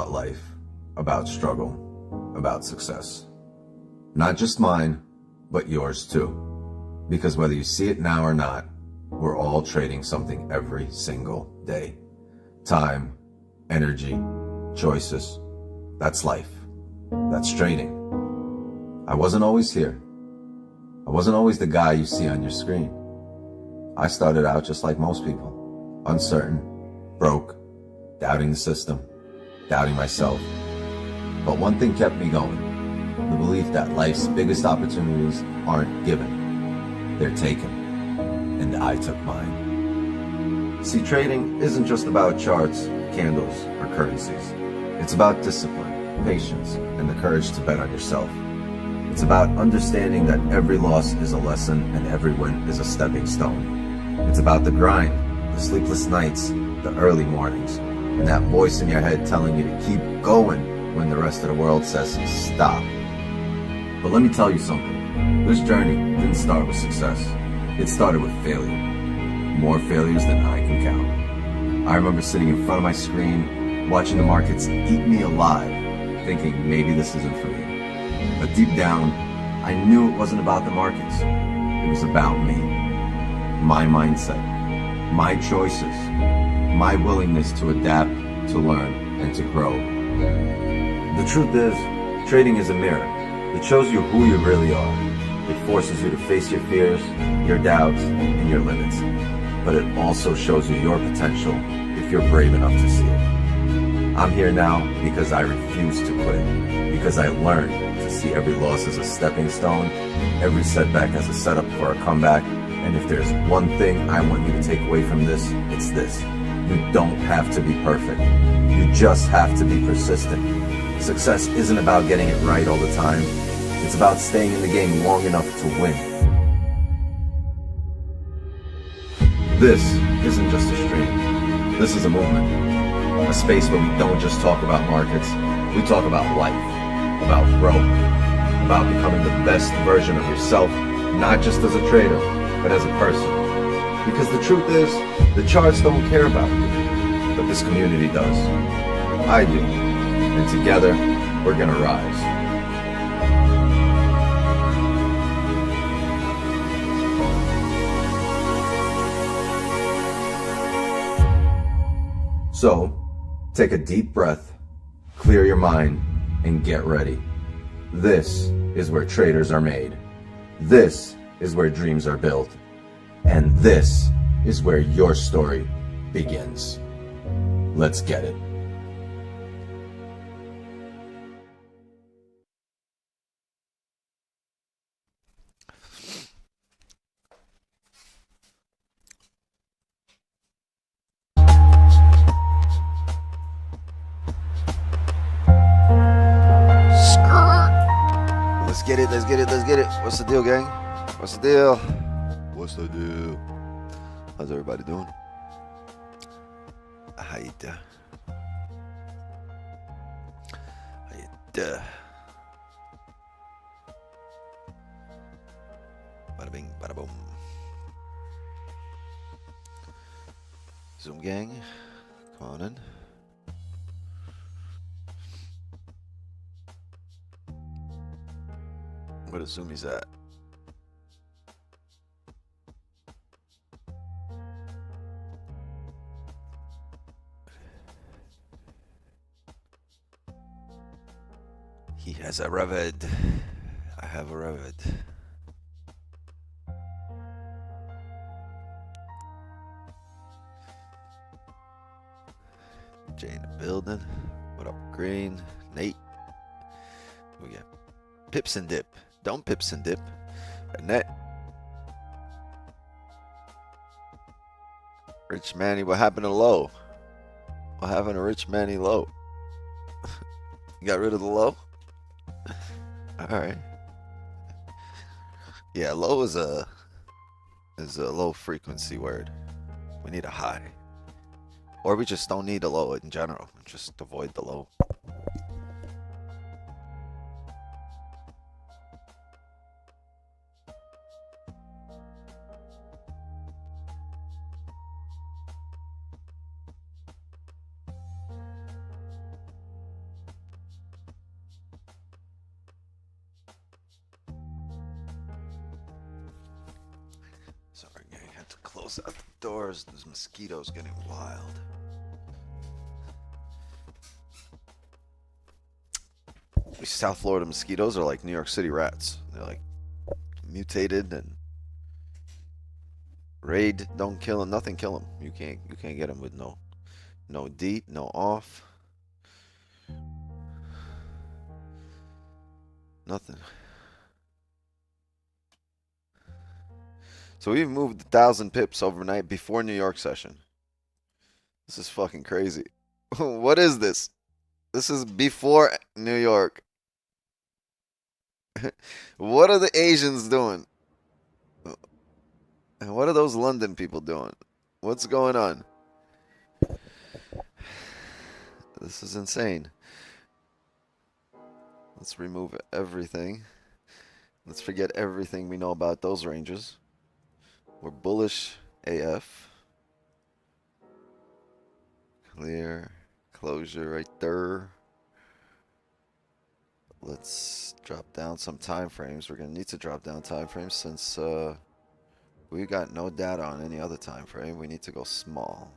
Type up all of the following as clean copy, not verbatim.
about life, about struggle, about success. Not just mine, but yours too. Because whether you see it now or not, we're all trading something every single day. Time, energy, choices. That's life. That's trading. I wasn't always here. I wasn't always the guy you see on your screen. I started out just like most people, uncertain, broke, doubting the system, doubting myself. But one thing kept me going, the belief that life's biggest opportunities aren't given, they're taken, and I took mine. See, trading isn't just about charts, candles, or currencies. It's about discipline, patience, and the courage to bet on yourself. It's about understanding that every loss is a lesson and every win is a stepping stone. It's about the grind, the sleepless nights, the early mornings, and that voice in your head telling you to keep going when the rest of the world says stop. But let me tell you something. This journey didn't start with success. It started with failure. More failures than I can count. I remember sitting in front of my screen, watching the markets eat me alive, thinking maybe this isn't for me. But deep down, I knew it wasn't about the markets. It was about me. My mindset, my choices, my willingness to adapt, to learn, and to grow. The truth is, trading is a mirror. It shows you who you really are. It forces you to face your fears, your doubts, and your limits. But it also shows you your potential if you're brave enough to see it. I'm here now because I refuse to quit, because I learned to see every loss as a stepping stone, every setback as a setup for a comeback. And if there's one thing I want you to take away from this, it's this. You don't have to be perfect. You just have to be persistent. Success isn't about getting it right all the time. It's about staying in the game long enough to win. This isn't just a stream. This is a movement. A space where we don't just talk about markets. We talk about life, about growth, about becoming the best version of yourself, not just as a trader, but as a person. Because the truth is, the charts don't care about you, but this community does. I do. And together, we're gonna rise. So, take a deep breath, clear your mind, and get ready. This is where traders are made. This is where dreams are built. And this is where your story begins. Let's get it. Let's get it, let's get it, let's get it. What's the deal, gang? What's the deal? What's the deal? How's everybody doing? How you doing? How you doing? Bada bing, bada boom. Zoom gang, come on in. Where the zoomies at? He has a Revid. I have a Revid. Jay in the building. What up, Green? Nate. We got Pips and Dip. Don't Pips and Dip. Annette. Rich Manny, what happened to Low? What happened to Rich Manny Low? You got rid of the low? Alright. Yeah, low is a low frequency word. We need a high. Or we just don't need a low in general. Just avoid the low. close out the doors. There's mosquitoes getting wild. These South Florida mosquitoes are like New York City rats. They're like mutated, and raid don't kill them. Nothing kill them. You can't get them with no DEET, no off. Nothing. So we've moved 1,000 pips overnight before New York session. This is fucking crazy. What is this? This is before New York. What are the Asians doing? And what are those London people doing? What's going on? This is insane. Let's remove everything. Let's forget everything we know about those ranges. We're bullish AF. Clear. Closure right there. Let's drop down some time frames. We're going to need to drop down time frames since we got no data on any other time frame. We need to go small.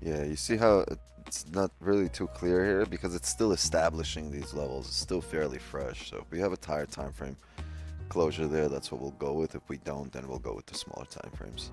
Yeah, you see how it's not really too clear here because it's still establishing these levels. It's still fairly fresh. So if we have a higher time frame closure there, that's what we'll go with. If we don't, then we'll go with the smaller time frames.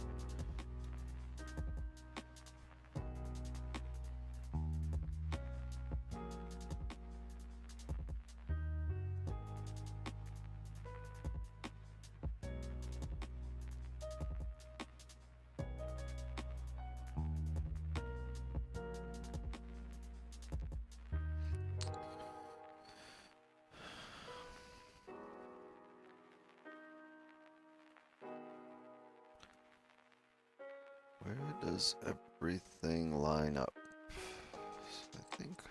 Where does everything line up? I think.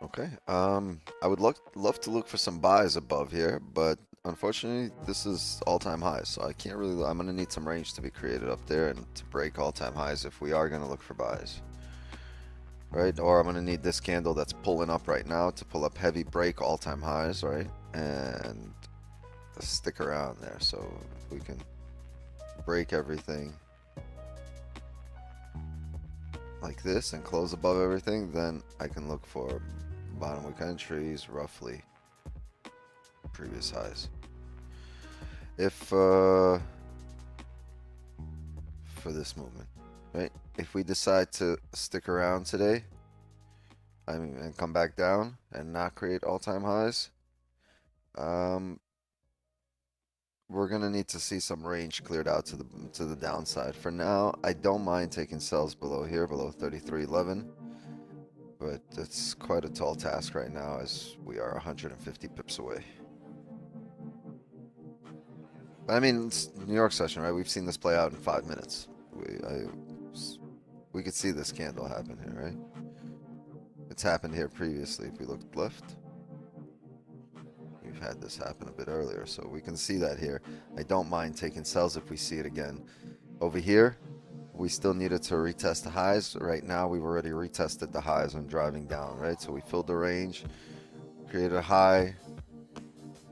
Okay. I would love to look for some buys above here, but unfortunately, this is all-time highs, so I can't really. I'm gonna need some range to be created up there and to break all-time highs if we are gonna look for buys, right? Or I'm gonna need this candle that's pulling up right now to pull up heavy, break all-time highs, right? And stick around there. So if we can break everything like this and close above everything, then I can look for bottom week entries roughly previous highs. If for this movement, right? If we decide to stick around today, and come back down and not create all-time highs, we're gonna need to see some range cleared out to the downside. For now, I don't mind taking sells below here, below 33.11. But it's quite a tall task right now as we are 150 pips away. I mean, it's New York session, right? We've seen this play out in 5 minutes. We could see this candle happen here, right? It's happened here previously. If we looked left, we've had this happen a bit earlier, so we can see that here. I don't mind taking sells if we see it again. Over here, we still needed to retest the highs. Right now, we've already retested the highs when driving down, right? So we filled the range, created a high,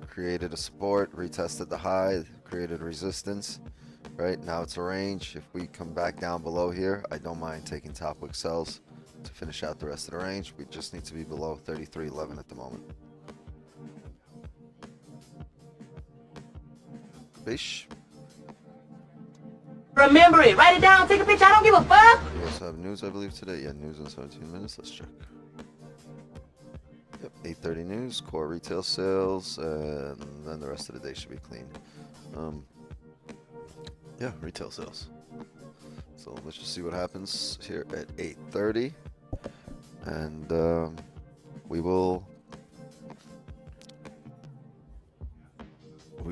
created a support, retested the high, created resistance, right? Now it's a range. If we come back down below here, I don't mind taking top wick sells to finish out the rest of the range. We just need to be below 33.11 at the moment. Bish. Remember it. Write it down. Take a picture. I don't give a fuck. We also have news, I believe, today. Yeah, news in 17 minutes. Let's check. Yep, 8:30 news, core retail sales, and then the rest of the day should be clean. Yeah, retail sales. So let's just see what happens here at 8:30, and we will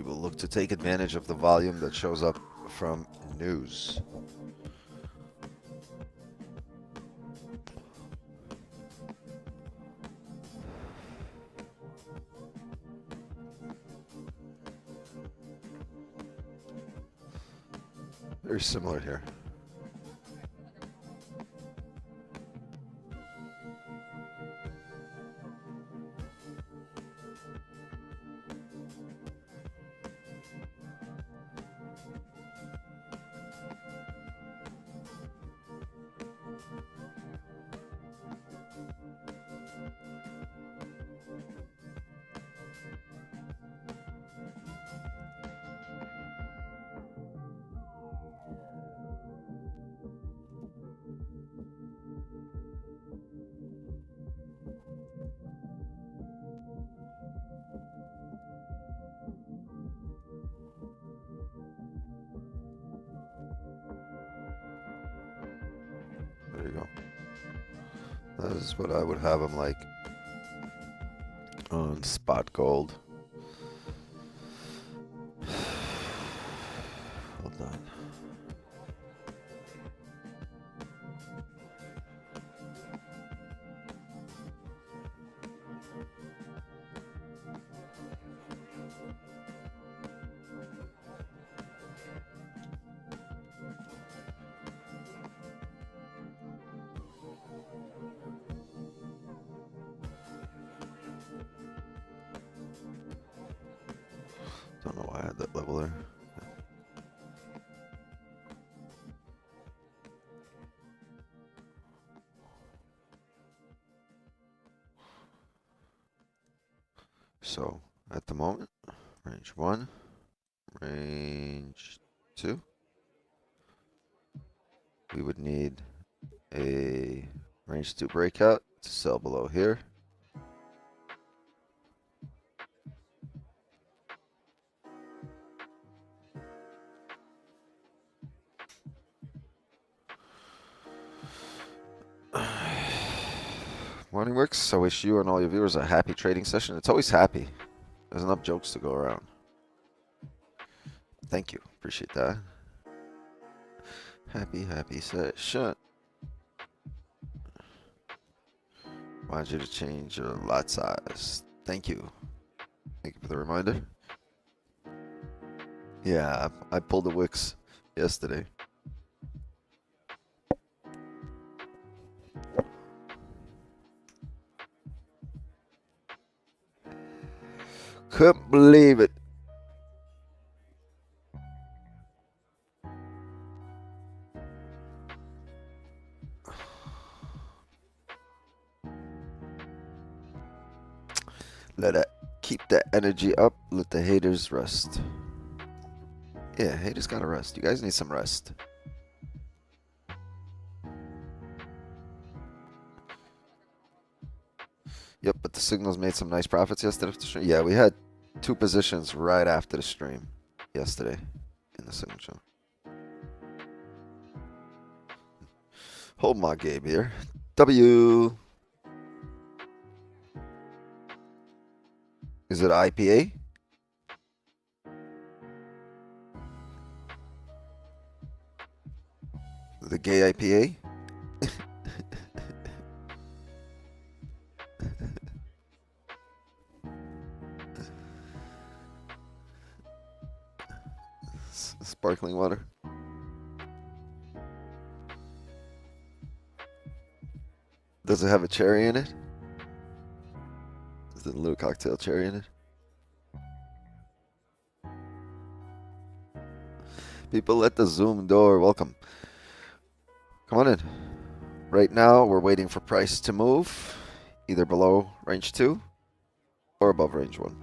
look to take advantage of the volume that shows up from news. Very similar here. There you go. That is what I would have them like on spot gold. Hold on. Don't know why I had that level there. So at the moment, range 1, range 2, we would need a range 2 breakout to sell below here. Morning works. I wish you and all your viewers a happy trading session. It's always happy. There's enough jokes to go around. Thank you. Appreciate that. Happy session. Wanted you to change your lot size. Thank you. Thank you for the reminder. Yeah, I pulled the wicks yesterday. Couldn't believe it. Keep that energy up. Let the haters rest. Yeah, haters gotta rest. You guys need some rest. Yep, but the signals made some nice profits yesterday. Yeah, we had 2 positions right after the stream yesterday in the signal channel. Hold my Gabe here. W. Is it IPA? The gay IPA? Sparkling water. Does it have a cherry in it? Is it a little cocktail cherry in it? People at the Zoom door, welcome. Come on in. Right now, we're waiting for price to move, either below range 2 or above range 1.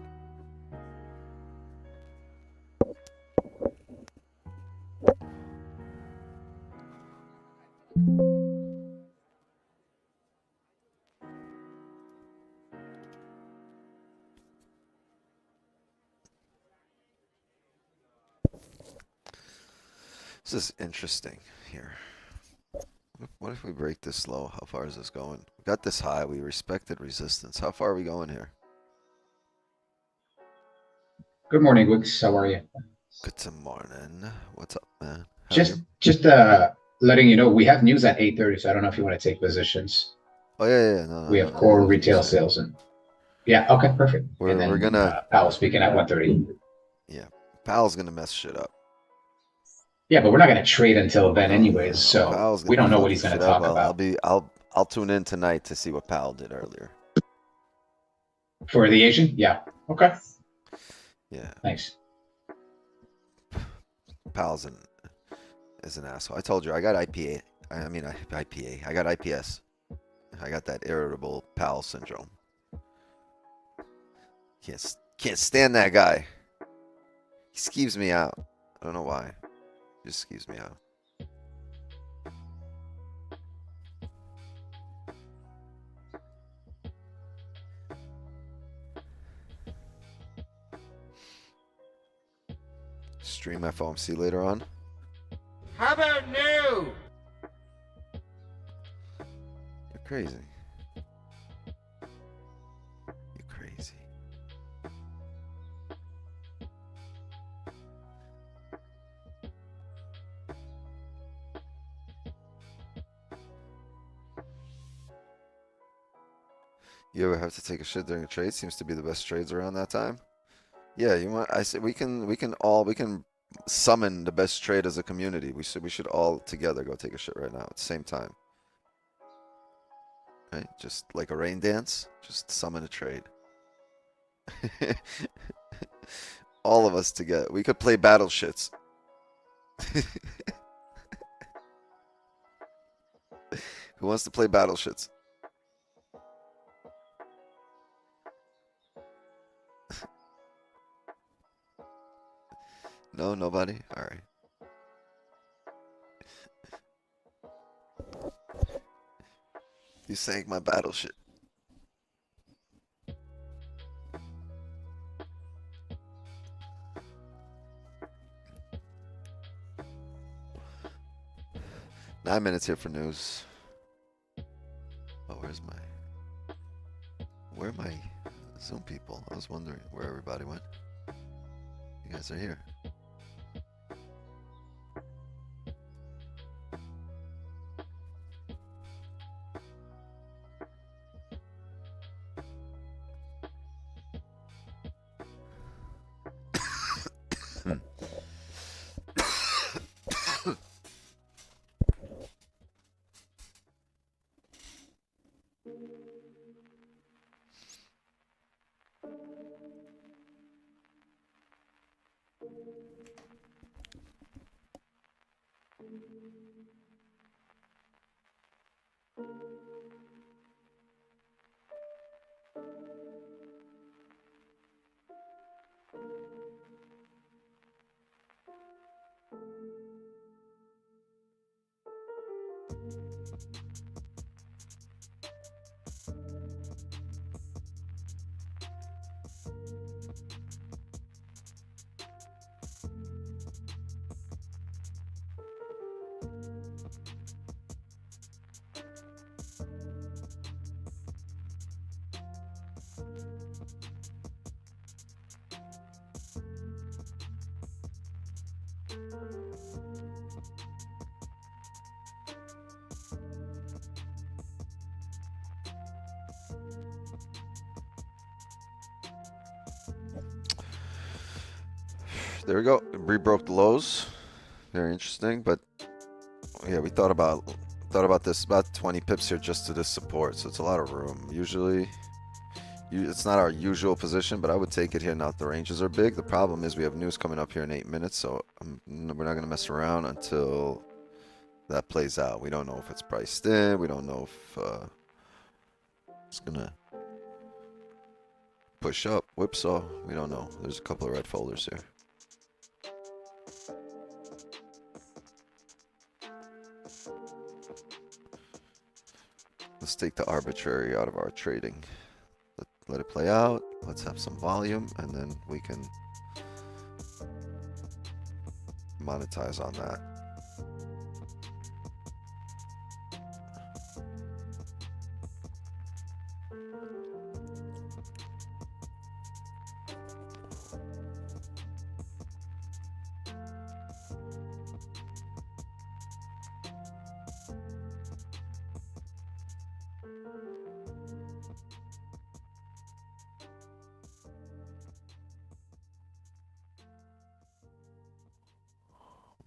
This is interesting here. What if we break this low? How far is this going? We got this high. We respected resistance. How far are we going here? Good morning, Wix. How are you? Good morning. What's up, man? How are Just you? just letting you know we have news at 8:30, so I don't know if you want to take positions. Oh yeah. No, We no, have no. core There's news retail here. sales and yeah, okay, perfect. And We're then gonna. Powell speaking at 1:30. Yeah, Powell's gonna mess shit up. Yeah, but we're not going to trade until then No, anyways, no, so Powell's we gonna don't know fuck what he's some going shit to up. talk about. I'll tune in tonight to see what Powell did earlier. For the Asian? Yeah. Okay. Yeah, Thanks. Powell's is an asshole. I told you I got IPA. IPA. I got IPS. I got that irritable Powell syndrome. Can't stand that guy. He skeeves me out. I don't know why. He just skeeves me out. Stream FOMC later on. How about new? You're crazy. You're crazy. You ever have to take a shit during a trade? Seems to be the best trades around that time. Yeah, you want? I said we can summon the best trade as a community. We should all together go take a shit right now at the same time. Right? Just like a rain dance. Just summon a trade. All of us together. We could play battle shits. Who wants to play battle shits? No, nobody? Alright. You sank my battle shit. Nine minutes here for news. Oh, where are my Zoom people? I was wondering where everybody went. You guys are here. There we go. Rebroke the lows. Very interesting, but yeah, we thought about this about 20 pips here just to this support, so it's a lot of room. Usually, it's not our usual position, but I would take it here now that the ranges are big. The problem is we have news coming up here in 8 minutes, so we're not gonna mess around until that plays out. We don't know if it's priced in. We don't know if it's gonna push up, whipsaw. We don't know. There's a couple of red folders here. Let's take the arbitrary out of our trading. Let it play out. Let's have some volume, and then we can monetize on that.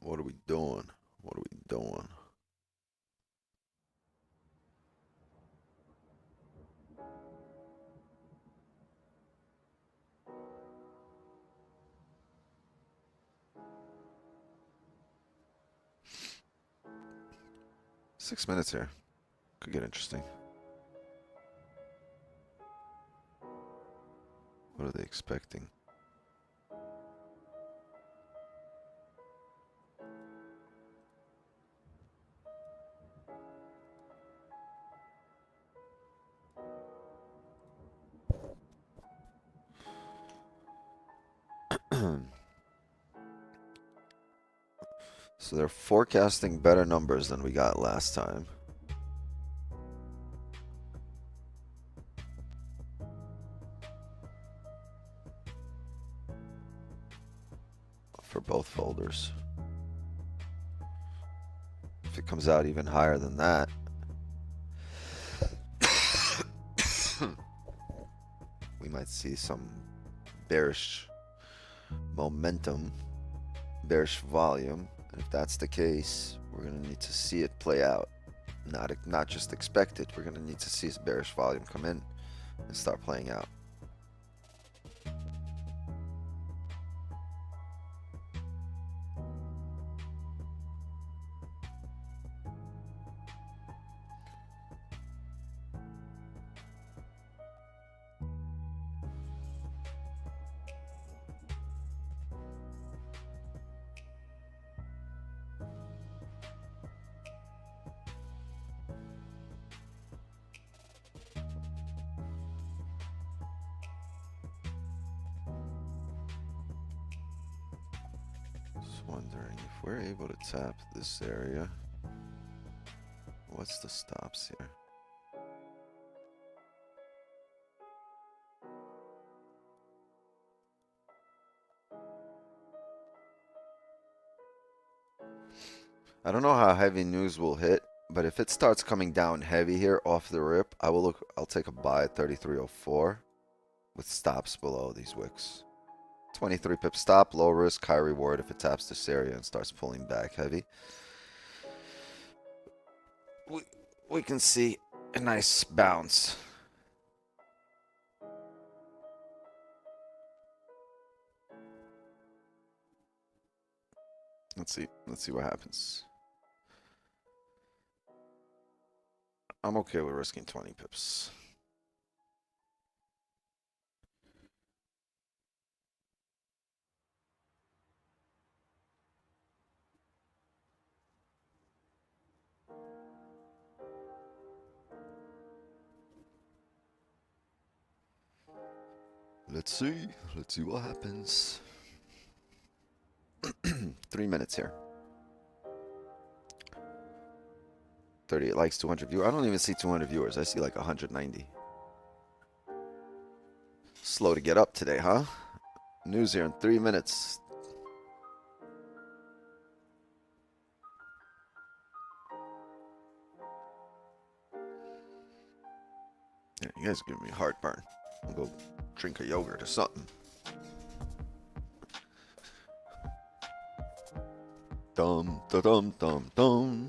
What are we doing? What are we doing? Six minutes here. Could get interesting. What are they expecting? So they're forecasting better numbers than we got last time. For both folders. If it comes out even higher than that, we might see some bearish momentum, bearish volume. And if that's the case, we're going to need to see it play out. Not just expect it. We're going to need to see this bearish volume come in and start playing out. Wondering if we're able to tap this area. What's the stops here? I don't know how heavy news will hit, but if it starts coming down heavy here off the rip, I'll take a buy at 33.04 with stops below these wicks. 23 pip stop, low risk, high reward if it taps this area and starts pulling back heavy. We can see a nice bounce. Let's see what happens. I'm okay with risking 20 pips. Let's see what happens. 3 minutes here. 38 likes, 200 viewers. I don't even see 200 viewers. I see like 190. Slow to get up today, huh? News here in 3 minutes. Yeah, you guys give me heartburn. I'll go drink a yogurt or something. Dum da dum dum dum.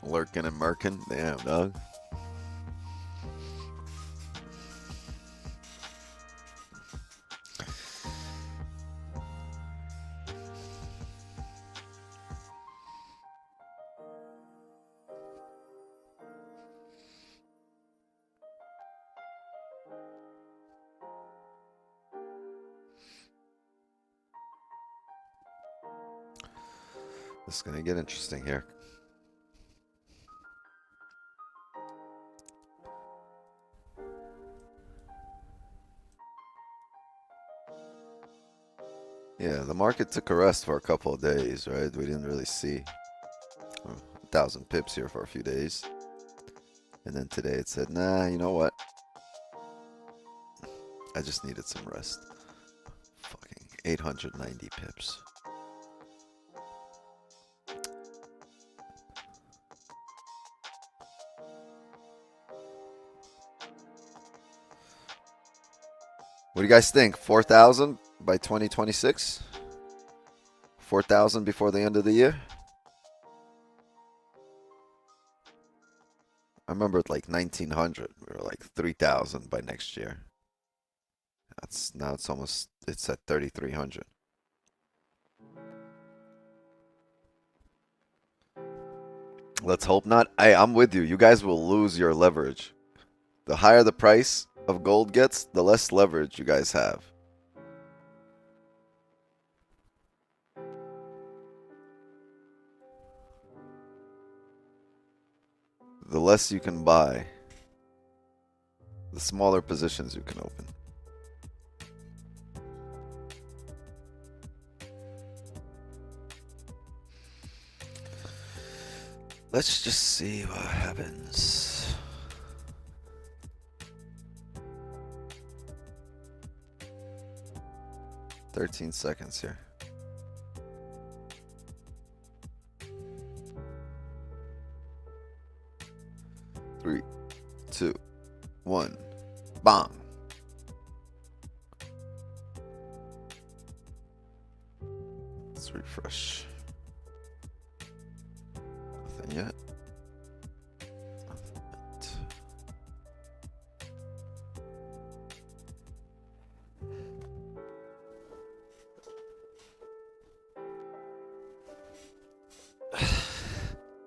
Lurking and murking. Damn, dog. This is gonna get interesting here. Yeah, the market took a rest for a couple of days, right? We didn't really see 1,000 pips here for a few days. And then today it said, nah, you know what? I just needed some rest. Fucking 890 pips. What do you guys think? 4,000 by 2026? 4,000 before the end of the year? I remember at like 1,900. We were like 3,000 by next year. Now it's at 3,300. Let's hope not. I'm with you. You guys will lose your leverage. The higher the price of gold gets, the less leverage you guys have. The less you can buy, the smaller positions you can open. Let's just see what happens. "13 seconds here. Three, two, one, bang. Let's refresh. Nothing yet. Nothing yet.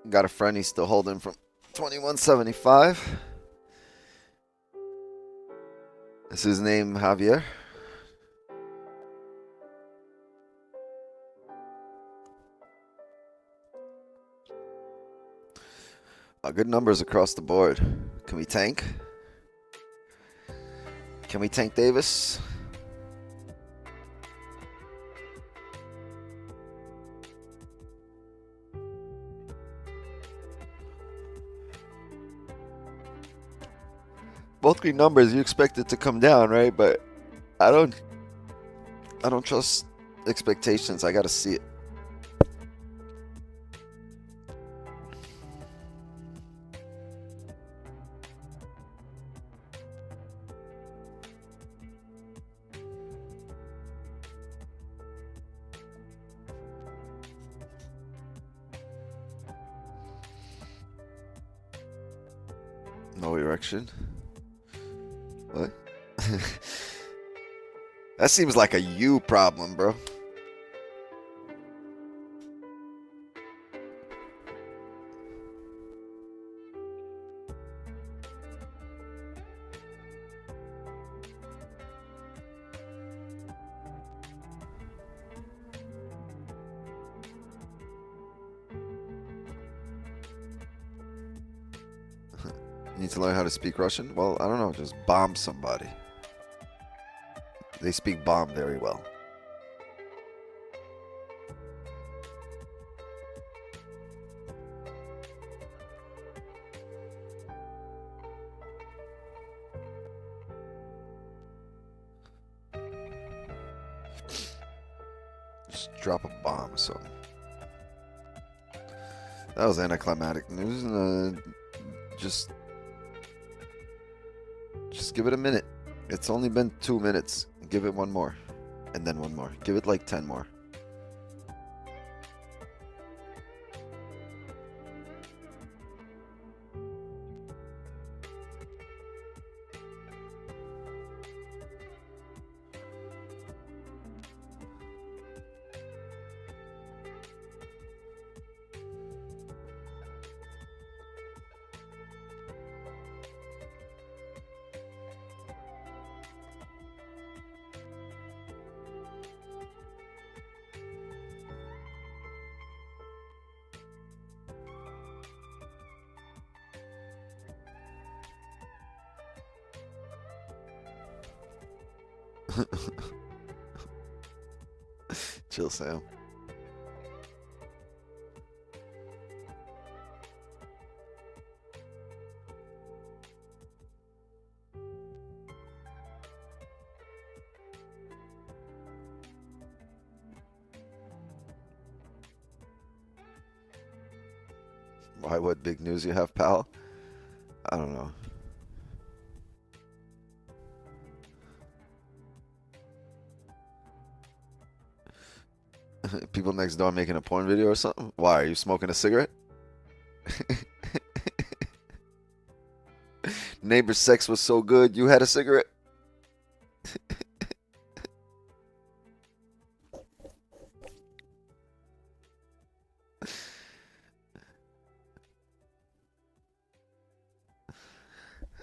Got a friend, he's still holding from 2175. Is his name Javier? Good numbers across the board. Can we tank? Can we tank Davis? Both green numbers, you expect it to come down, right? But I don't trust expectations. I gotta see it. No erection. What? That seems like a you problem, bro. You need to learn how to speak Russian? Well, I don't know, just bomb somebody. They speak bomb very well. Just drop a bomb or something. That was anticlimactic news. Just give it a minute. It's only been 2 minutes. Give it one more. And then one more. Give it like 10 more. Chill, Sam. Why, what big news you have, pal? I don't know. People next door making a porn video or something? Why, are you smoking a cigarette? Neighbor's sex was so good, you had a cigarette?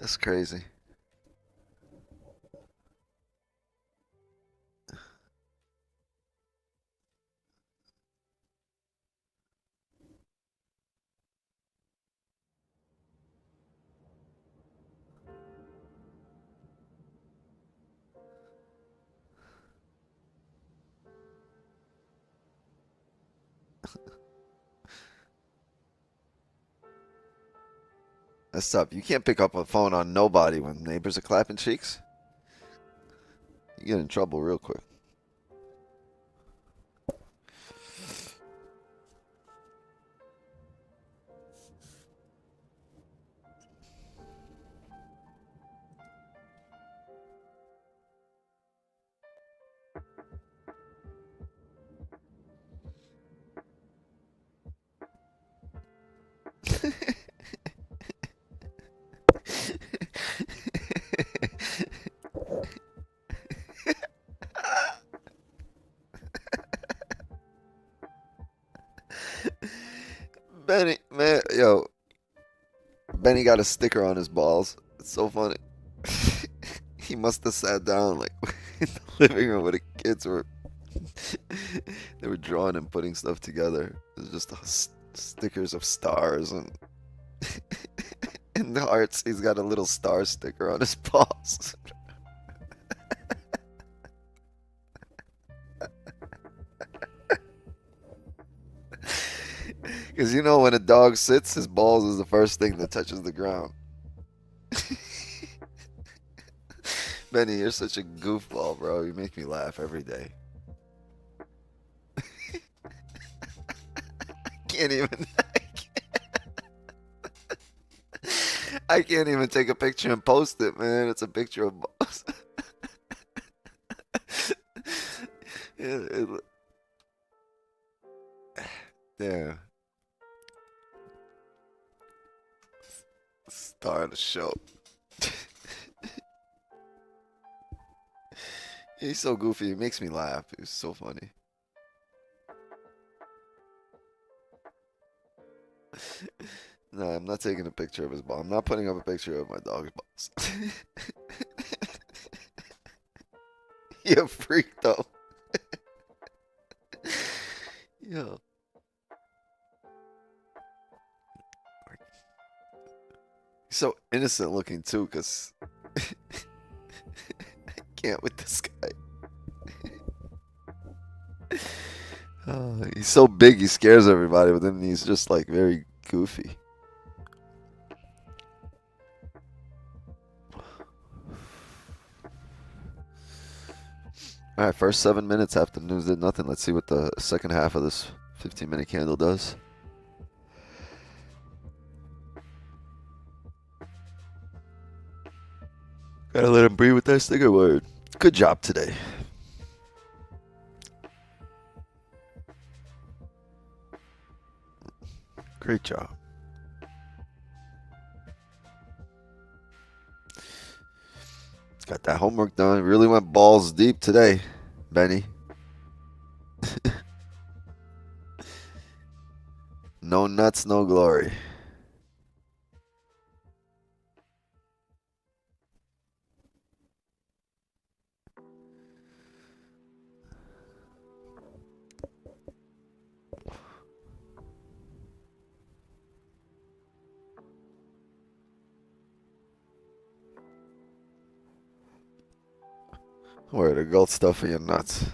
That's crazy. That's tough. You can't pick up a phone on nobody when neighbors are clapping cheeks. You get in trouble real quick. Benny, man, yo, Benny got a sticker on his balls. It's so funny. He must have sat down like in the living room where the kids were. They were drawing and putting stuff together. It was just stickers of stars and in the hearts. He's got a little star sticker on his balls. Because you know when a dog sits, his balls is the first thing that touches the ground. Benny, you're such a goofball, bro. You make me laugh every day. I can't even take a picture and post it, man. It's a picture of balls. Yeah. Star of the show. He's so goofy. He makes me laugh. He's so funny. No, I'm not taking a picture of his ball. I'm not putting up a picture of my dog's balls. You freak though. Yo. He's so innocent looking too, cause I can't with this guy. He's so big, he scares everybody, but then he's just like very goofy. Alright, first 7 minutes after the news did nothing. Let's see what the second half of this 15-minute candle does. Gotta let him breathe with that sticker word. Good job today. Great job. Got that homework done. Really went balls deep today, Benny. No nuts, no glory. Where the gold stuff in your nuts.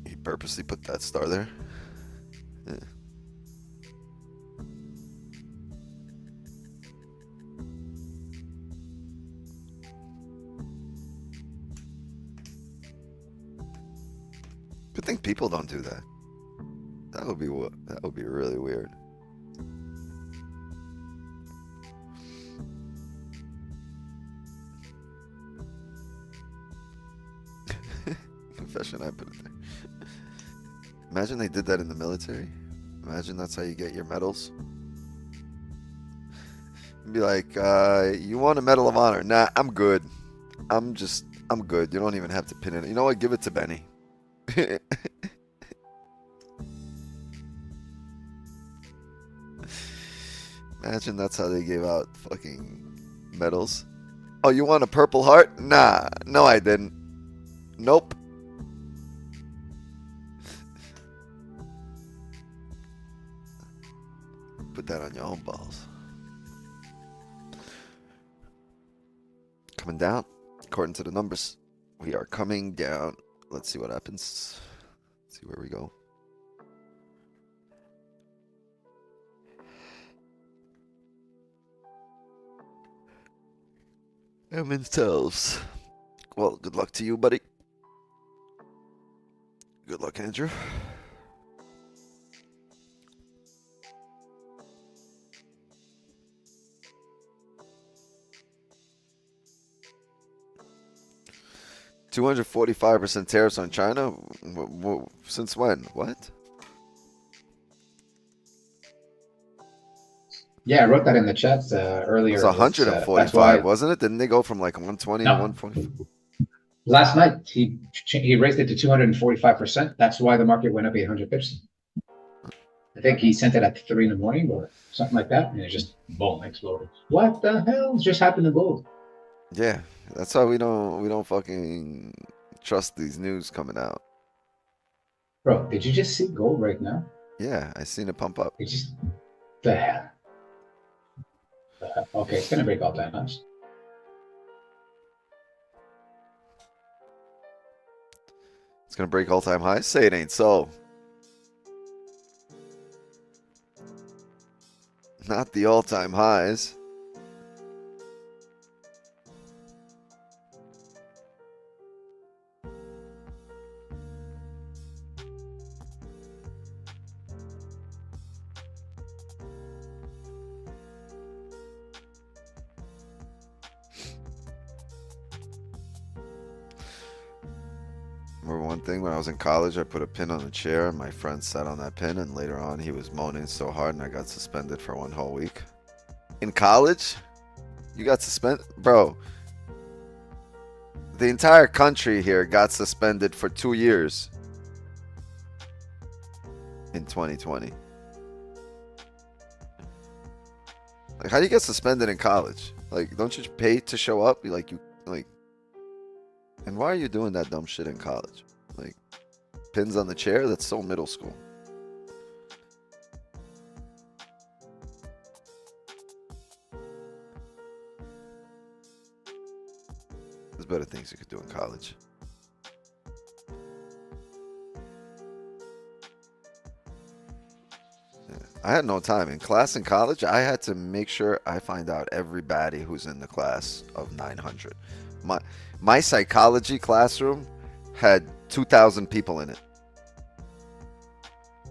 He purposely put that star there. Yeah. Good thing people don't do that. That would be what? That would be really weird. Confession, I put it there. Imagine they did that in the military. Imagine that's how you get your medals. Be like, you want a Medal of Honor? Nah, I'm good. I'm good. You don't even have to pin it. You know what? Give it to Benny. Imagine that's how they gave out fucking medals. Oh, you want a Purple Heart? Nah, no, I didn't. Nope. Put that on your own balls. Coming down, according to the numbers. We are coming down. Let's see what happens. Let's see where we go. Evans tells. Well, good luck to you, buddy. Good luck, Andrew. $245% tariffs on China? Since when? What? Yeah, I wrote that in the chat earlier. It was 145, wasn't it? Didn't they go from like 120 to 140? Last night he raised it to 245%. That's why the market went up 800 pips. I think he sent it at 3 in the morning or something like that, and it just boom exploded. What the hell just happened to gold? Yeah, that's why we don't fucking trust these news coming out. Bro, did you just see gold right now? Yeah, I seen it pump up. It just the hell. Okay, it's gonna break all-time highs. It's gonna break all-time highs? Say it ain't so. Not the all-time highs. Remember one thing, when I was in college, I put a pin on a chair and my friend sat on that pin, and later on he was moaning so hard and I got suspended for 1 whole week. In college? You got suspended? Bro, the entire country here got suspended for 2 years in 2020. Like, how do you get suspended in college? Like, don't you pay to show up? And why are you doing that dumb shit in college? Like, pins on the chair? That's so middle school. There's better things you could do in college. Yeah. I had no time. In class in college, I had to make sure I find out every baddie who's in the class of 900. My psychology classroom had 2,000 people in it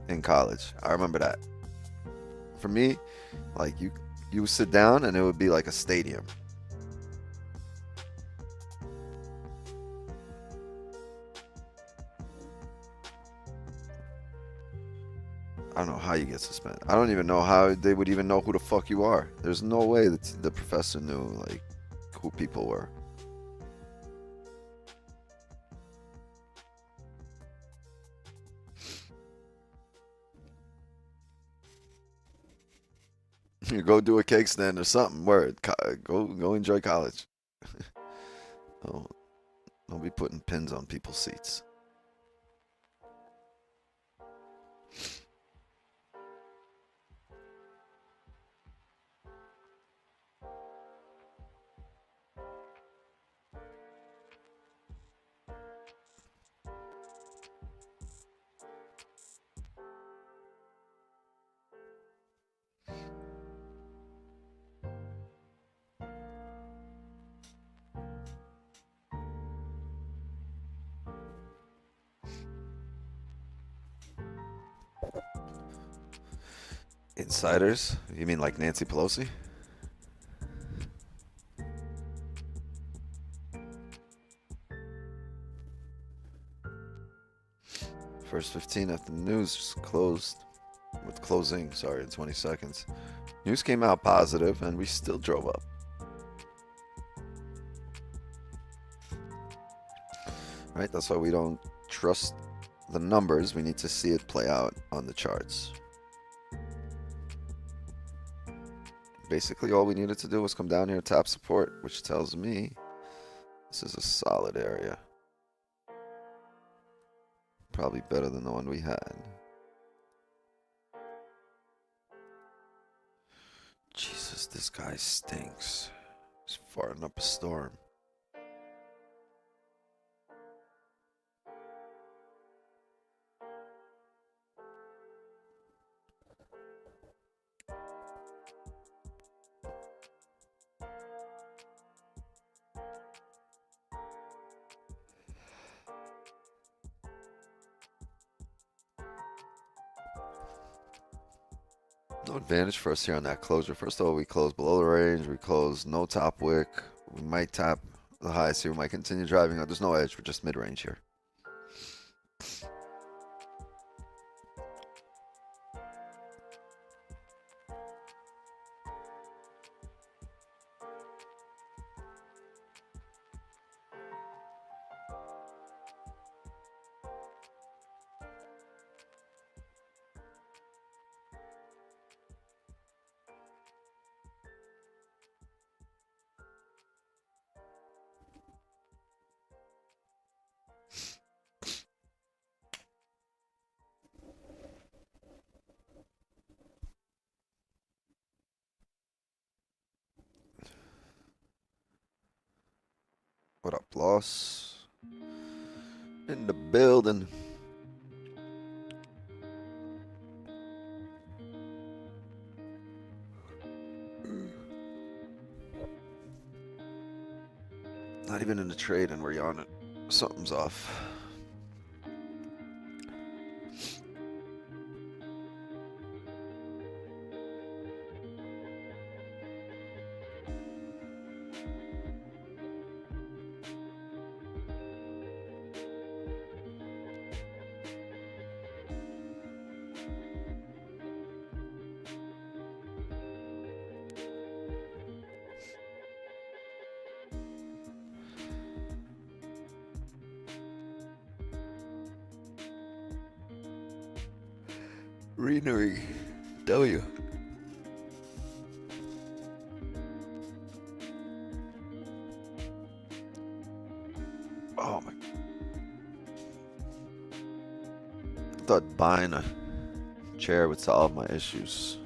in college. I remember that. For me, like, you sit down and it would be like a stadium. I don't know how you get suspended. I don't even know how they would even know who the fuck you are. There's no way that the professor knew like who people were. You go do a cake stand or something. Word. Go enjoy college. Don't be putting pins on people's seats. Insiders? You mean like Nancy Pelosi? First 15 after the news closed, with closing, sorry, in 20 seconds. News came out positive and we still drove up. Right, that's why we don't trust the numbers. We need to see it play out on the charts. Basically, all we needed to do was come down here, tap support, which tells me this is a solid area. Probably better than the one we had. Jesus, this guy stinks. He's farting up a storm. No advantage for us here on that closure. First of all, we close below the range. We close no top wick. We might tap the highs here. We might continue driving. There's no edge. We're just mid-range here. What up, Loss? In the building. Not even in the trade and we're on it. Something's off. Greenery. W. Oh my. I thought buying a chair would solve my issues.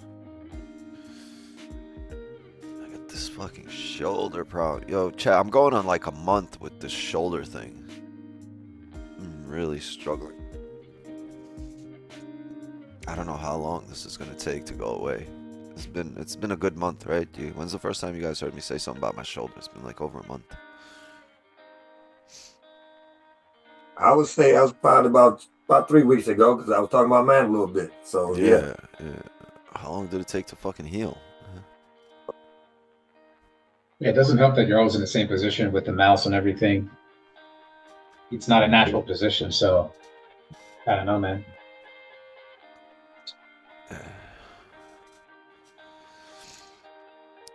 I got this fucking shoulder problem. Yo, chat, I'm going on like a month with this shoulder thing. I'm really struggling. I don't know how long this is gonna take to go away. It's been a good month, right? When's the first time you guys heard me say something about my shoulder? It's been like over a month. I would say I was probably about 3 weeks ago because I was talking about mine a little bit. So yeah. How long did it take to fucking heal? Yeah, it doesn't help that you're always in the same position with the mouse and everything. It's not a natural position, so I don't know, man.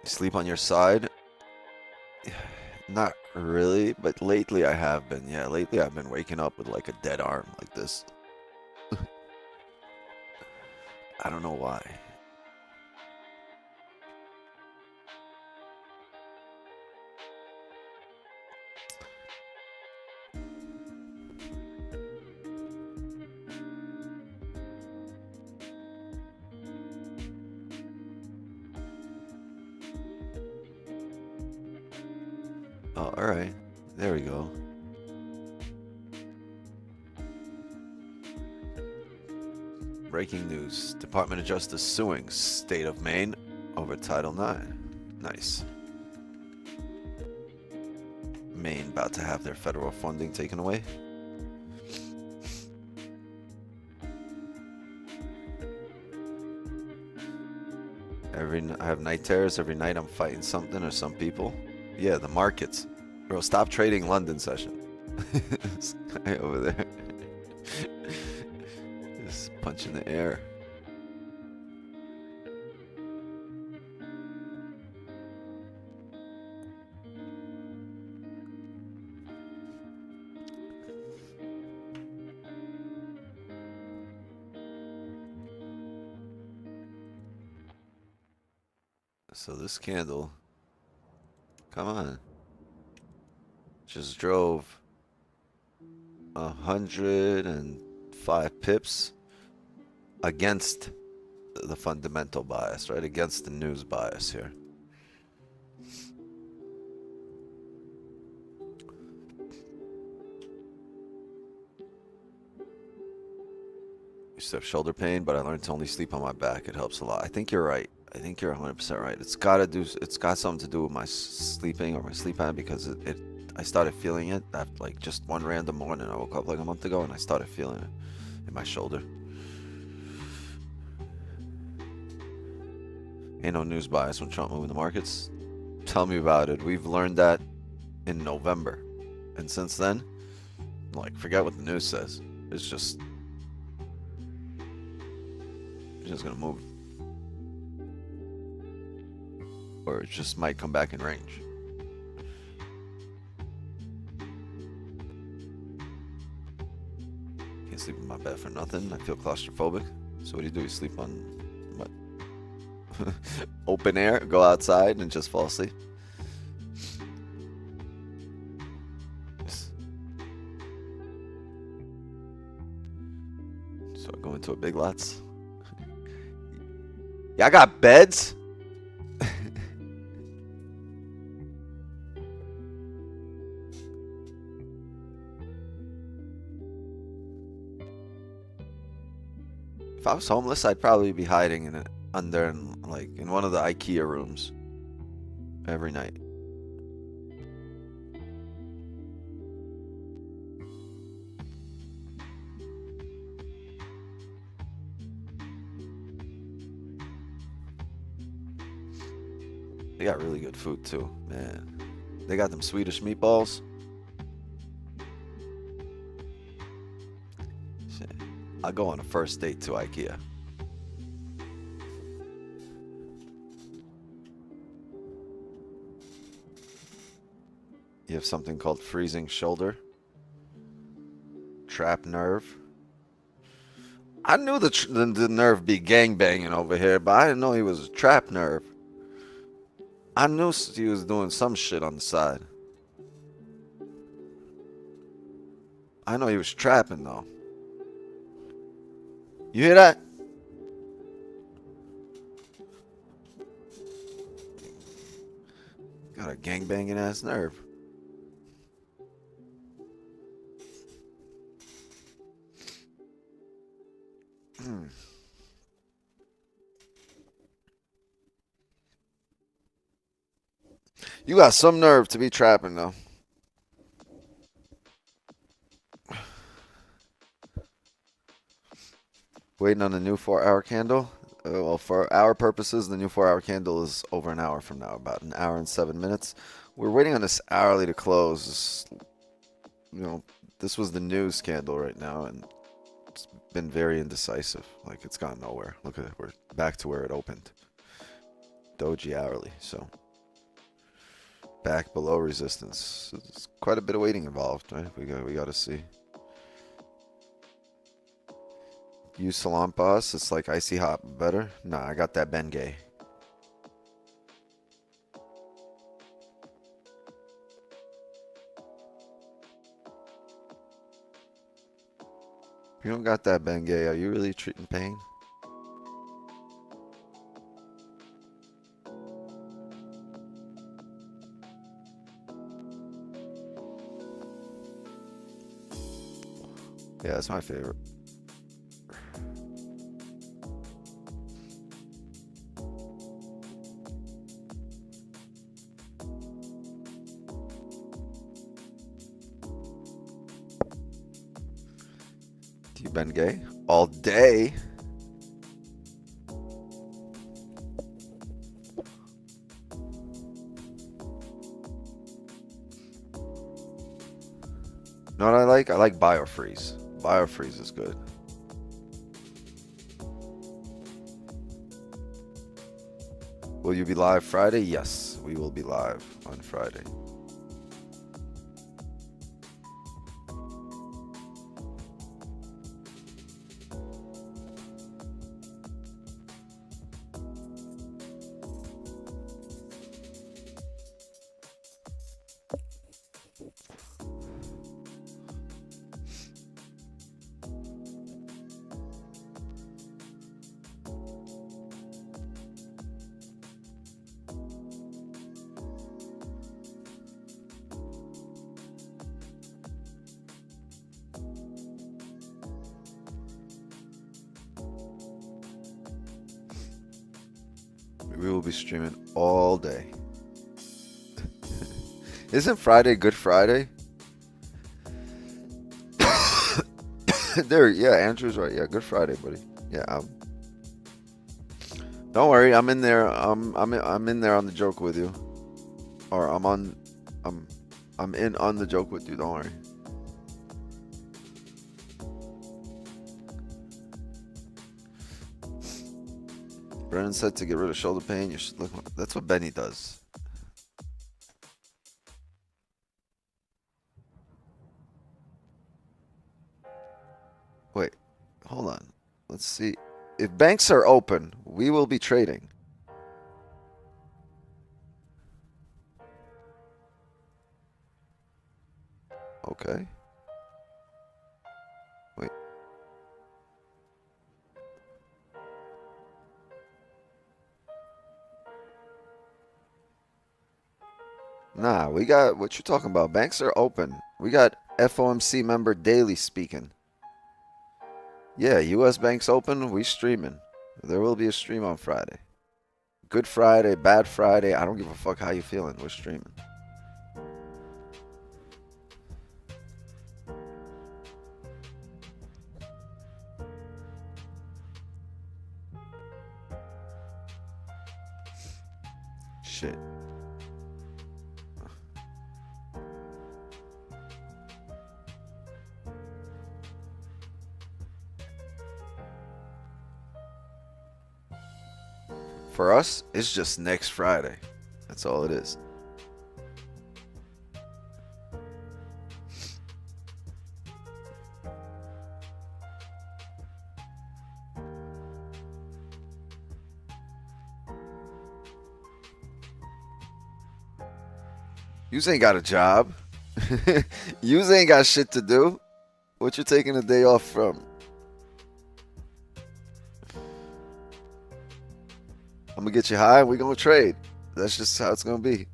Sleep on your side? Not really, but lately I have been. Yeah, lately I've been waking up with like a dead arm like this. I don't know why. Oh, all right. There we go. Breaking news. Department of Justice suing State of Maine over Title IX. Nice. Maine about to have their federal funding taken away. I have night terrors. Every night I'm fighting something or some people. Yeah, the markets. Bro, stop trading London session. This guy over there. Just punch in the air. So this candle, come on, just drove 105 pips against the fundamental bias, right? Against the news bias here. Used to have shoulder pain, but I learned to only sleep on my back. It helps a lot. I think you're right. I think you're 100% right. It's got something to do with my sleeping or my sleep pattern, because I started feeling it after like just one random morning. I woke up like a month ago and I started feeling it in my shoulder. Ain't no news bias when Trump moving the markets. Tell me about it. We've learned that in November, and since then, like, forget what the news says. It's just gonna move. Or it just might come back in range. Can't sleep in my bed for nothing. I feel claustrophobic. So what do? You sleep on what? Open air? Go outside and just fall asleep? So I go into a Big Lots. Y'all got beds? If I was homeless, I'd probably be hiding in it, under like in one of the IKEA rooms every night. They got really good food too, man. They got them Swedish meatballs. Shit. I'll go on a first date to IKEA. You have something called freezing shoulder. Trap nerve. I knew the nerve be gangbanging over here, but I didn't know he was a trap nerve. I knew he was doing some shit on the side. I know he was trapping though. You hear that? Got a gangbanging ass nerve. You got some nerve to be trapping though. Waiting on the new 4-hour candle. Well, for our purposes, the new 4-hour candle is over an hour from now, about an hour and 7 minutes. We're waiting on this hourly to close. You know, this was the news candle right now, and it's been very indecisive. Like, it's gone nowhere. Look at it. We're back to where it opened. Doji hourly. So back below resistance. It's quite a bit of waiting involved, right? We got to see. Use Salon Boss. It's like Icy Hot better. Nah, I got that Bengay. If you don't got that Bengay, are you really treating pain? Yeah, that's my favorite. You been gay all day? Know what I like? I like Biofreeze. Biofreeze is good. Will you be live Friday? Yes, we will be live on Friday. We will be streaming all day. Isn't Friday Good Friday? There, yeah, Andrew's right. Yeah, Good Friday, buddy. Yeah. Don't worry, I'm in there. I'm in there on the joke with you, or I'm in on the joke with you. Don't worry. Brennan said to get rid of shoulder pain, you should look. That's what Benny does. Wait, hold on. Let's see. If banks are open, we will be trading. Okay. Wait. Nah, we got what you talking about. Banks are open. We got FOMC member daily speaking. Yeah, US banks open. We streaming. There will be a stream on Friday. Good Friday, bad Friday. I don't give a fuck how you feeling. We're streaming. Shit. For us, it's just next Friday. That's all it is. Yous ain't got a job. Yous ain't got shit to do. What you taking a day off from? I'm gonna get you high and we're gonna trade. That's just how it's gonna be.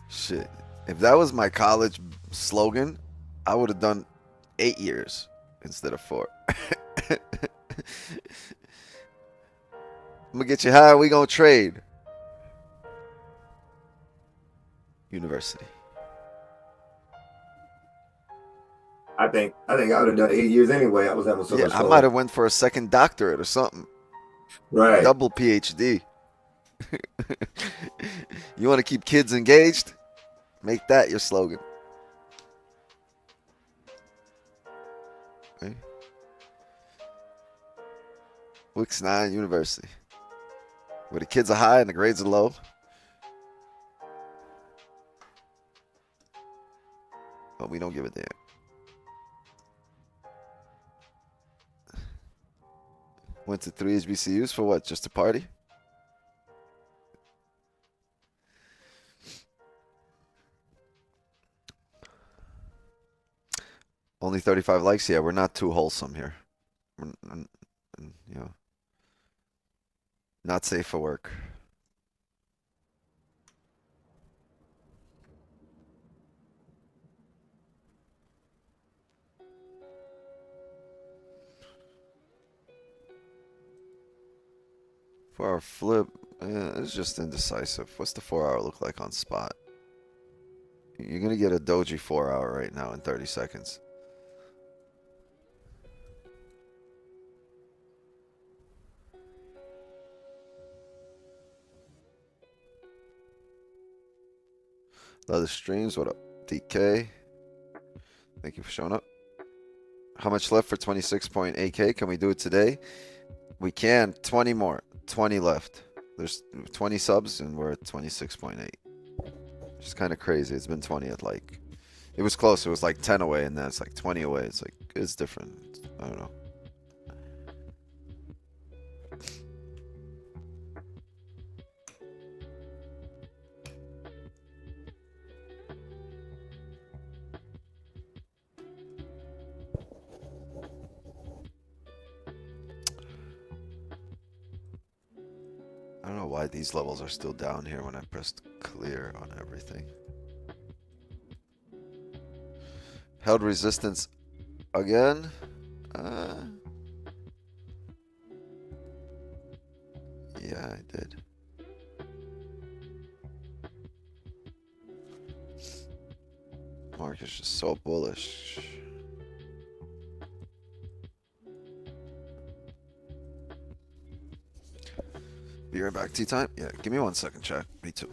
Shit. If that was my college slogan, I would have done 8 years instead of 4. I'm gonna get you high, we gonna trade. University. I think I would have done 8 years anyway. I was having so much Yeah, I fun. might have went for a second doctorate or something. Right. Double PhD. You want to keep kids engaged? Make that your slogan. Wix 9 University. Where the kids are high and the grades are low. But we don't give a damn. Went to 3 HBCUs for what? Just to party? Only 35 likes? Yeah, we're not too wholesome here. You know, not safe for work. For our flip, it's just indecisive. What's the 4-hour look like on spot? You're going to get a doji 4-hour right now in 30 seconds. Other streams, what up? DK, thank you for showing up. How much left for 26.8K? Can we do it today? We can. 20 more. 20 left. There's 20 subs and we're at 26.8. It's kind of crazy. It's been 20 at like, it was close. It was like 10 away and then it's like 20 away. It's like, it's different. I don't know. I don't know why these levels are still down here when I pressed clear on everything. Held resistance again. Yeah, I did. Mark is just so bullish. Be right back. Tea time? Yeah, give me 1 second, chat. Me too.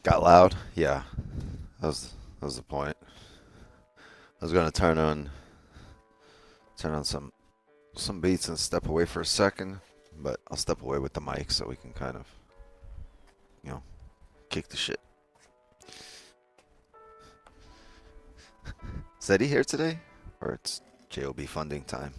Got loud? Yeah. That was the point. I was gonna turn on some beats and step away for a second, but I'll step away with the mic so we can kind of, you know, kick the shit. Is Eddie here today? Or it's JOB funding time?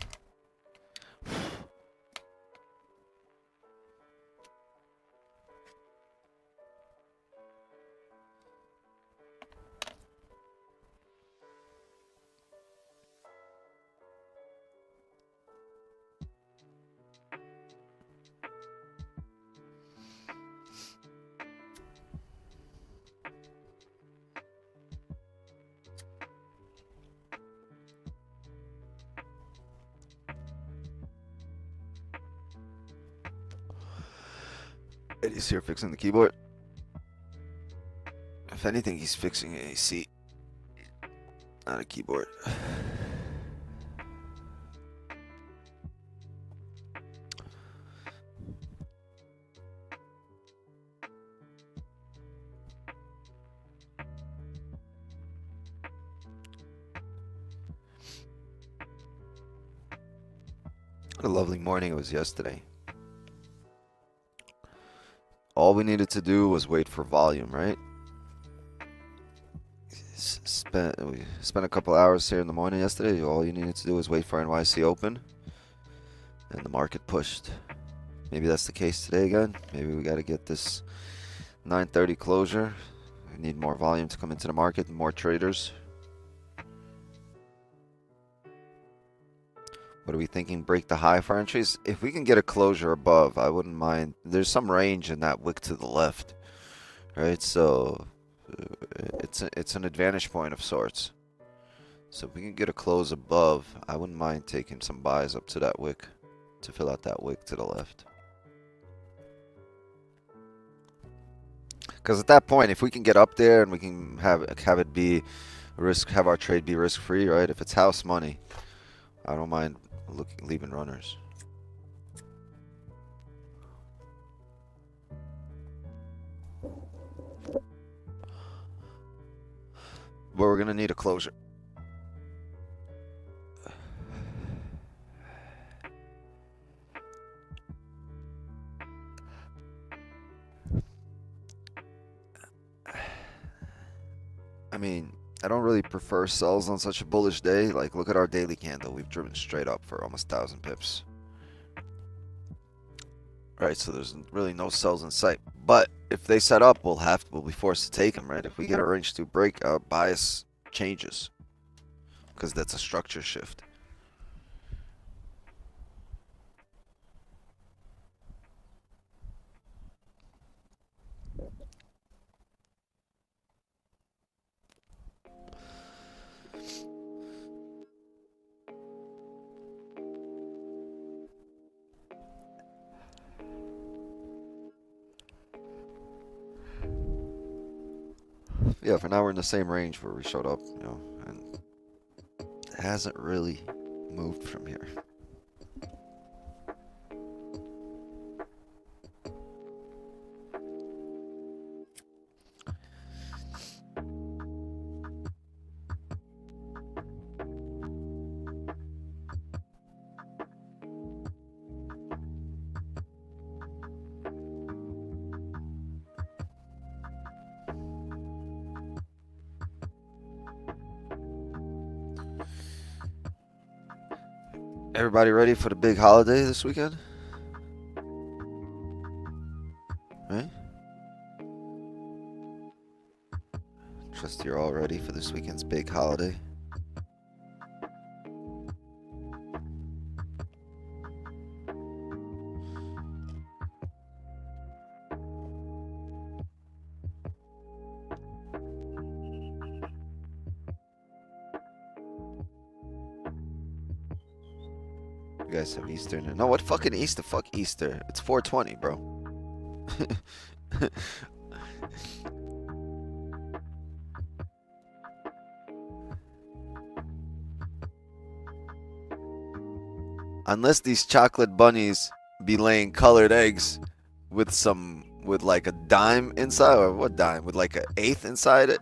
Eddie's here fixing the keyboard. If anything, he's fixing a seat, not a keyboard. What a lovely morning it was yesterday. All we needed to do was wait for volume, right? We spent a couple hours here in the morning yesterday. All you needed to do was wait for NYC open, and the market pushed. Maybe that's the case today again. Maybe we got to get this 9:30 closure. We need more volume to come into the market, and more traders. What are we thinking? Break the high for entries? If we can get a closure above, I wouldn't mind. There's some range in that wick to the left, right? So it's an advantage point of sorts. So if we can get a close above, I wouldn't mind taking some buys up to that wick to fill out that wick to the left. Because at that point, if we can get up there and we can have it be have our trade be risk free, right? If it's house money, I don't mind leaving runners. But we're gonna need a closure. I mean, I don't really prefer sells on such a bullish day. Like, look at our daily candle. We've driven straight up for almost 1,000 pips. Right, so there's really no sells in sight. But if they set up, we'll be forced to take them, right? If we get a range 2 break, our bias changes, because that's a structure shift. Yeah, for now we're in the same range where we showed up, you know, and it hasn't really moved from here. Everybody ready for the big holiday this weekend? Right? Trust you're all ready for this weekend's big holiday. You guys have Easter? No, what fucking Easter? Fuck Easter. It's 420, bro. Unless these chocolate bunnies be laying colored eggs with some with like a dime inside, or what dime? With like an eighth inside it.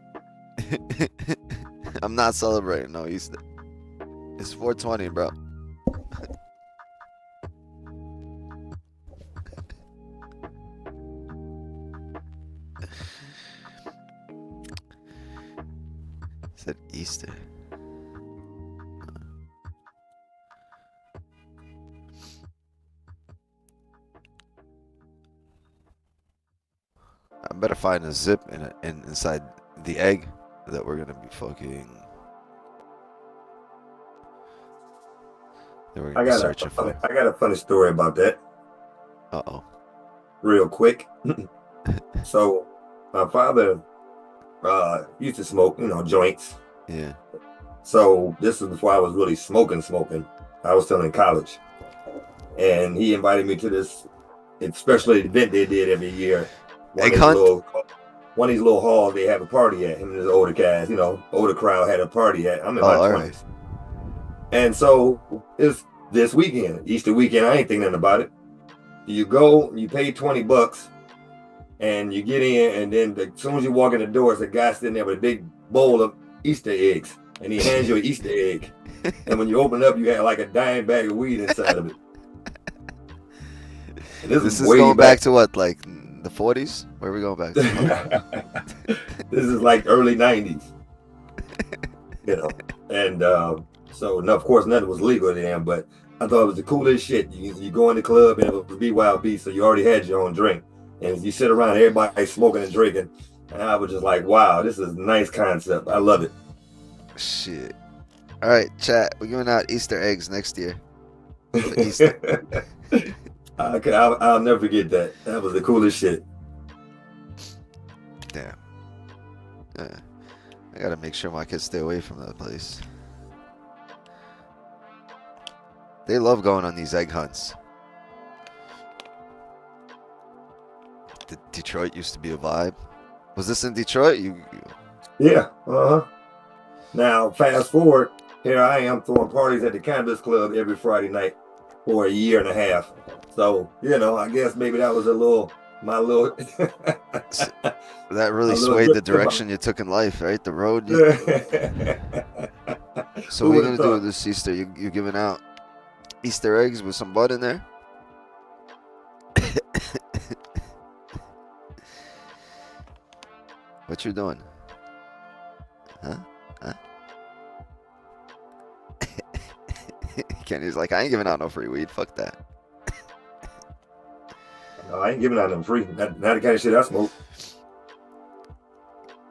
I'm not celebrating. No, it's 420, bro. Said Easter. I better find a zip inside the egg that we're gonna be fucking. That we're gonna be searching for. I got a funny story about that. Uh-oh. Real quick. So my father used to smoke, joints. Yeah. So this is before I was really smoking. I was still in college. And he invited me to this special event they did every year. Egg hunt? One of these little halls they have a party at. Him and his older guys, older crowd had a party at. I'm in my 20s. Right. And so it's this weekend, Easter weekend. I ain't thinking nothing about it. You go, you pay $20, and you get in, and then as soon as you walk in the door, there's a guy sitting there with a big bowl of Easter eggs, and he hands you an Easter egg. And when you open it up, you have like a dime bag of weed inside of it. And this is going back to what, like the 40s? Where are we going back to? This is like early 90s. And so no, of course nothing was legal then, but I thought it was the coolest shit. You go in the club and it was BYOB, so you already had your own drink. And you sit around, everybody smoking and drinking. And I was just like, wow, this is a nice concept. I love it. Shit. All right, chat. We're giving out Easter eggs next year. For Easter. I'll never forget that. That was the coolest shit. Damn. Yeah. I gotta make sure my kids stay away from that place. They love going on these egg hunts. Detroit used to be a vibe. Was this in Detroit? Yeah. Now, fast forward, here I am throwing parties at the Cannabis Club every Friday night for a year and a half. So, I guess maybe that was my little. That really swayed the direction you took in life, right? The road. So what are you gonna do this Easter? You giving out Easter eggs with some bud in there? What you doing? Huh? Kenny's like, I ain't giving out no free weed. Fuck that. No, I ain't giving out no free. Not the kind of shit I smoke.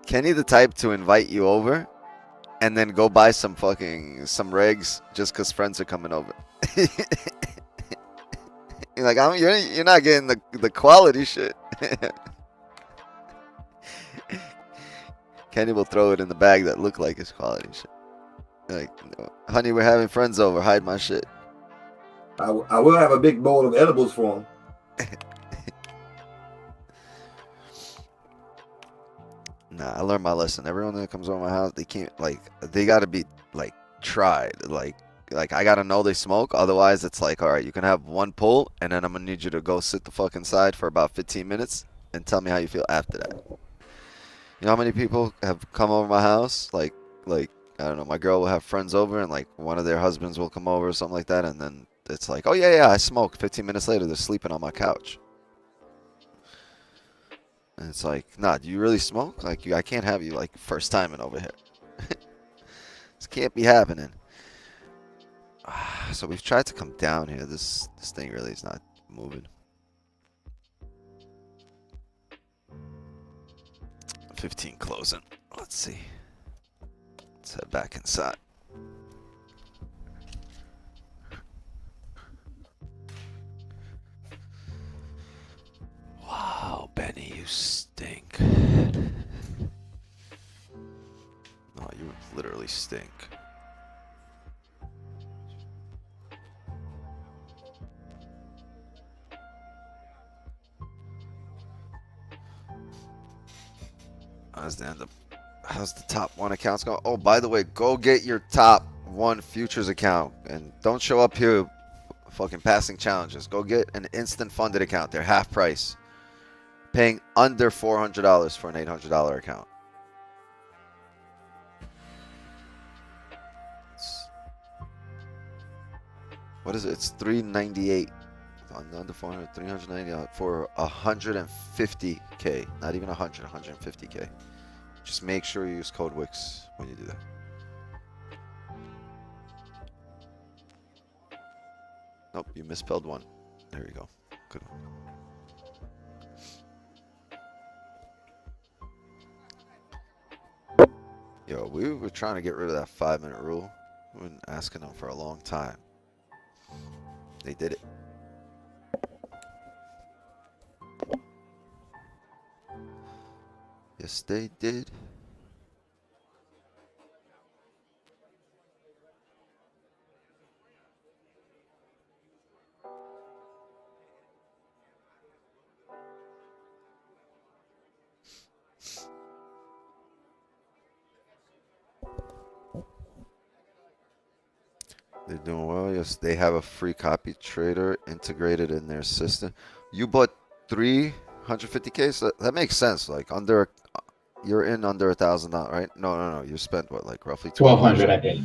Kenny the type to invite you over and then go buy some regs just because friends are coming over. You're like, you're not getting the quality shit. Kenny will throw it in the bag that look like it's quality shit. Like, honey, we're having friends over. Hide my shit. I will have a big bowl of edibles for them. Nah, I learned my lesson. Everyone that comes over my house, they gotta be tried. Like I gotta know they smoke. Otherwise, it's like, all right, you can have one pull, and then I'm gonna need you to go sit the fuck inside for about 15 minutes and tell me how you feel after that. You know how many people have come over my house? Like I don't know, my girl will have friends over, and one of their husbands will come over or something like that, and then it's like, oh yeah, I smoke. 15 minutes later, they're sleeping on my couch. And it's like, nah, do you really smoke? I can't have you first timing over here. This can't be happening. So we've tried to come down here. This thing really is not moving. 15 closing. Let's see. Let's head back inside. Wow, Benny, you stink. Oh, you literally stink. How's the top one accounts going? Oh, by the way, go get your top one futures account and don't show up here fucking passing challenges. Go get an instant funded account. They're half price. paying under $400 for an $800 account. What is it? It's $398 under 400, $390 for 150K. Not even 100, 150K. Just make sure you use code WIX when you do that. Nope, you misspelled one. There you go. Good one. Yo, we were trying to get rid of that 5-minute rule. We've been asking them for a long time. They did it. Yes, they did. They're doing well. Yes, they have a free copy trader integrated in their system. You bought 350K, so that makes sense. Like under, you're in under $1,000, right? No. You spent what, like roughly 1,200, I think.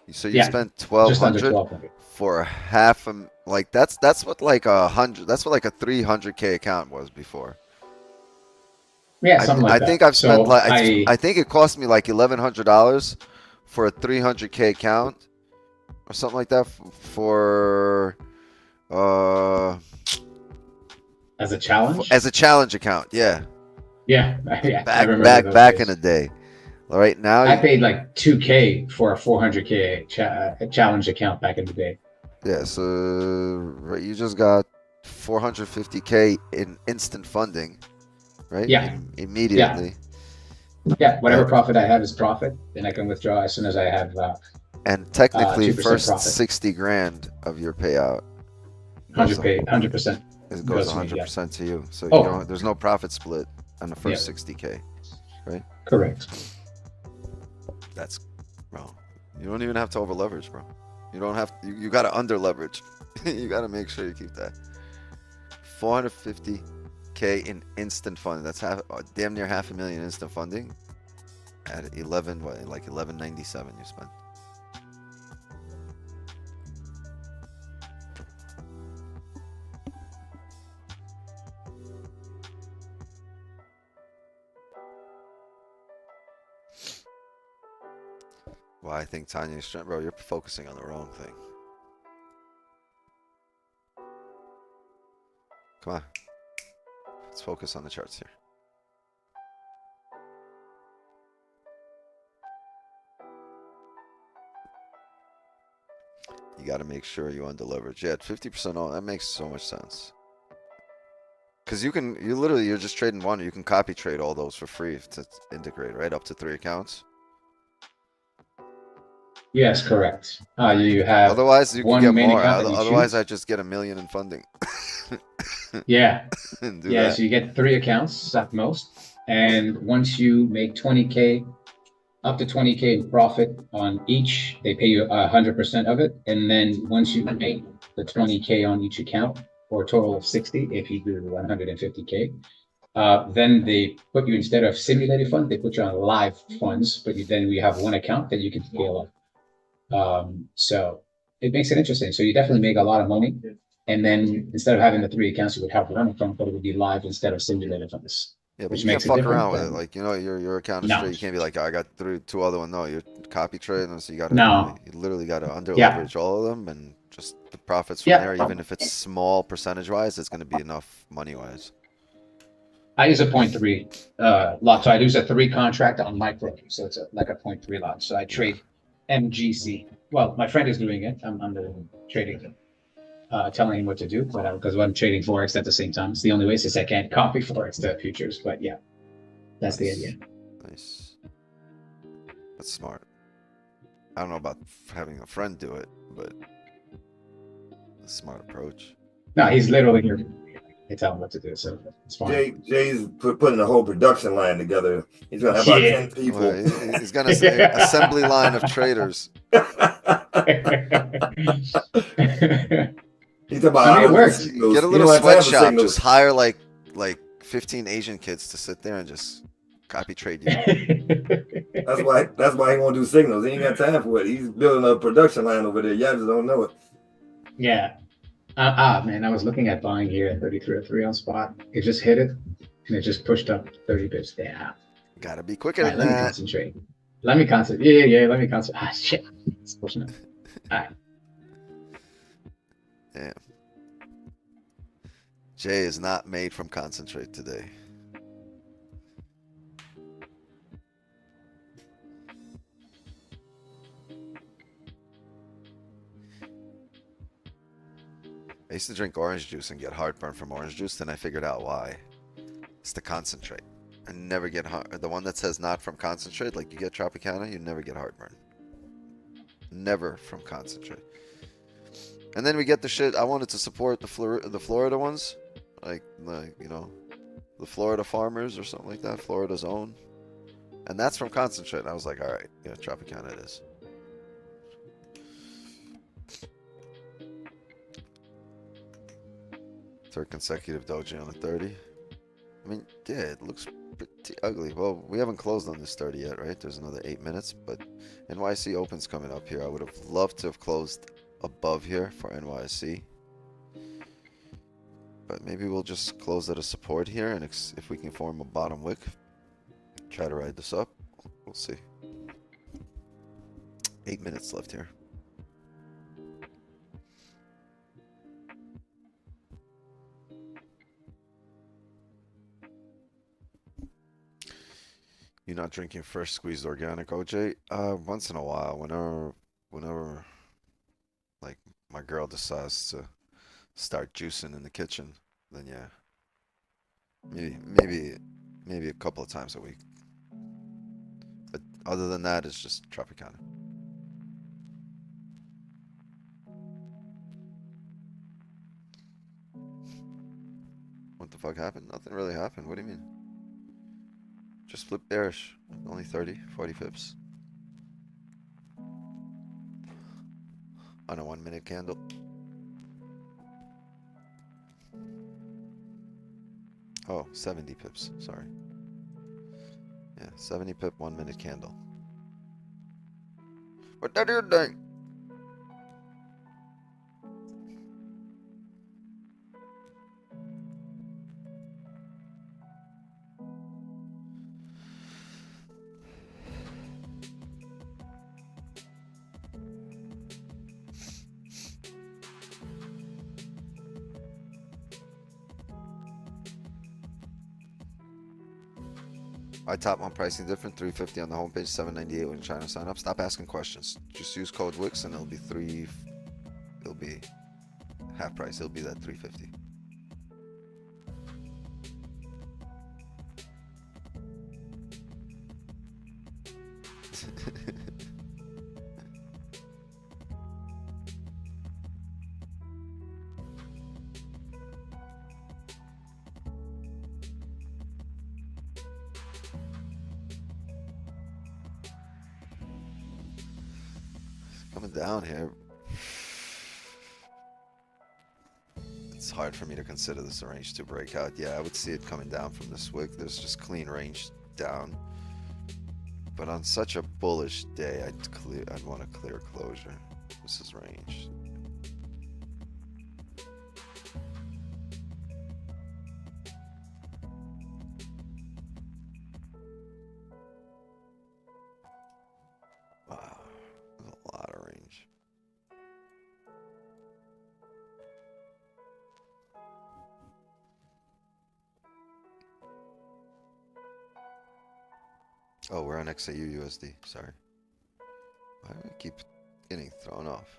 So you spent 1,200 for half a, like that's what like 100. That's what like a 300K account was before. Yeah, something like that. I think I've spent So like I think it cost me like $1,100 for a 300K account. Or something like that for as a challenge? As a challenge account, yeah. Yeah. Back in the day. All right, now I paid like 2K for a 400K challenge account back in the day. Yeah, so right, you just got 450K in instant funding, right? Yeah. Immediately. Yeah, whatever profit I have is profit, then I can withdraw as soon as I have and technically, 2% first profit. 60 grand of your payout 100%. it goes 100% to you. So there's no profit split on the first 60K, right? Correct. That's, bro. You don't even have to over leverage, bro. You don't have. You got to under leverage. You got to make sure you keep that. 450K in instant funding. That's damn near $500,000 instant funding. At 11, what, like 1197 you spent. Well, I think Tanya's strength, bro, you're focusing on the wrong thing. Come on. Let's focus on the charts here. You got to make sure you under leverage. Yeah, at 50% on, that makes so much sense. Because you're just trading one. You can copy trade all those for free to integrate, right? Up to 3 accounts. Yes, correct. You have otherwise you can get more. Otherwise, choose. I just get $1 million in funding. Yeah. That. So you get 3 accounts at most, and once you make 20K, up to 20K in profit on each, they pay you 100% of it. And then once you make the 20K on each account, for a total of 60, if you do 150K, then they put you, instead of simulated fund, they put you on live funds, but then we have one account that you can scale up. So it makes it interesting. So you definitely make a lot of money. And then instead of having the 3 accounts, you would have one account, but it would be live instead of simulated funds. Yeah, but which you makes can't it fuck around with different it. Like, your account is straight. You can't be like, oh, I got 2 other ones. No, you're copy trading, so you got to. No. You literally got to under leverage all of them, and just the profits from there. Even if it's small percentage wise, it's going to be enough money wise. I use a 0.3 lot. So I use a 3 contract on micro. So it's like a 0.3 lot. So I trade MGC. Well, my friend is doing it. I'm under trading, telling him what to do. But because I'm trading Forex at the same time, it's the only way, since I can't copy Forex to futures. But yeah, that's the idea. Nice. That's smart. I don't know about having a friend do it, but it's a smart approach. No, he's literally here. I tell him what to do, so it's fine. Jay's putting a whole production line together. He's gonna have about 10 people. Well, he's got an assembly line of traders. He's about it works. Get a little sweatshop. Just hire like 15 Asian kids to sit there and just copy trade you. That's why he won't do signals. He ain't got time for it. He's building a production line over there. Y'all just don't know it. Yeah. Man, I was looking at buying here at 33.03 on spot. It just hit it, and it just pushed up 30 bits down. Gotta be quicker than Let me that. concentrate. Let me concentrate. Yeah, let me concentrate. Ah, shit. It's pushing up. All right. Damn. Jay is not made from concentrate today. I used to drink orange juice and get heartburn from orange juice, then I figured out why. It's the concentrate. I never get the one that says not from concentrate, like you get Tropicana, you never get heartburn. Never from concentrate. And then we get the shit. I wanted to support the Florida ones, like you know, the Florida farmers or something like that, Florida's own, and that's from concentrate. I was like, all right, yeah, Tropicana it is. Third consecutive doji on a 30. I mean, yeah, it looks pretty ugly. Well, we haven't closed on this 30 yet, right? There's another 8 minutes, but NYC Open's coming up here. I would have loved to have closed above here for NYC. But maybe we'll just close at a support here, and if we can form a bottom wick, try to ride this up. We'll see. 8 minutes left here. You're not drinking fresh squeezed organic OJ? Once in a while, whenever like my girl decides to start juicing in the kitchen, then yeah. Maybe a couple of times a week. But other than that, it's just Tropicana. What the fuck happened? Nothing really happened. What do you mean? Just flipped bearish. Only 30, 40 pips. On a 1 minute candle. Oh, 70 pips. Sorry. Yeah, 70 pip 1 minute candle. What that you doing? I top on pricing different, 350 on the homepage, 798 when you're trying to sign up. Stop asking questions. Just use code WIX and it'll be half price. It'll be that 350. Coming down here. It's hard for me to consider this a range 2 breakout. Yeah, I would see it coming down from this wick. There's just clean range down. But on such a bullish day, I'd want a clear closure. This is range. Wow, there's a lot of range. Oh, we're on XAU USD. Sorry. Why do we keep getting thrown off?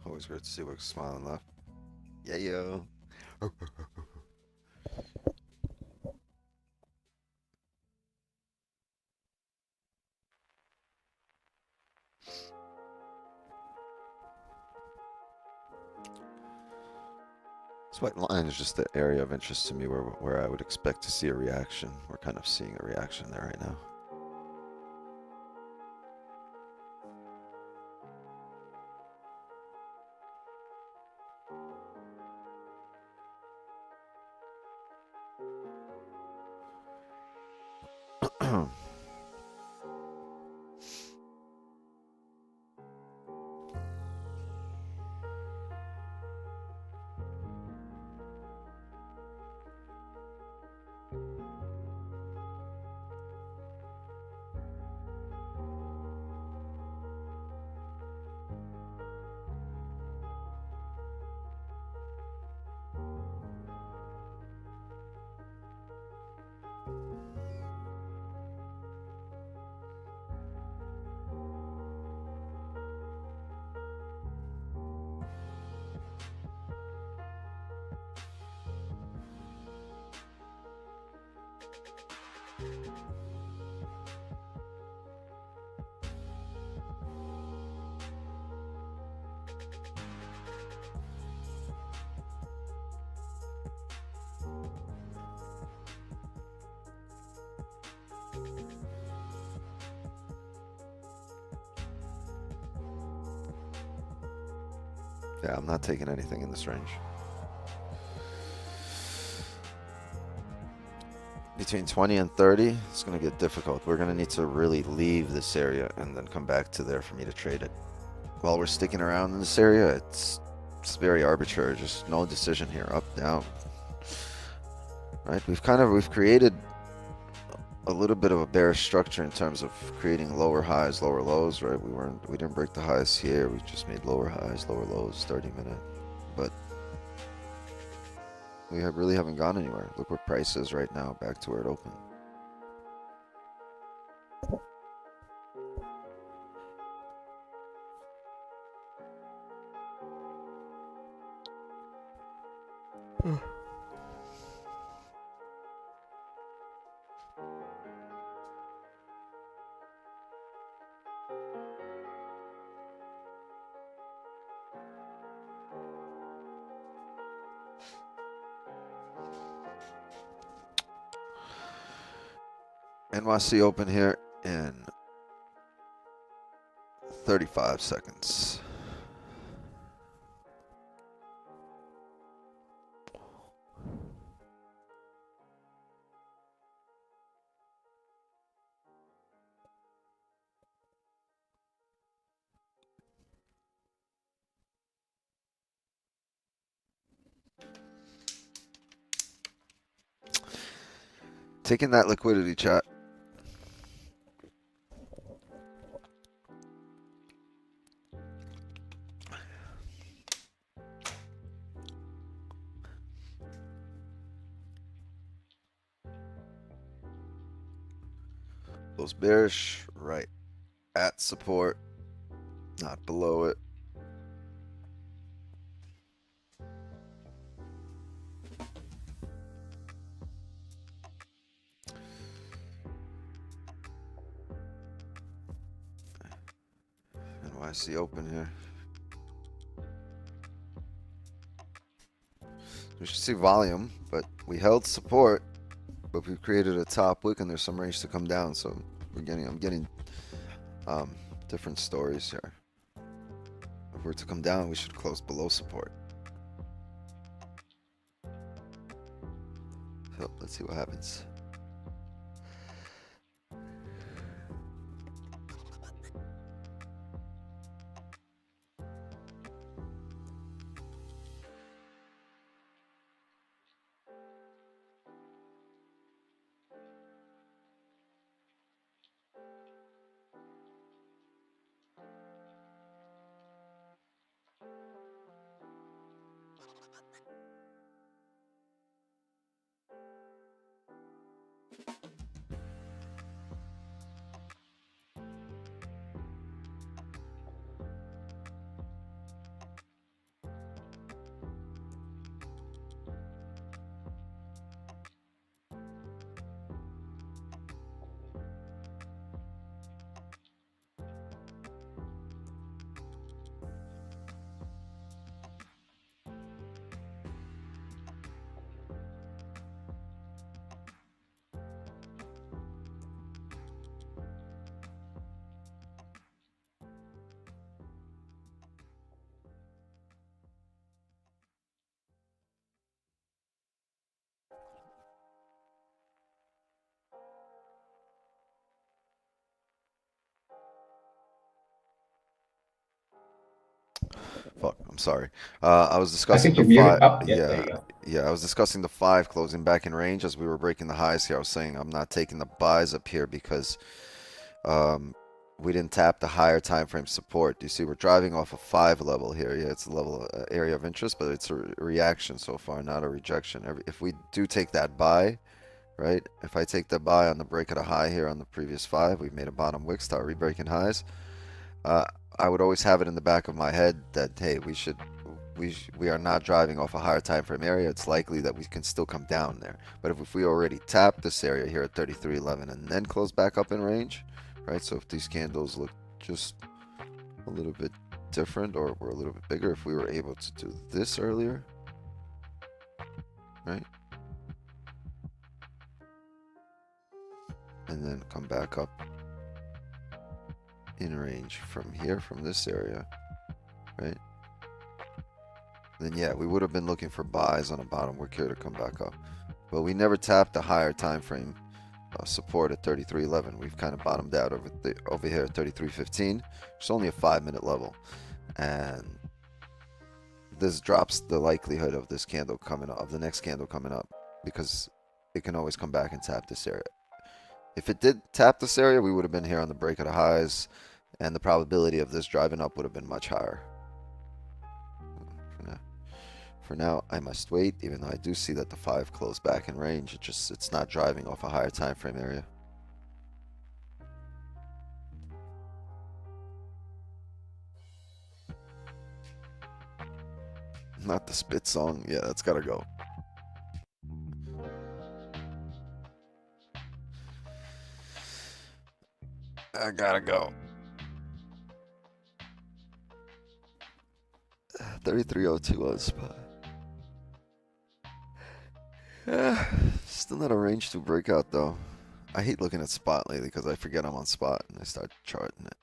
Always great to see Wick smiling left. Yeah, yo. This white line is just the area of interest to me where I would expect to see a reaction. We're kind of seeing a reaction there right now. Yeah, I'm not taking anything in this range. Between 20 and 30, it's going to get difficult. We're going to need to really leave this area and then come back to there for me to trade it. While we're sticking around in this area, it's very arbitrary. Just no decision here, up, down. Right? We've created a little bit of a bearish structure in terms of creating lower highs, lower lows, right? We didn't break the highs here. We just made lower highs, lower lows, 30-minute. But we really haven't gone anywhere. Look where price is right now, back to where it opened. NYC open here in 35 seconds. Taking that liquidity, chat. Close bearish, right at support, not below it. NYC open here. We should see volume, but we held support, but we created a top wick and there's some range to come down. So I'm getting different stories here. If we're to come down, we should close below support. So let's see what happens. I'm sorry. I was I discussing think the you're five. muted. Oh, yeah, there Yeah, you go. yeah. I was discussing the 5 closing back in range as we were breaking the highs here. I was saying I'm not taking the buys up here because we didn't tap the higher time frame support. You see, we're driving off a 5 level here. Yeah, it's a level area of interest, but it's a reaction so far, not a rejection. If we do take that buy, right? If I take the buy on the break of a high here on the previous 5, we've made a bottom wick, start re-breaking highs. I would always have it in the back of my head that, hey, we are not driving off a higher time frame area. It's likely that we can still come down there. But if we already tap this area here at 33.11 and then close back up in range, right? So if these candles look just a little bit different or were a little bit bigger, if we were able to do this earlier, right? And then come back up in range from here, from this area, right? Then yeah, we would have been looking for buys on a bottom wick here to come back up. But we never tapped the higher time frame support at 33.11. We've kind of bottomed out over here at 33.15. It's only a 5-minute level. And this drops the likelihood of this candle coming up, of the next candle coming up, because it can always come back and tap this area. If it did tap this area, we would have been here on the break of the highs, and the probability of this driving up would have been much higher. For now, I must wait, even though I do see that the 5 closed back in range. It's not driving off a higher time frame area. Not the spit song. Yeah, that's gotta go. I gotta go. 33.02 on spot. Still not a range to breakout though. I hate looking at spot lately because I forget I'm on spot and I start charting it.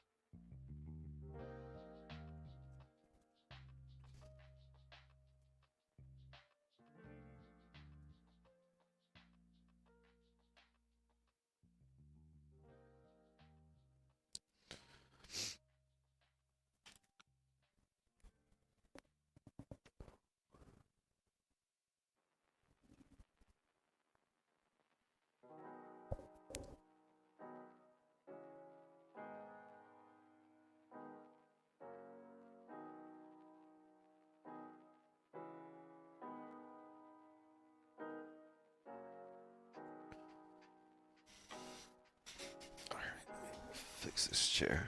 Fix this chair.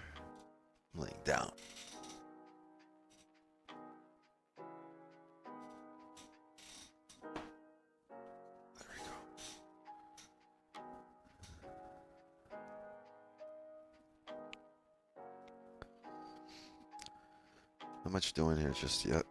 I'm laying down. There we go. Not much doing here just yet.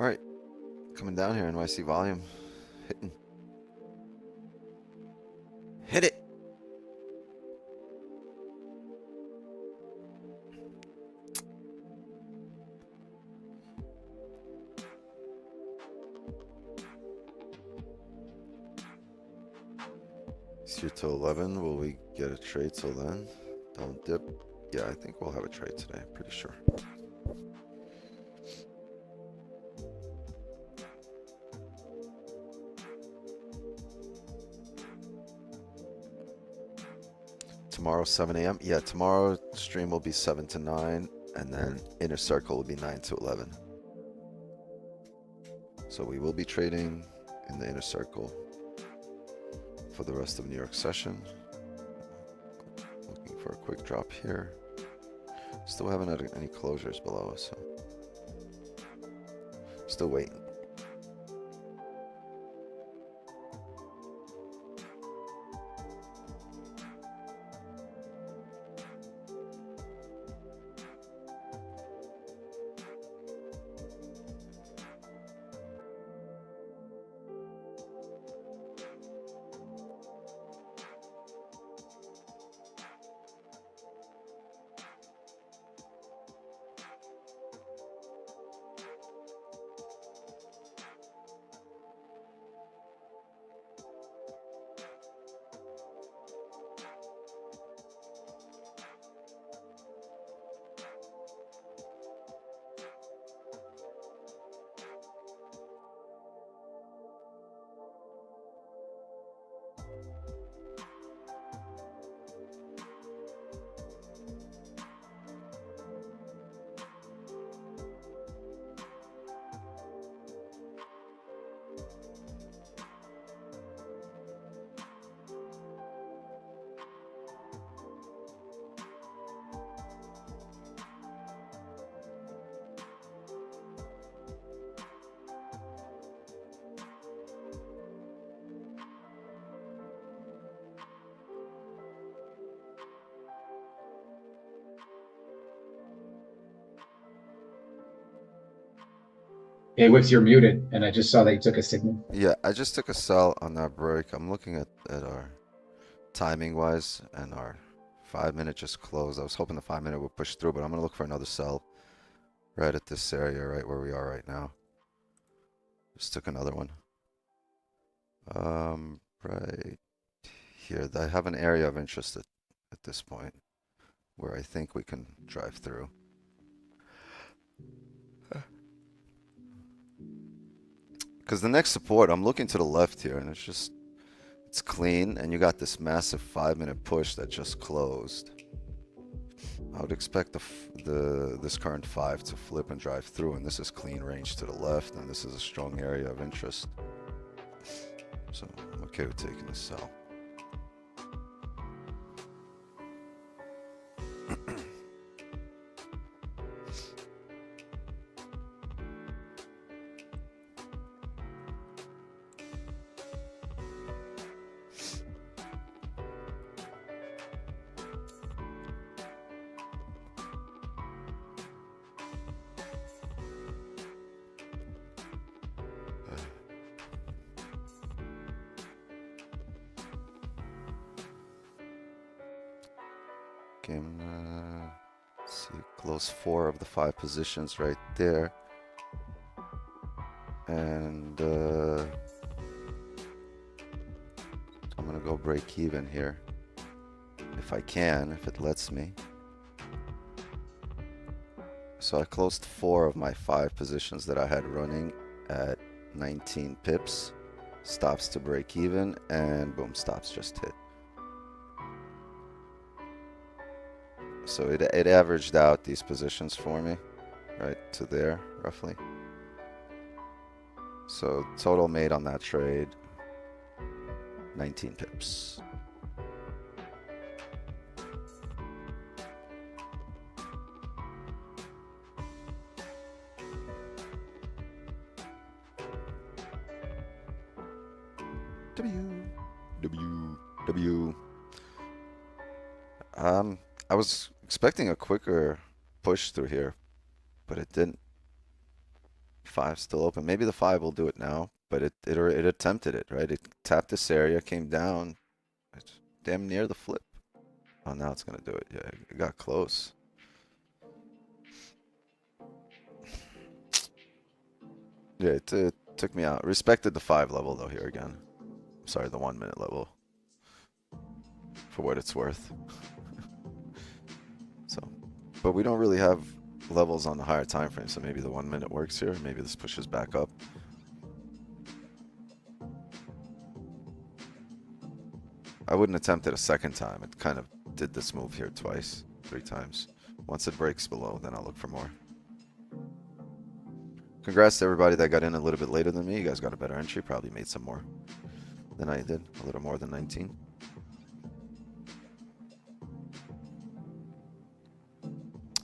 right, coming down here, NYC volume, hitting. Hit it. It's here till 11. Will we get a trade till then? Don't dip. Yeah, I think we'll have a trade today. Pretty sure. Tomorrow, 7 a.m. Yeah, tomorrow stream will be 7 to 9, and then inner circle will be 9 to 11. So we will be trading in the inner circle for the rest of New York session. Looking for a quick drop here. Still haven't had any closures below us, so still waiting. Hey, Wix, you're muted, and I just saw that you took a signal. Yeah, I just took a sell on that break. I'm looking at our timing wise, and our 5-minute just closed. I was hoping the 5-minute would push through, but I'm gonna look for another sell right at this area, right where we are right now. Just took another one. Right here. I have an area of interest at this point where I think we can drive through. Because the next support, I'm looking to the left here, and it's clean, and you got this massive 5-minute push that just closed. I would expect this current 5 to flip and drive through, and this is clean range to the left, and this is a strong area of interest. So I'm okay with taking the sell. Let's see, close 4 of the 5 positions right there, and I'm gonna go break even here if I can, if it lets me. So I closed 4 of my 5 positions that I had running at 19 pips. Stops to break even, and boom, stops just hit. So it averaged out these positions for me, right to there, roughly. So total made on that trade, 19 pips. W. I was expecting a quicker push through here, but it didn't. 5 still open. Maybe the 5 will do it now, but it attempted it, right? It tapped this area, came down. It's damn near the flip. Oh, now it's gonna do it. Yeah, it got close. Yeah, it took me out. Respected the 5 level though here again. Sorry, the 1 minute level. For what it's worth. So, but we don't really have levels on the higher time frame, so maybe the 1 minute works here. Maybe this pushes back up. I wouldn't attempt it a second time. It kind of did this move here twice, 3 times. Once it breaks below, then I'll look for more. Congrats to everybody that got in a little bit later than me. You guys got a better entry. Probably made some more than I did. A little more than 19.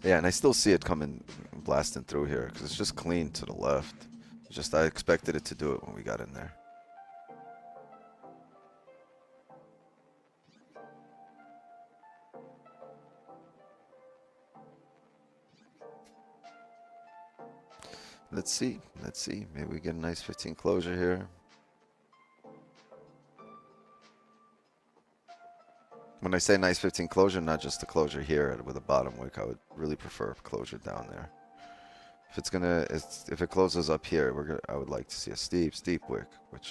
Yeah, and I still see it coming, blasting through here, because it's just clean to the left. It's just I expected it to do it when we got in there. Let's see. Let's see. Maybe we get a nice 15 closure here. When I say nice 15 closure, not just a closure here with a bottom wick. I would really prefer a closure down there. If it's gonna, if it closes up here, I would like to see a steep wick, which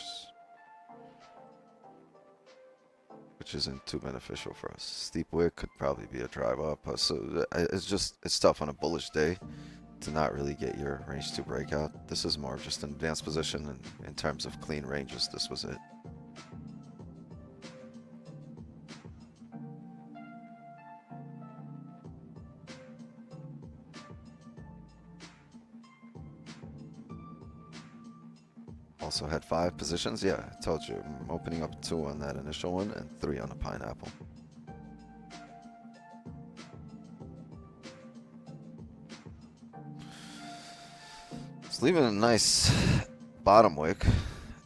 isn't too beneficial for us. Steep wick could probably be a drive up. So it's tough on a bullish day to not really get your range 2 breakout. This is more of just an advanced position, and in terms of clean ranges, this was it. Also had 5 positions. Yeah, I told you. I'm opening up 2 on that initial one and 3 on the pineapple. It's leaving a nice bottom wick.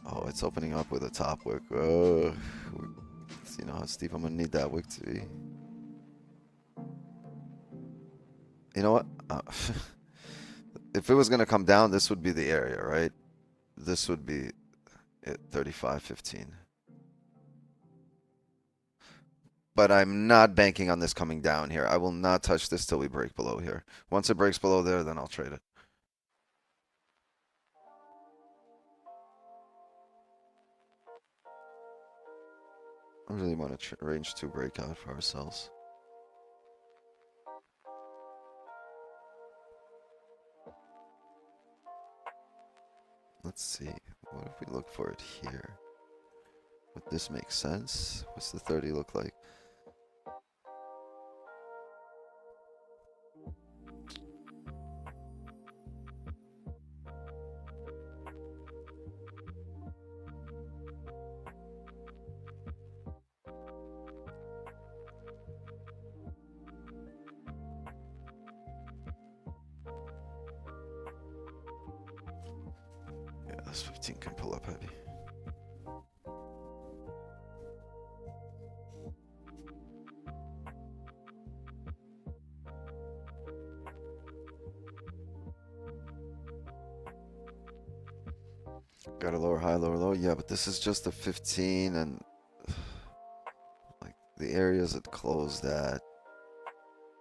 Oh, it's opening up with a top wick. You know how steep I'm gonna need that wick to be. You know what? If it was gonna come down, this would be the area, right? This would be at 35.15. But I'm not banking on this coming down here. I will not touch this till we break below here. Once it breaks below there, then I'll trade it. I really want to range 2 breakout for ourselves. Let's see. What if we look for it here? Would this make sense? What's the 30 look like? Yeah, this 15 can pull up heavy. Got a lower high, lower low. Yeah, but this is just a 15, and like the areas that closed at.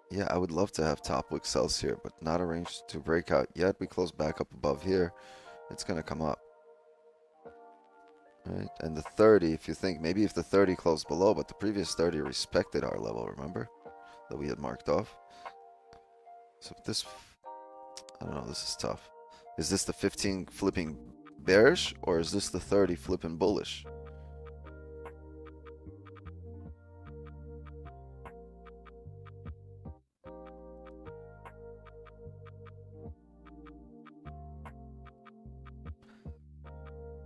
Yeah, I would love to have top wick sells here, but not a range to breakout yet. We close back up above here. It's gonna come up. Right, and the 30, if you think, maybe if the 30 closed below, but the previous 30 respected our level, remember? That we had marked off. So this, I don't know, this is tough. Is this the 15 flipping bearish, or is this the 30 flipping bullish?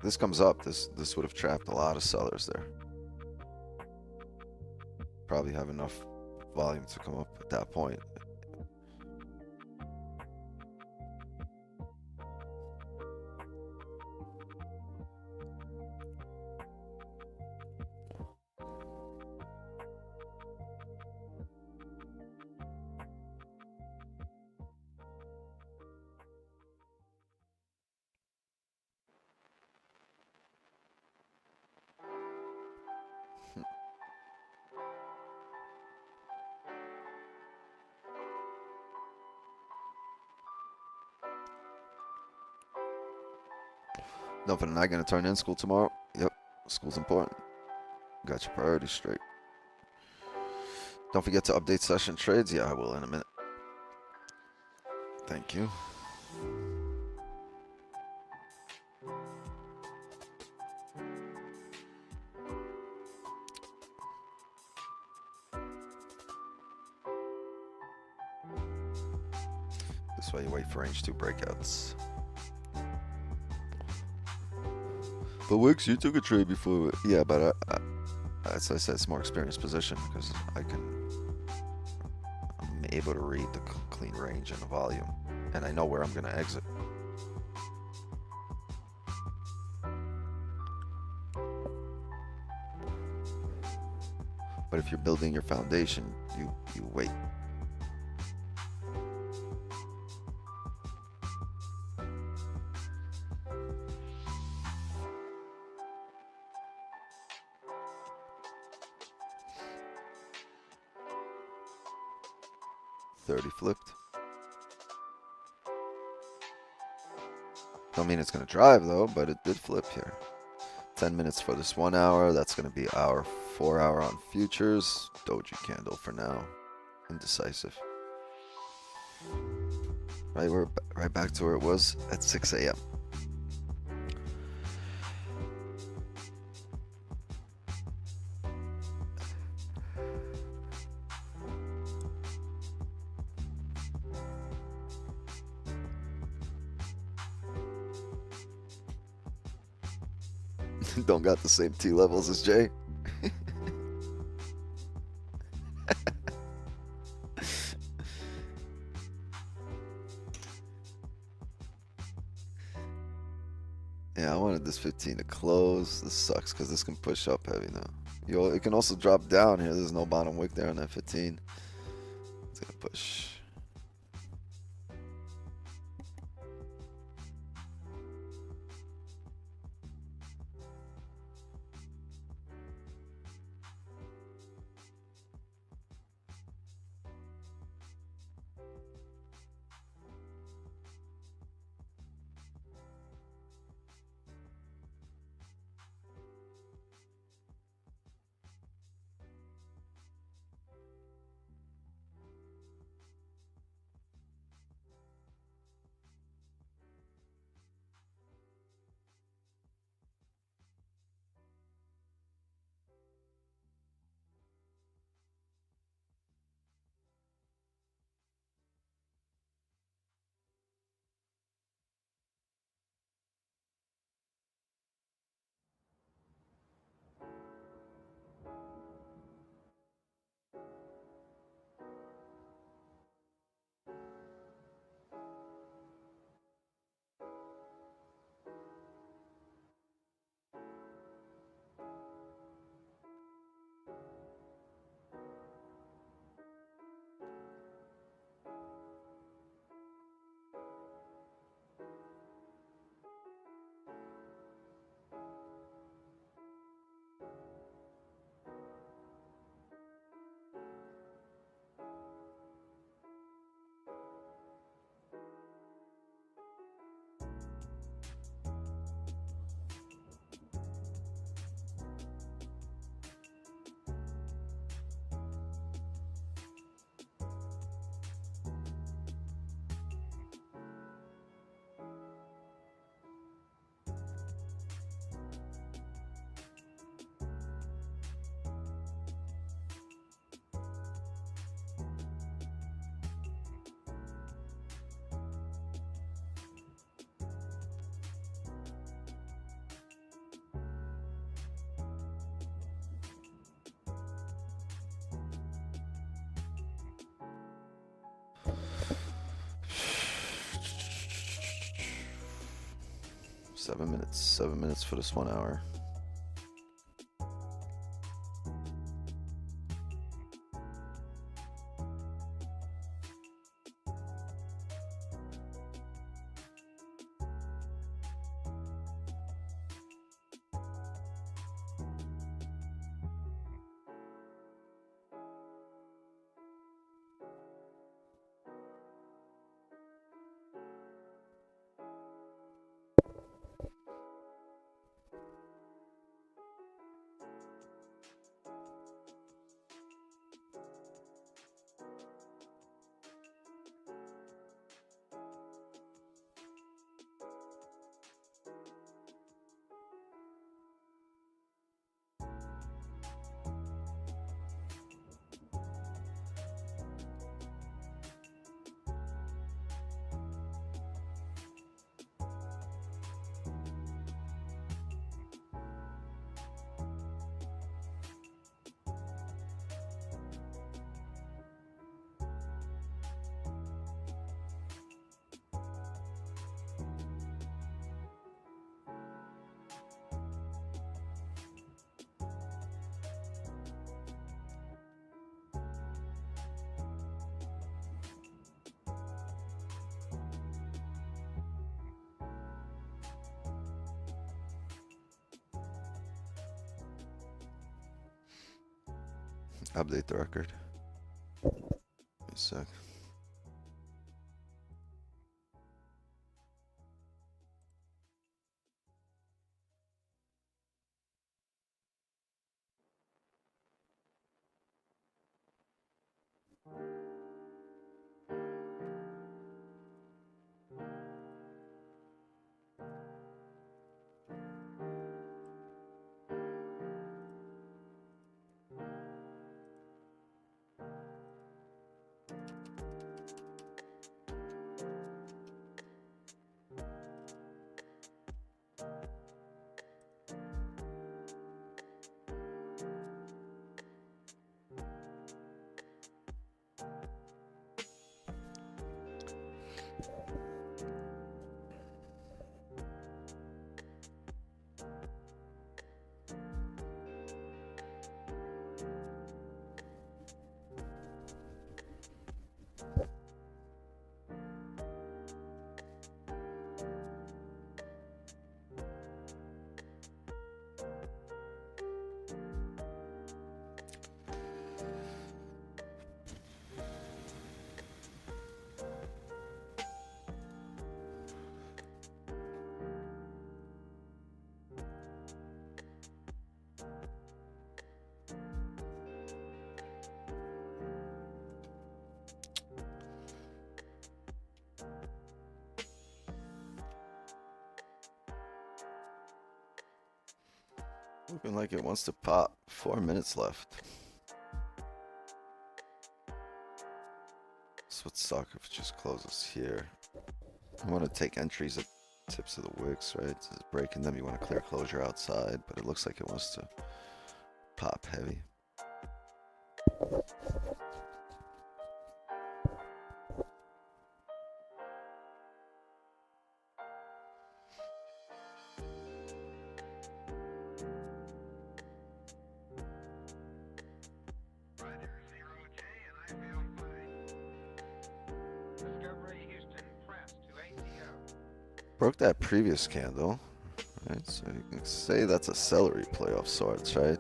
This comes up, this would have trapped a lot of sellers there. Probably have enough volume to come up at that point. Nothing not gonna turn in school tomorrow. Yep, school's important. Got your priorities straight. Don't forget to update session trades. Yeah, I will in a minute. Thank you. This way you wait for range 2 breakouts. But Wix, you took a trade before. Yeah, but as I said, it's more experienced position because I'm able to read the clean range and the volume, and I know where I'm gonna exit. But if you're building your foundation, you wait. Flipped. Don't mean it's gonna drive though, but it did flip here. 10 minutes for this 1 hour. That's gonna be our 4 hour on futures. Doji candle for now. Indecisive. Right, we're right back to where it was at 6 a.m. Don't got the same T levels as Jay. Yeah, I wanted this 15 to close. This sucks because this can push up heavy now. It can also drop down here. There's no bottom wick there on that 15. It's gonna push. Seven minutes for this 1 hour. Update the record. Wait a sec. Looking like it wants to pop. 4 minutes left. So let's talk if it just closes here. I want to take entries at tips of the wicks, right? This is breaking them. You want to clear closure outside, but it looks like it wants to pop heavy. Broke that previous candle, right? So you can say that's a celery play of sorts, right?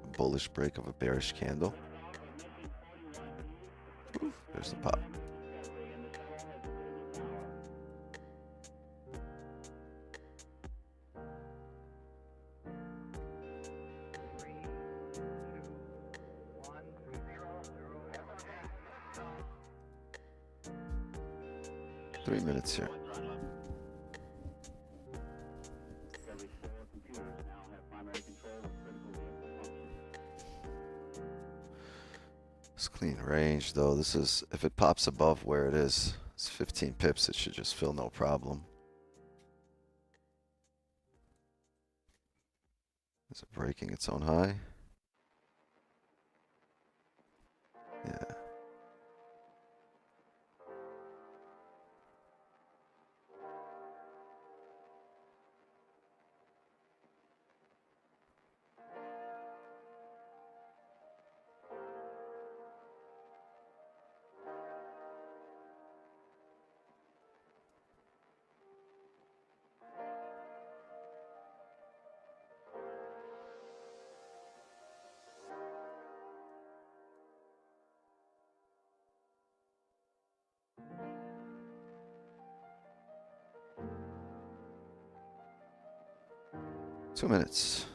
A bullish break of a bearish candle. Oof, there's the pop. Three minutes here. It's clean range though. This is, if it pops above where it is, it's 15 pips, it should just fill no problem. Is it breaking its own high? Yeah. Two minutes.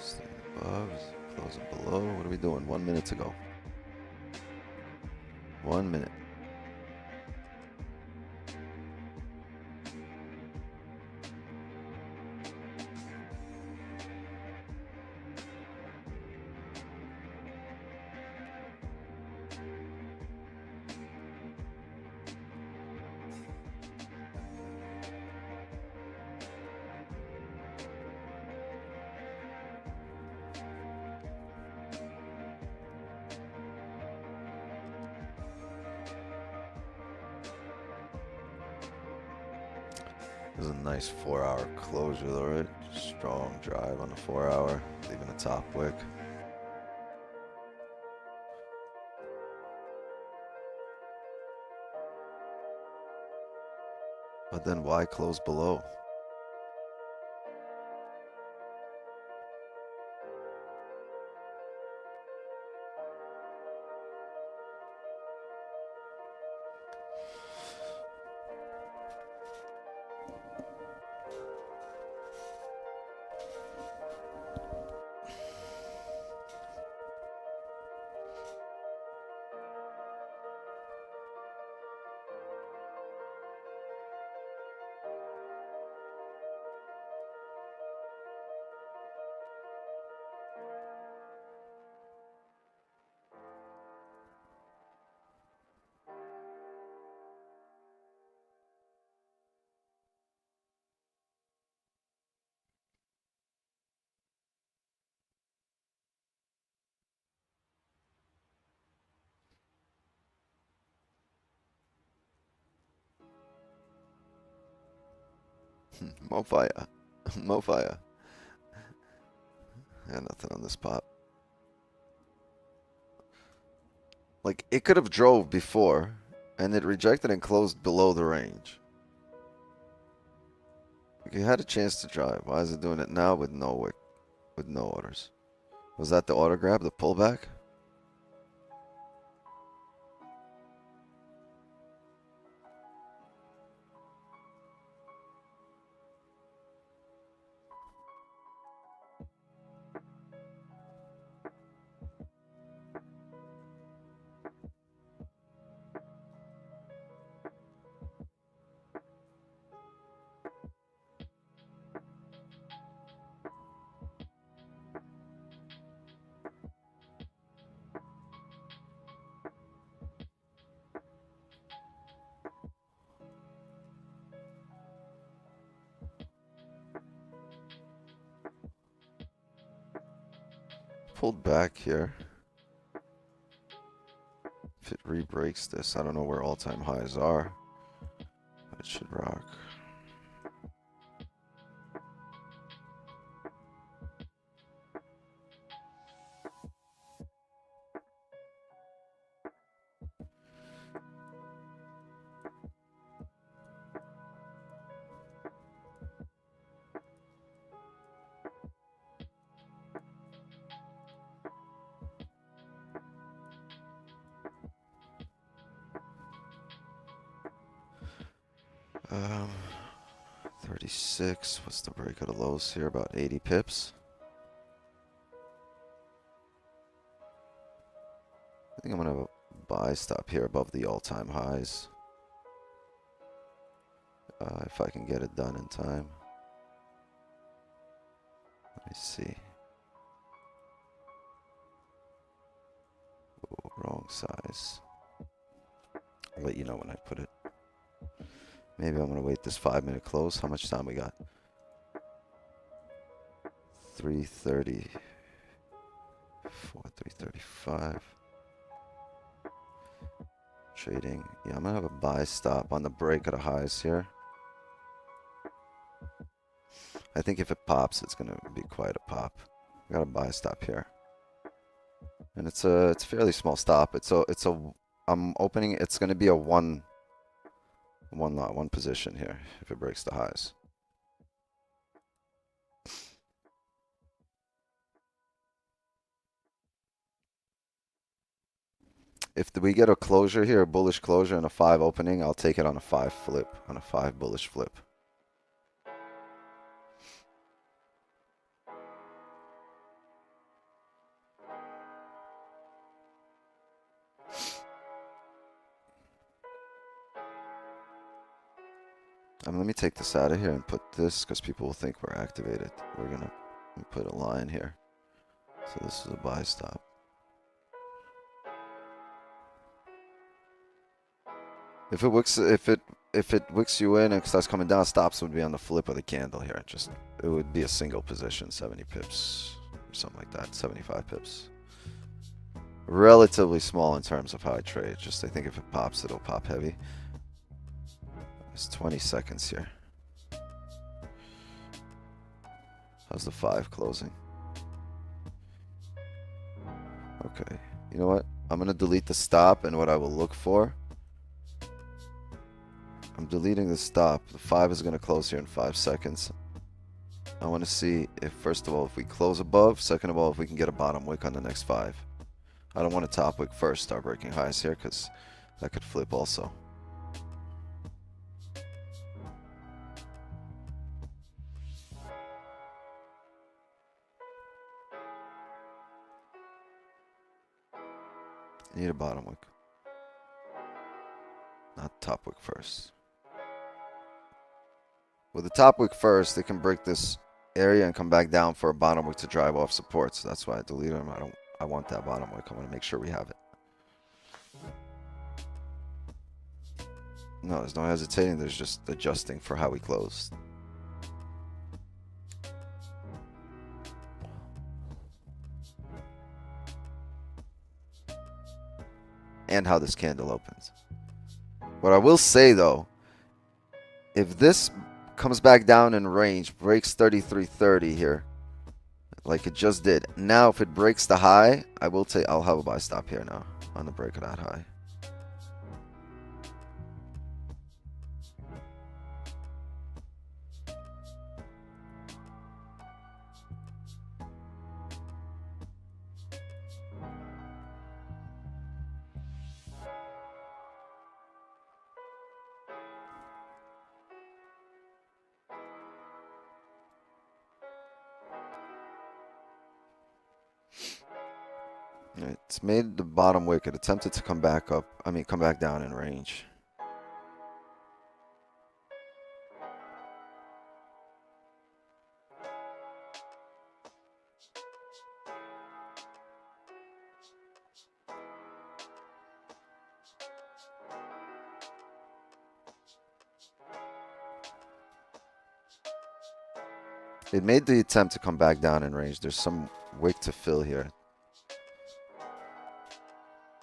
Staying above, closing below. What are we doing? 1 minute to go. 1 minute. This is a nice 4-hour closure though, right? Strong drive on the 4-hour, leaving the top wick. But then why close below? Mo fire. Mo fire. Yeah, nothing on this pop. Like, it could have drove before, and it rejected and closed below the range. Like, you had a chance to drive. Why is it doing it now with no wick, with no orders? Was that the order grab, the pullback? Pulled back here. If it re-breaks this, I don't know where all-time highs are, but it should rock. Um, 36. What's the break of the lows here? About 80 pips. I think I'm gonna have a buy stop here above the all-time highs. If I can get it done in time. Let me see. Oh, wrong size. I'll let you know when I put it. Maybe I'm gonna wait this 5-minute close. How much time we got? 3:30. 3:35. Trading. Yeah, I'm gonna have a buy stop on the break of the highs here. I think if it pops, it's gonna be quite a pop. I got a buy stop here, and it's a fairly small stop. I'm opening. It's gonna be a one lot, one position here if it breaks the highs. If we get a closure here, a bullish closure and a 5 opening, I'll take it on a 5 flip, on a 5 bullish flip. Let me take this out of here and put this, because people will think we're activated. We're gonna put a line here. So this is a buy stop. If it wicks you in and starts coming down, stops would be on the flip of the candle here. It would be a single position, 70 pips or something like that, 75 pips. Relatively small in terms of how I trade. I think if it pops, it'll pop heavy. It's 20 seconds here. How's the 5 closing? Okay, you know what? I'm gonna delete the stop, and what I will look for, I'm deleting the stop. The 5 is gonna close here in 5 seconds. I want to see if, first of all, if we close above, second of all, if we can get a bottom wick on the next 5. I don't want a top wick first, start breaking highs here, because that could flip also. Need a bottom wick. Not top wick first. With the top wick first, they can break this area and come back down for a bottom wick to drive off support. So that's why I deleted them. I want that bottom wick. I want to make sure we have it. No, there's no hesitating. There's just adjusting for how we closed. And how this candle opens. What I will say though, if this comes back down in range, breaks 33.30 here, like it just did. Now, if it breaks the high, I'll have a buy stop here now on the break of that high. It's made the bottom wick. It attempted to come back up. Come back down in range. It made the attempt to come back down in range. There's some wick to fill here.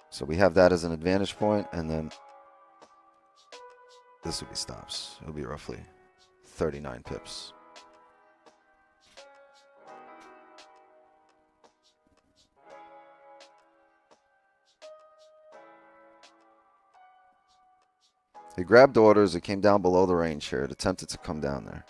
So we have that as an advantage point, and then this will be stops. It'll be roughly 39 pips. It grabbed orders. It came down below the range here. It attempted to come down there.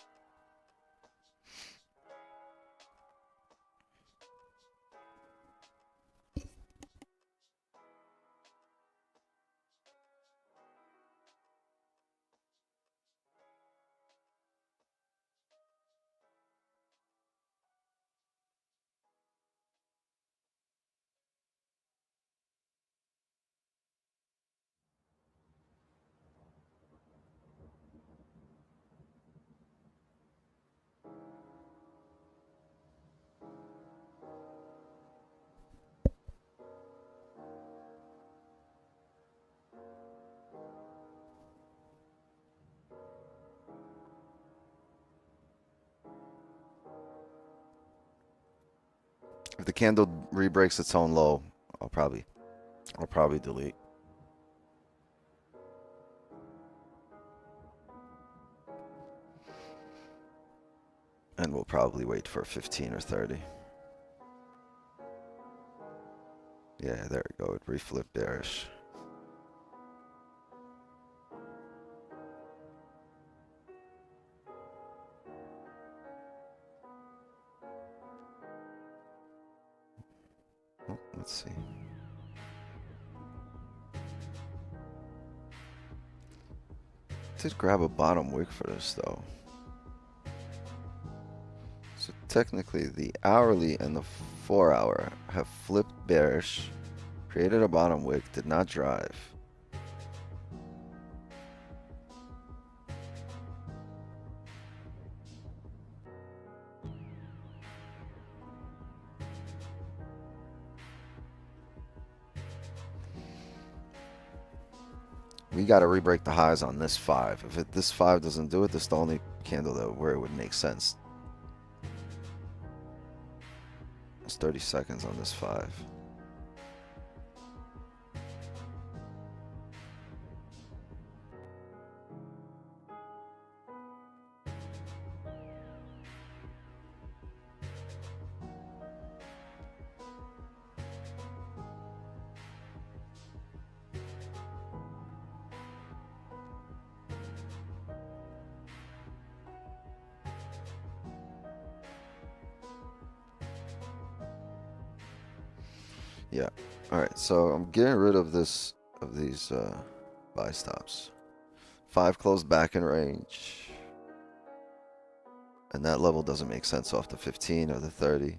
If the candle re-breaks its own low, I'll probably delete. And we'll probably wait for 15 or 30. Yeah, there we go. It reflipped bearish. Oh, let's see. Did grab a bottom wick for this though. So technically the hourly and the 4 hour have flipped bearish, created a bottom wick, did not drive. We got to re-break the highs on this 5. If this 5 doesn't do it, this is the only candle where it would make sense. It's 30 seconds on this 5. Yeah. All right. So I'm getting rid of these buy stops. 5 closed back in range. And that level doesn't make sense off the 15 or the 30.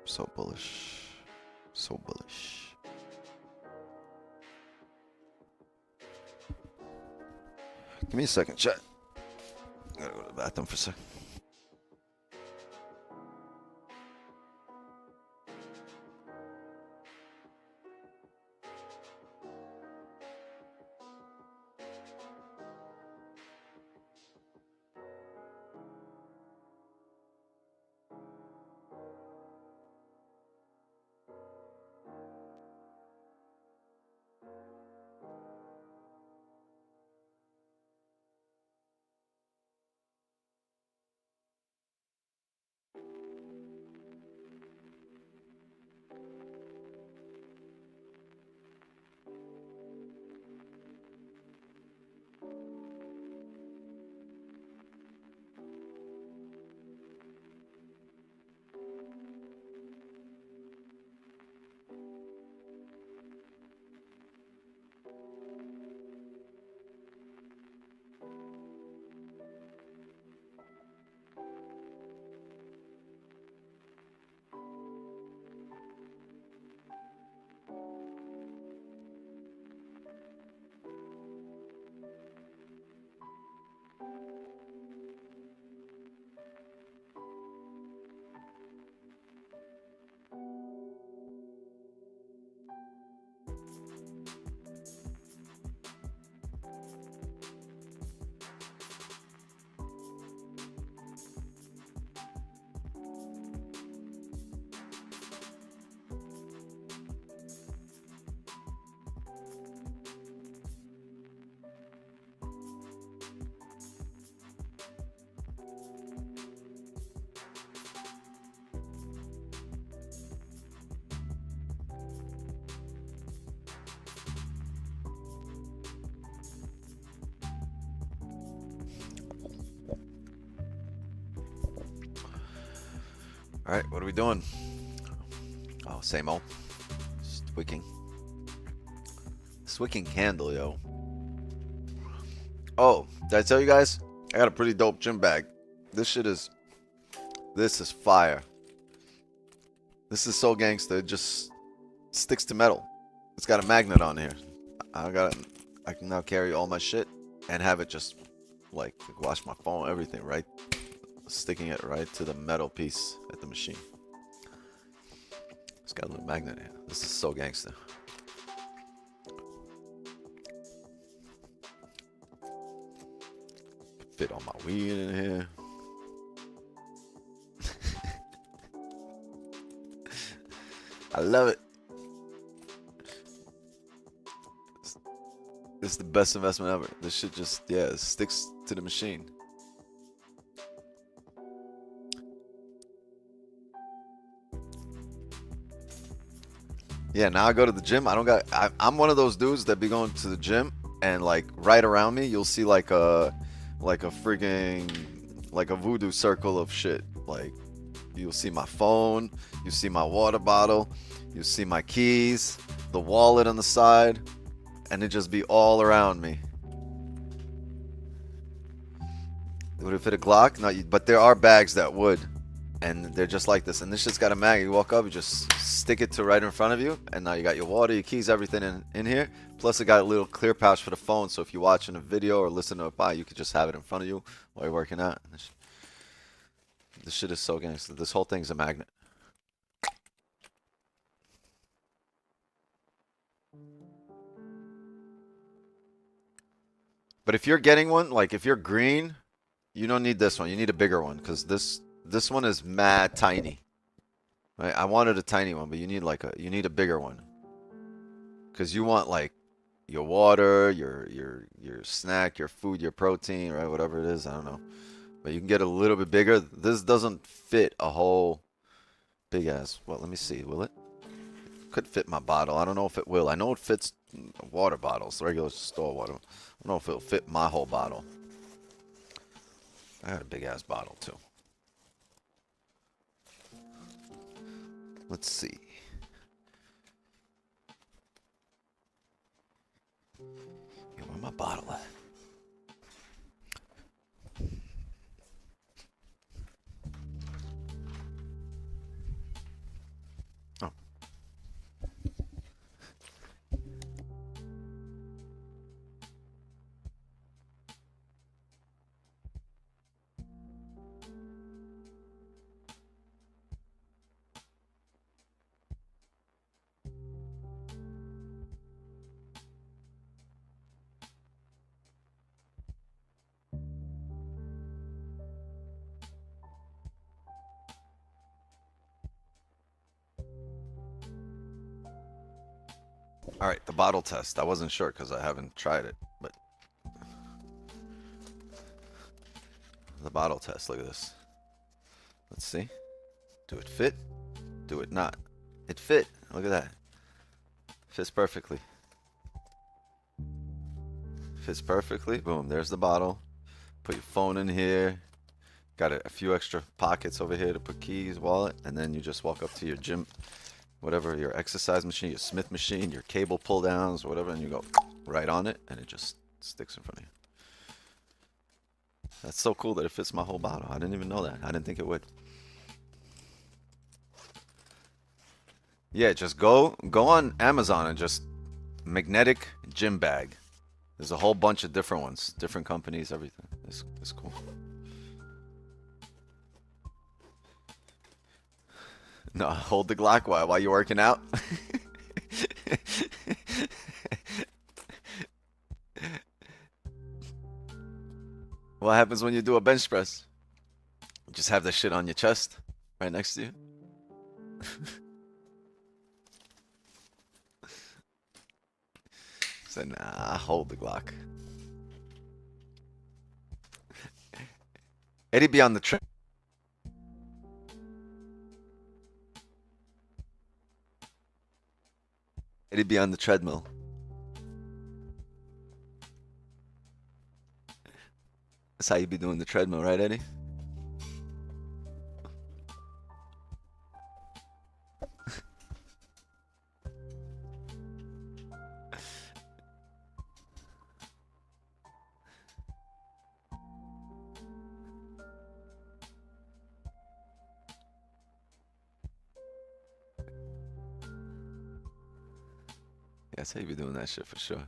So bullish. So bullish. Give me a second, chat. I gotta go to the bathroom for a second. All right, what are we doing? Oh, same old. Swicking. Swicking candle, yo. Oh, did I tell you guys? I got a pretty dope gym bag. This is fire. This is so gangster. It just sticks to metal. It's got a magnet on here. I can now carry all my shit and have it just like wash my phone, everything, right? Sticking it right to the metal piece at the machine. It's got a little magnet here. This is so gangster. Fit all my weed in here. I love it. It's the best investment ever. This shit just, yeah, it sticks to the machine. Yeah, now I go to the gym. I'm one of those dudes that be going to the gym and like right around me, you'll see like a freaking, like a voodoo circle of shit. Like you'll see my phone, you see my water bottle, you see my keys, the wallet on the side, and it just be all around me. Would it fit a Glock? No, but there are bags that would. And they're just like this. And this shit's got a mag. You walk up, you just stick it to right in front of you. And now you got your water, your keys, everything in here. Plus it got a little clear pouch for the phone. So if you're watching a video or listening to a pod, you could just have it in front of you while you're working out. This shit is so gangster. This whole thing's a magnet. But if you're getting one, like if you're green, you don't need this one. You need a bigger one because this one is mad tiny. Right? I wanted a tiny one, but you need a bigger one. Cause you want like your water, your snack, your food, your protein, right? Whatever it is, I don't know. But you can get a little bit bigger. This doesn't fit a whole big ass. Well, let me see. Will it? could fit my bottle. I don't know if it will. I know it fits water bottles, regular store water. I don't know if it'll fit my whole bottle. I got a big ass bottle too. Let's see. Yeah, where my bottle at? Oh. All right, the bottle test. I wasn't sure because I haven't tried it, but the bottle test. Look at this. Let's see. Do it fit? Do it not? It fit. Look at that. Fits perfectly. Fits perfectly. Boom. There's the bottle. Put your phone in here. Got a few extra pockets over here to put keys, wallet, and then you just walk up to your gym, whatever, your exercise machine, your Smith machine, your cable pull downs, whatever, and you go right on it, and it just sticks in front of you. That's so cool that it fits my whole bottle. I didn't even know that. I didn't think it would. Yeah, just go on Amazon and just magnetic gym bag. There's a whole bunch of different ones, different companies, everything. It's cool. No, hold the Glock while you're working out. What happens when you do a bench press? You just have that shit on your chest, right next to you. So nah, hold the Glock. Eddie be on the trip. It'd be on the treadmill. That's how you be doing the treadmill, right, Eddie? Yeah, that's how you be doing that shit for sure.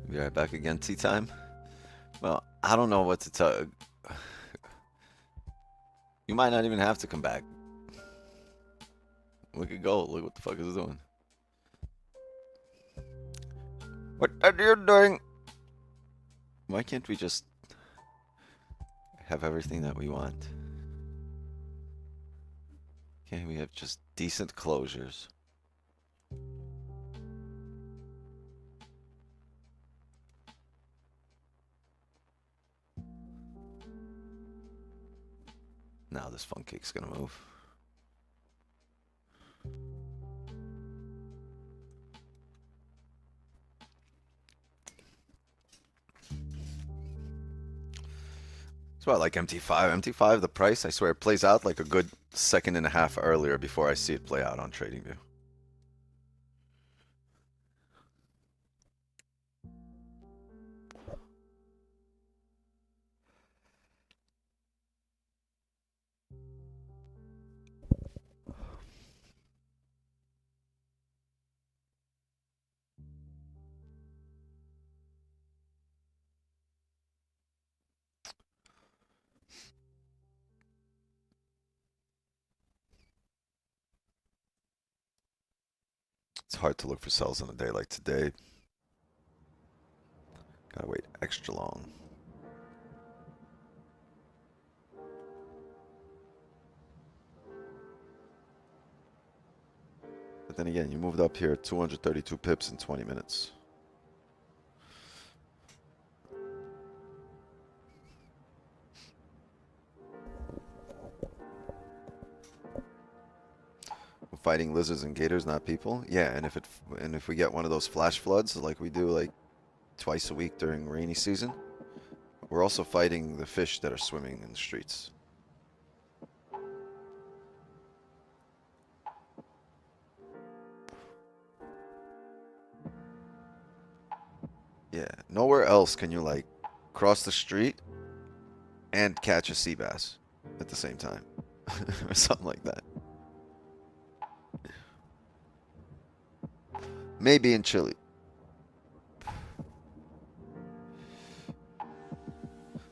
Be right back again, tea time. Well, I don't know what to tell. You might not even have to come back. We could go. Look what the fuck is doing. What are you doing? Why can't we just have everything that we want? Can't we have just decent closures? Now this fun cake's gonna move. That's why I like MT5. MT5, the price, I swear, it plays out like a good second and a half earlier before I see it play out on TradingView. It's hard to look for sells on a day like today. Gotta wait extra long. But then again, you moved up here 232 pips in 20 minutes. Fighting lizards and gators, not people. Yeah, and if we get one of those flash floods like we do like twice a week during rainy season, we're also fighting the fish that are swimming in the streets. Yeah, nowhere else can you like cross the street and catch a sea bass at the same time or something like that. Maybe in Chile.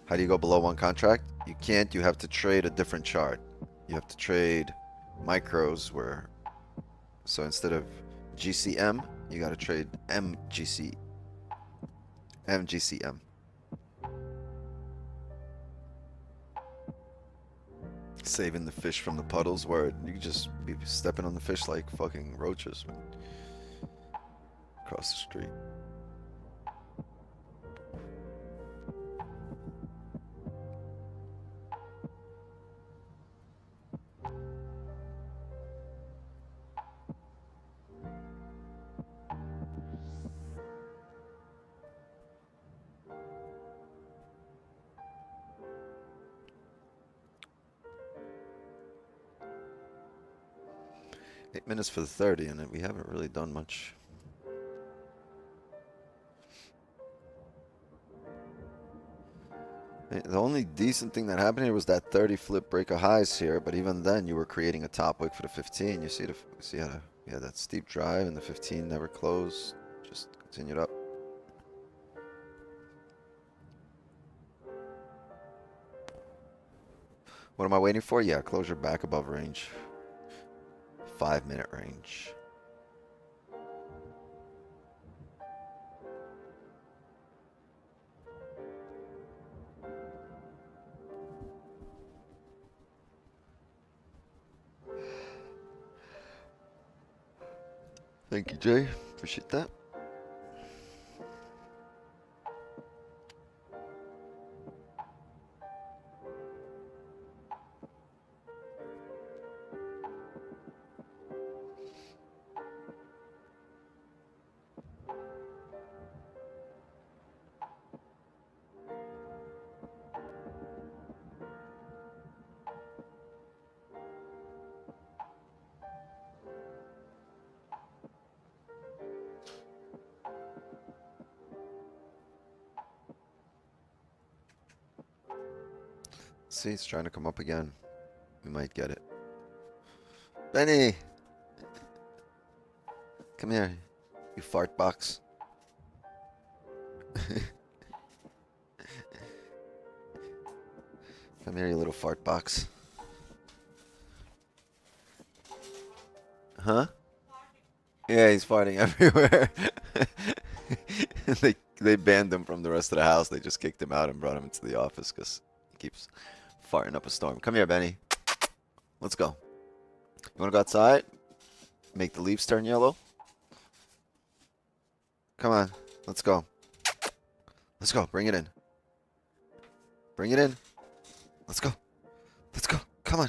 How do you go below one contract? You can't. You have to trade a different chart. You have to trade micros where, so instead of GCM, you got to trade MGCM. Saving the fish from the puddles where you just be stepping on the fish like fucking roaches across the street. 8 minutes for the 30, and we haven't really done much. The only decent thing that happened here was that 30 flip break of highs here, but even then you were creating a top wick for the 15. You see how yeah, that steep drive, and the 15 never closed, just continued up. What am I waiting for? Yeah, closure back above range. 5-minute range. Thank you, Jay. Appreciate that. See, it's trying to come up again. We might get it. Benny! Come here, you fart box. Come here, you little fart box. Huh? Yeah, he's farting everywhere. They banned him from the rest of the house. They just kicked him out and brought him into the office because he keeps farting up a storm. Come here, Benny. Let's go. You want to go outside? Make the leaves turn yellow? Come on. Let's go. Let's go. Bring it in. Bring it in. Let's go. Let's go. Come on.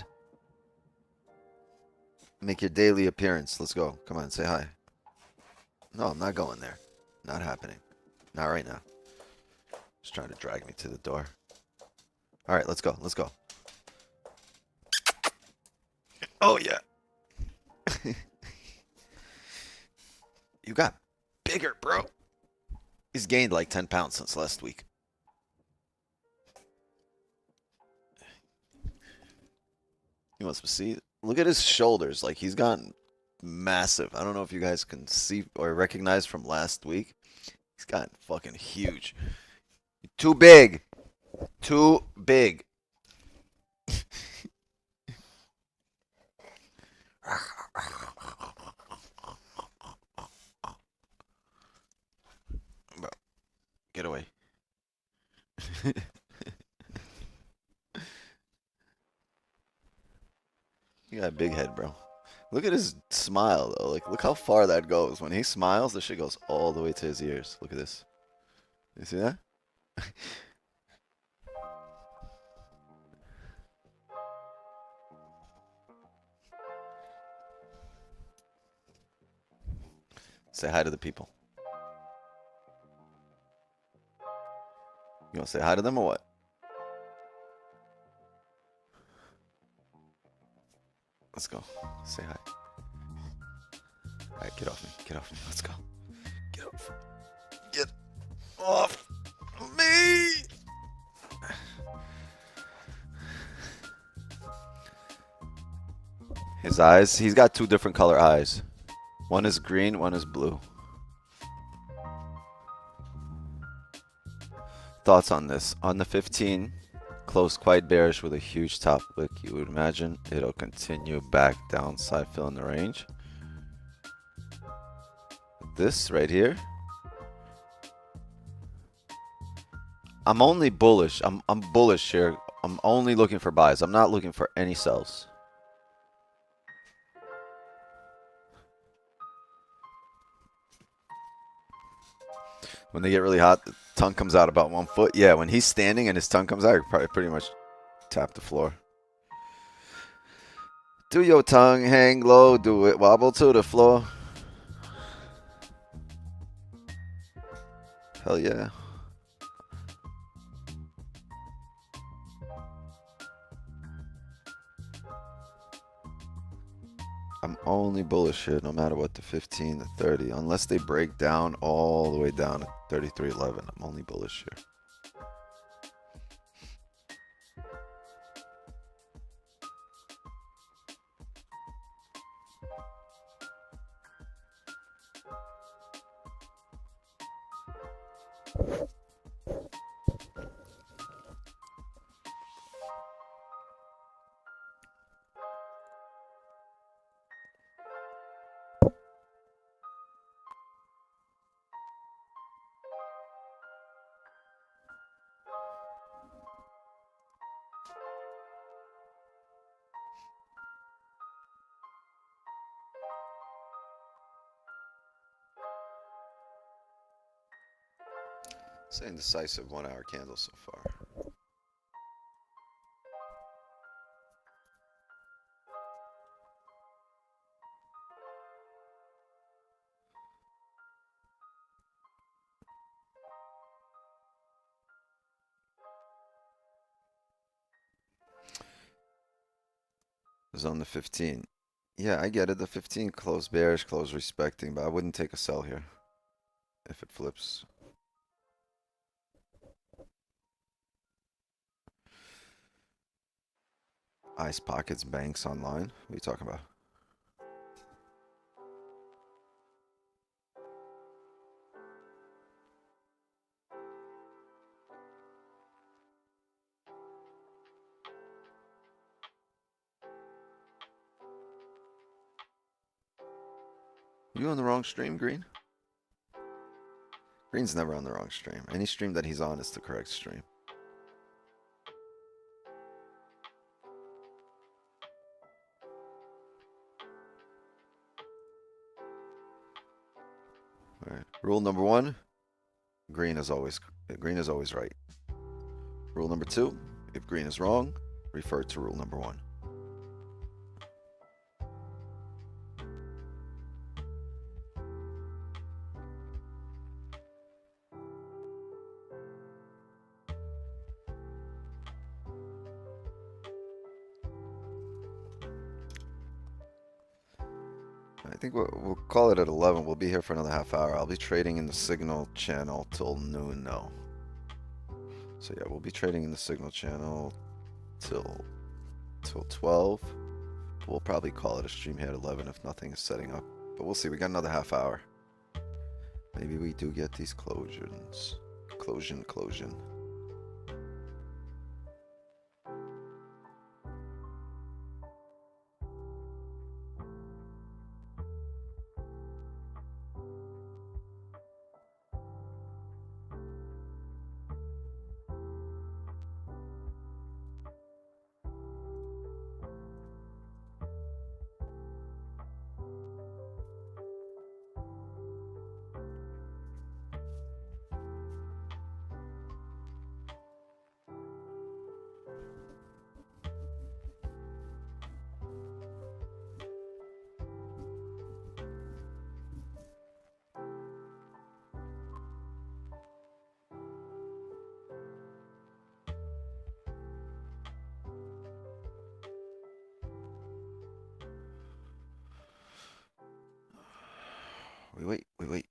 Make your daily appearance. Let's go. Come on. Say hi. No, I'm not going there. Not happening. Not right now. Just trying to drag me to the door. All right, let's go. Let's go. Oh, yeah. You got bigger, bro. He's gained like 10 pounds since last week. You must see. Look at his shoulders. Like, he's gotten massive. I don't know if you guys can see or recognize from last week. He's gotten fucking huge. Too big. Too big. Bro, get away. You got a big head, bro. Look at his smile, though. Like, look how far that goes. When he smiles, the shit goes all the way to his ears. Look at this. You see that? Say hi to the people. You want to say hi to them or what? Let's go. Say hi. All right, get off me. Get off me. Let's go. Get off. Get off me. His eyes, he's got two different color eyes. One is green, one is blue. Thoughts on this? On the 15, closed quite bearish with a huge top wick. You would imagine it'll continue back downside, filling the range. This right here, I'm only bullish. I'm bullish here. I'm only looking for buys. I'm not looking for any sells. When they get really hot, the tongue comes out about 1 foot. Yeah, when he's standing and his tongue comes out, you probably pretty much tap the floor. Do your tongue hang low, do it wobble to the floor. Hell yeah. I'm only bullish here no matter what the 15, the 30. Unless they break down all the way down to 33.11. I'm only bullish here. It's an indecisive 1 hour candle so far. Is on the 15. Yeah, I get it. The 15 closed bearish, closed respecting, but I wouldn't take a sell here if it flips. Ice pockets, banks online. What are you talking about? You on the wrong stream, Green? Green's never on the wrong stream. Any stream that he's on is the correct stream. All right. Rule number 1, green is always right. Rule number 2, if green is wrong, refer to rule number 1. I think we'll call it at 11. We'll be here for another half hour. I'll be trading in the signal channel till noon now. So yeah, we'll be trading in the signal channel till 12. We'll probably call it a stream here at 11 if nothing is setting up. But we'll see. We got another half hour. Maybe we do get these closures. Closure. We wait, we wait.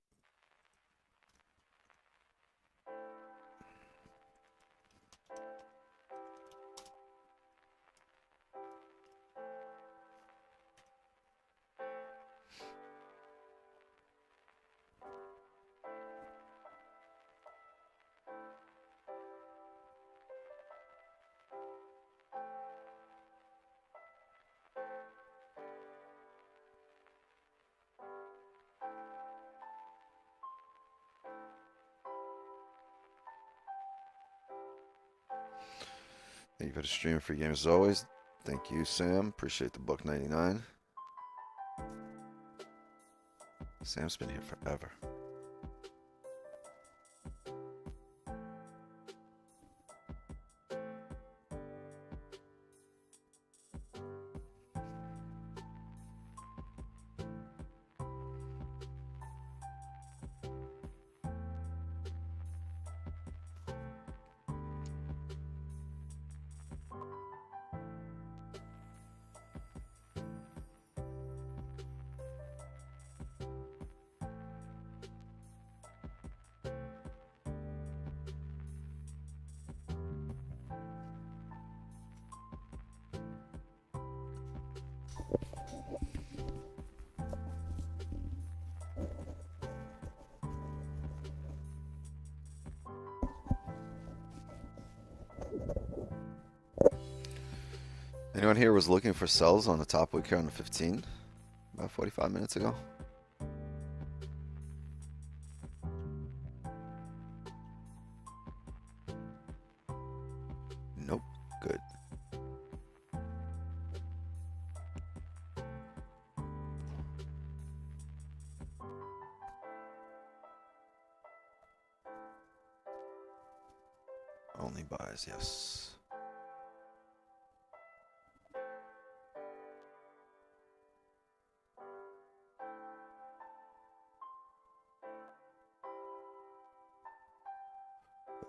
Thank you for the stream, free games as always. Thank you, Sam. Appreciate the $1.99. Sam's been here forever. Anyone here was looking for sells on the top wick here on the 15 about 45 minutes ago? Nope. Good. Only buys, yes.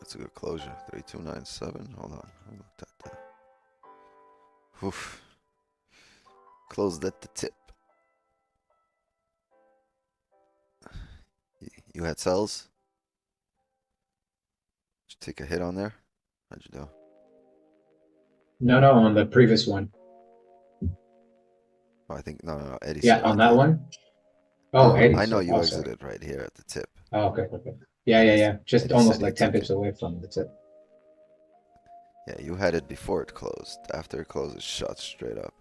That's a good closure. 3297. Hold on. I looked at that. Oof. Closed at the tip. You had sells? Did you take a hit on there? How'd you do? No, no, on the previous one. Oh, I think no. Eddie. Yeah, said on I that did. one. Oh, Eddie. I know you also. exited right here at the tip. Oh, okay, okay. Yeah, yeah, yeah. Just Eddie almost said he like 10 took pips it. away from the tip. Yeah, you had it before it closed. After it closed, it shot straight up.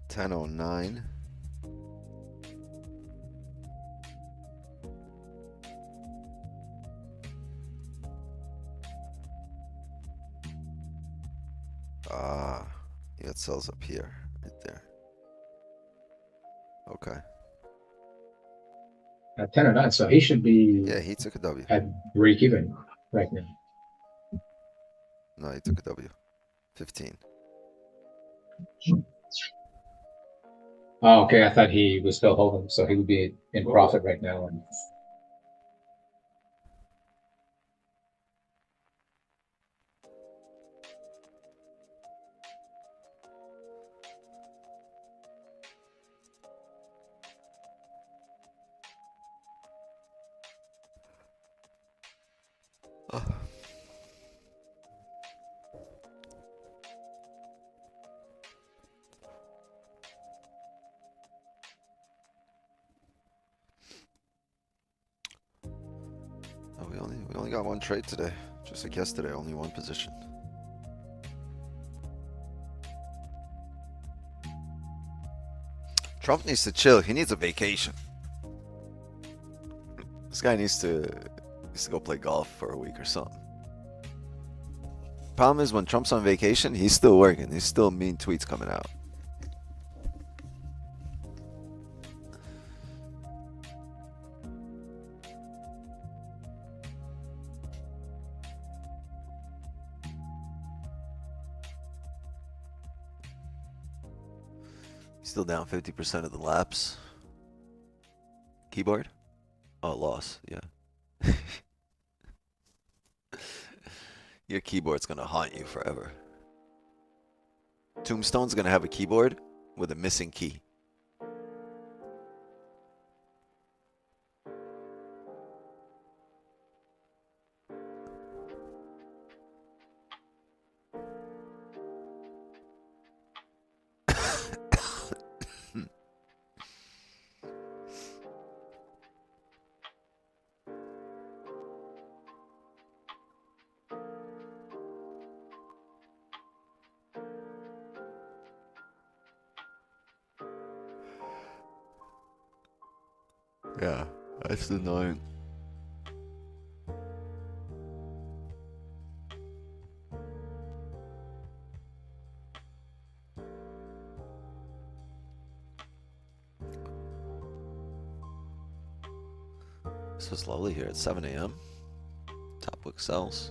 $10.09. Ah, you got sells up here, right there. Okay. 10 or 9, so he should be Yeah, he took a W. at break even right now. No, he took a W. 15. Oh, okay. I thought he was still holding, so he would be in profit right now. And Oh, we only got one trade today. Just like yesterday, only one position. Trump needs to chill. He needs a vacation. This guy needs to Used to go play golf for a week or something. Problem is, when Trump's on vacation, he's still working. He's still mean tweets coming out. Still down 50% of the laps. Keyboard? Oh, loss. Yeah. Your keyboard's gonna haunt you forever. Tombstone's gonna have a keyboard with a missing key. Yeah, that's annoying. This was lovely here at 7 a.m. Top wick sells.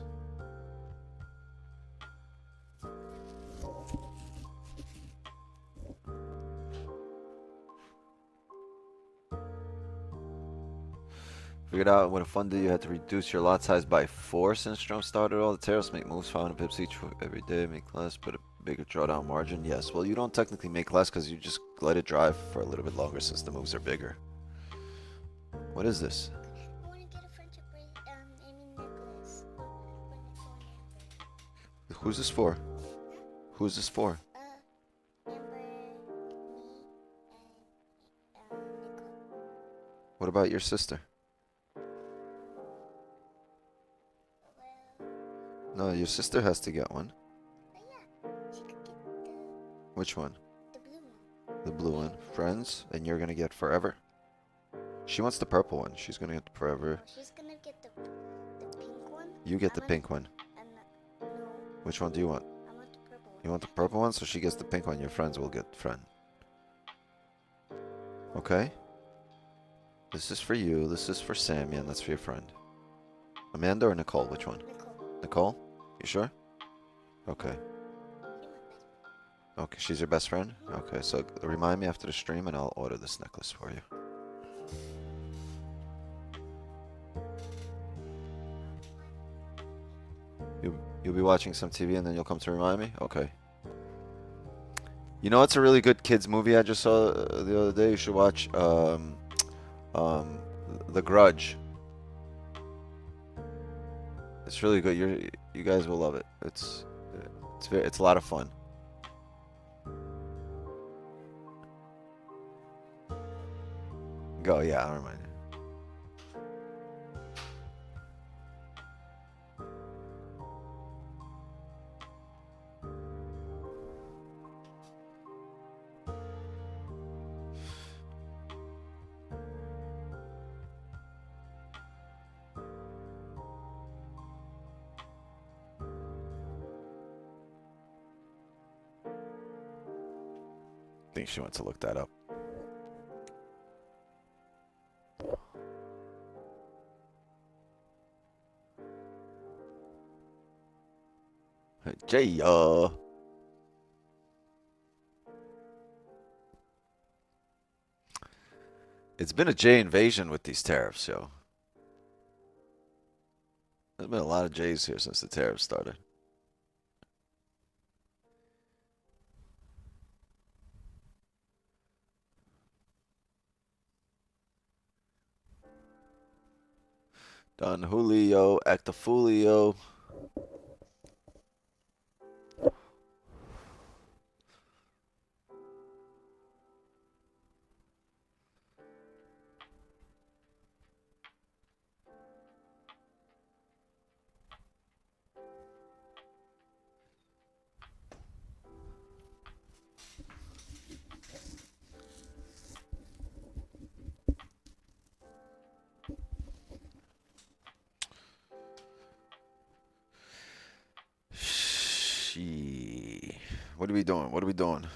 Figured out what a fund did. You had to reduce your lot size by 4 since Trump started. All the tariffs make moves 500 pips each every day. Make less, but a bigger drawdown margin. Yes. Well, you don't technically make less because you just let it drive for a little bit longer since the moves are bigger. What is this? I want to get a friendship necklace. Who's this for? Who's this for? Amber, me, and Nicole. What about your sister? No, your sister has to get one. But yeah, she could get Which one? the blue one. The blue one. Friends? And you're gonna get forever? She wants the purple one. She's gonna get the forever. She's gonna get the pink one. You get the pink one. And no, Which one do you want? I want the purple one. You want the purple one? So she gets the pink one. Your friends will get friend. Okay? This is for you. This is for Sammy, and that's for your friend. Amanda or Nicole? Which one? Nicole. Nicole? You sure? Okay. She's my best friend. Okay, she's your best friend? Okay, so remind me after the stream and I'll order this necklace for you. You'll be watching some TV and then you'll come to remind me? Okay. You know what's a really good kids movie I just saw the other day? You should watch The Grudge. It's really good. You guys will love it. It's a lot of fun. Go, yeah, I'll remind you. I think she wants to look that up. Jay, it's been a J invasion with these tariffs, yo. There's been a lot of J's here since the tariffs started. Don Julio, Actifulio. What are we doing? What are we doing?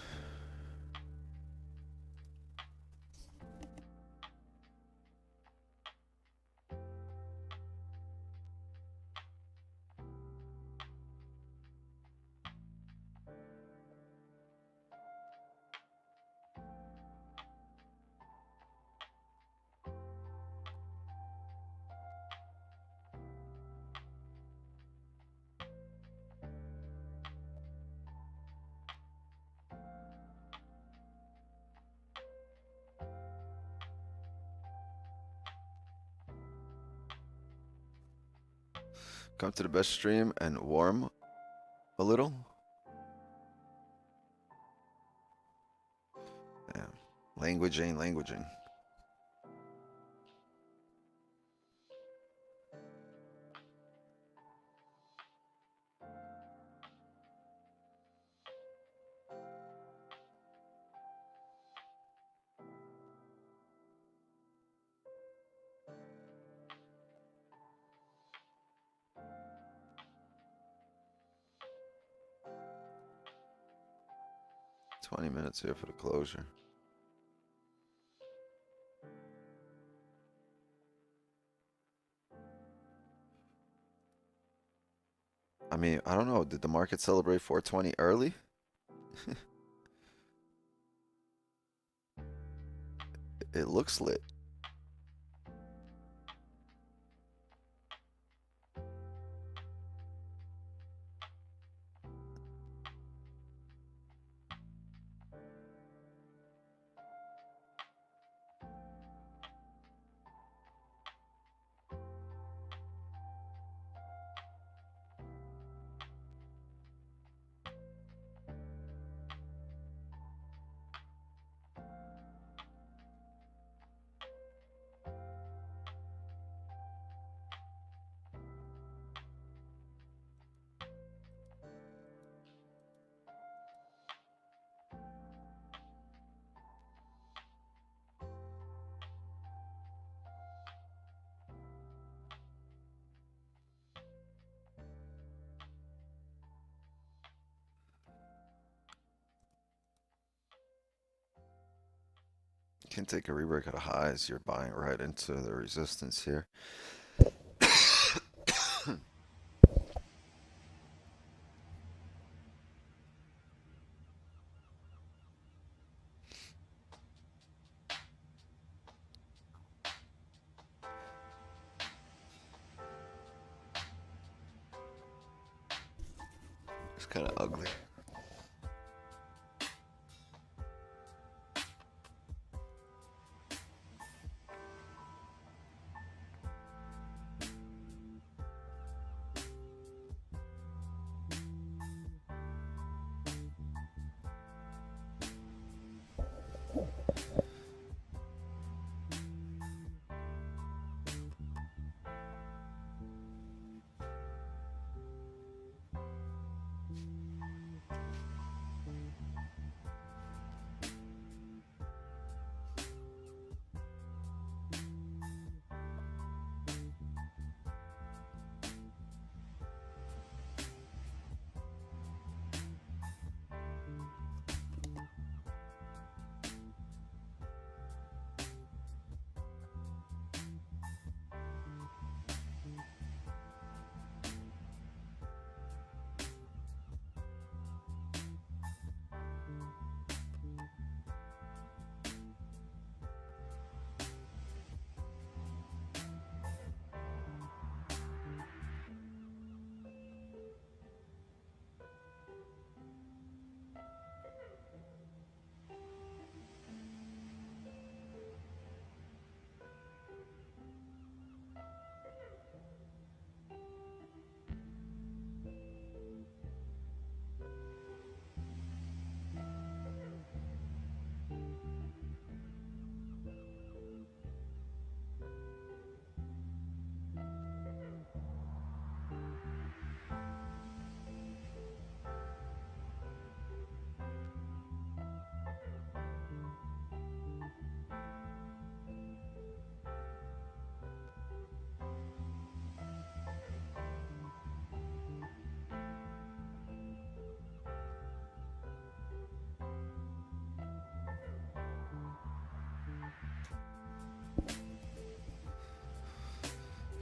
Come to the best stream and warm a little. Damn. Language ain't languaging. $20 minutes here for the closure. I mean, I don't know. Did the market celebrate 420 early? It looks lit. Can take a rebreak of the highs. You're buying right into the resistance here. It's kind of ugly.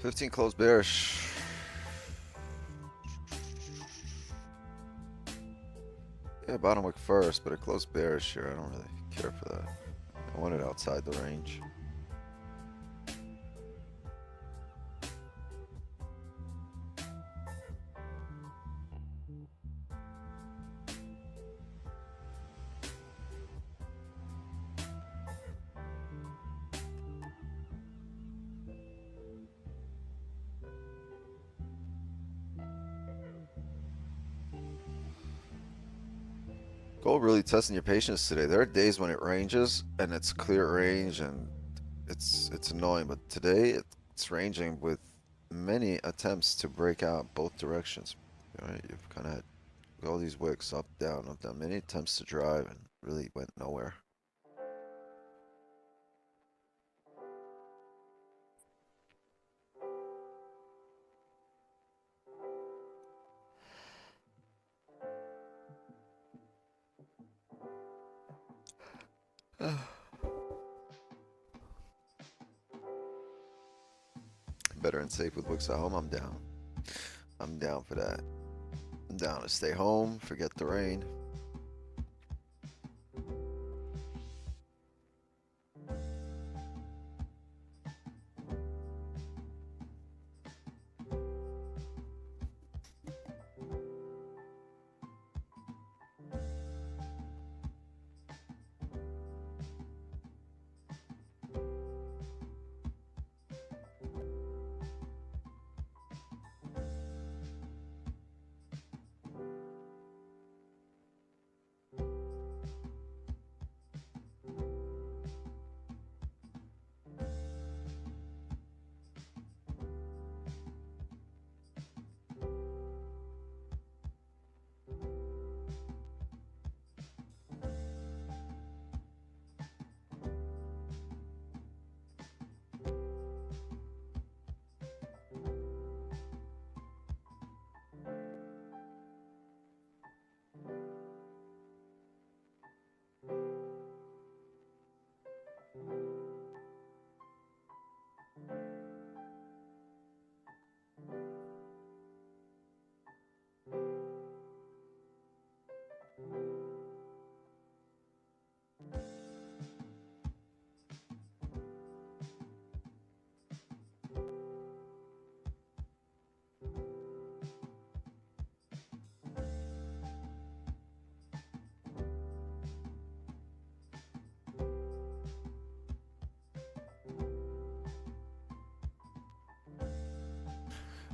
15 closed bearish. Yeah, bottom wick first, but it closed bearish here. I don't really care for that. I want it outside the range. Gold really testing your patience today. There are days when it ranges and it's clear range and it's annoying, but today it's ranging with many attempts to break out both directions. All right, you've kind of had all these wicks up, down, many attempts to drive and really went nowhere. Better and safe with wicks at home. I'm down. I'm down for that. I'm down to stay home, forget the rain.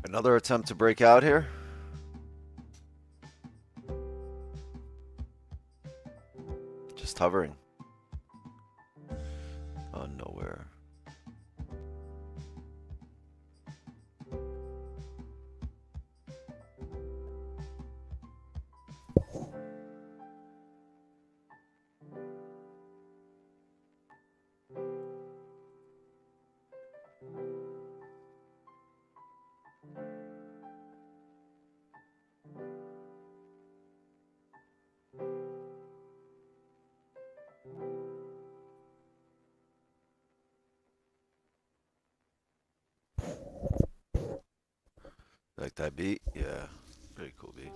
Another attempt to break out here. Just hovering. Oh, nowhere. Like that beat? Yeah. Very cool beat.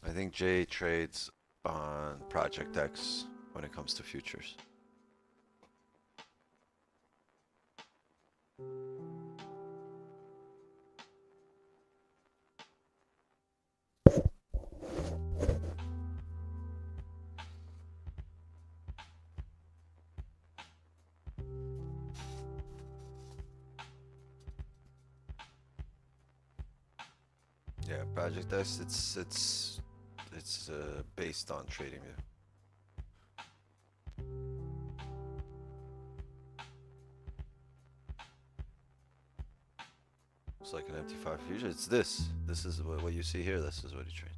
I think Jay trades on Project X when it comes to futures. Yeah, Project X, it's based on trading view. It's like an MT5 future. It's this. This is what you see here. This is what he trades.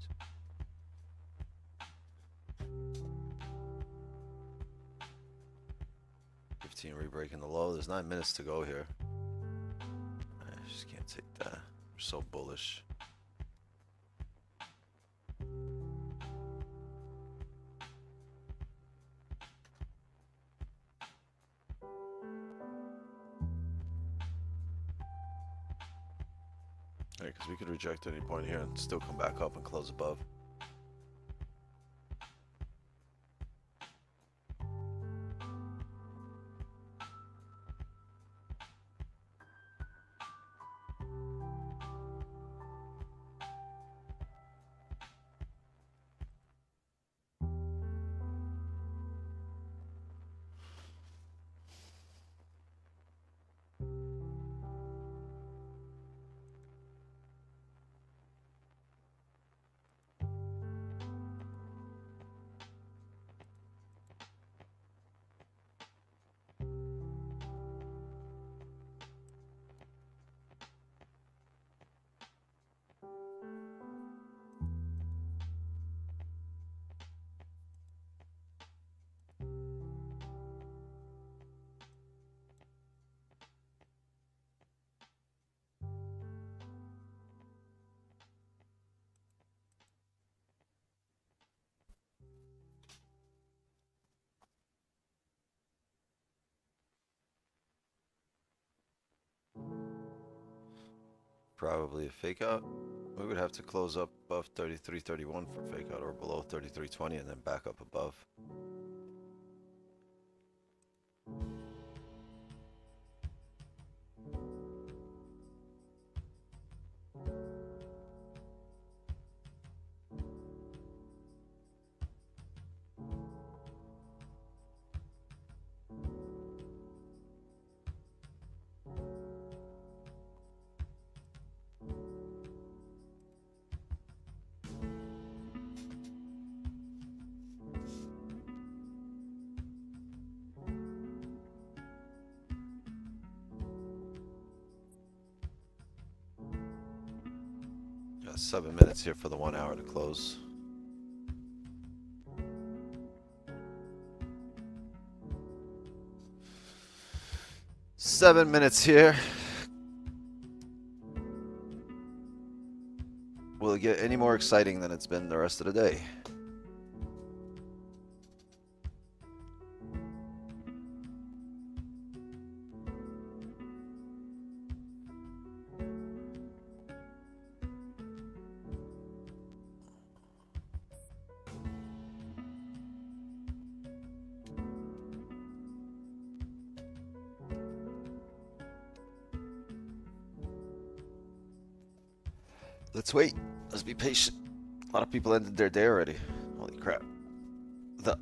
Re-breaking the low. There's 9 minutes to go here. I just can't take that. We're so bullish. Right, because we could reject any point here and still come back up and close above. Probably a fake out. We would have to close up above 33.31 for fake out, or below 33.20 and then back up above. Got 7 minutes here for the 1 hour to close. Seven minutes here. Will it get any more exciting than it's been the rest of the day? Let's wait. Let's be patient. A lot of people ended their day already. Holy crap. The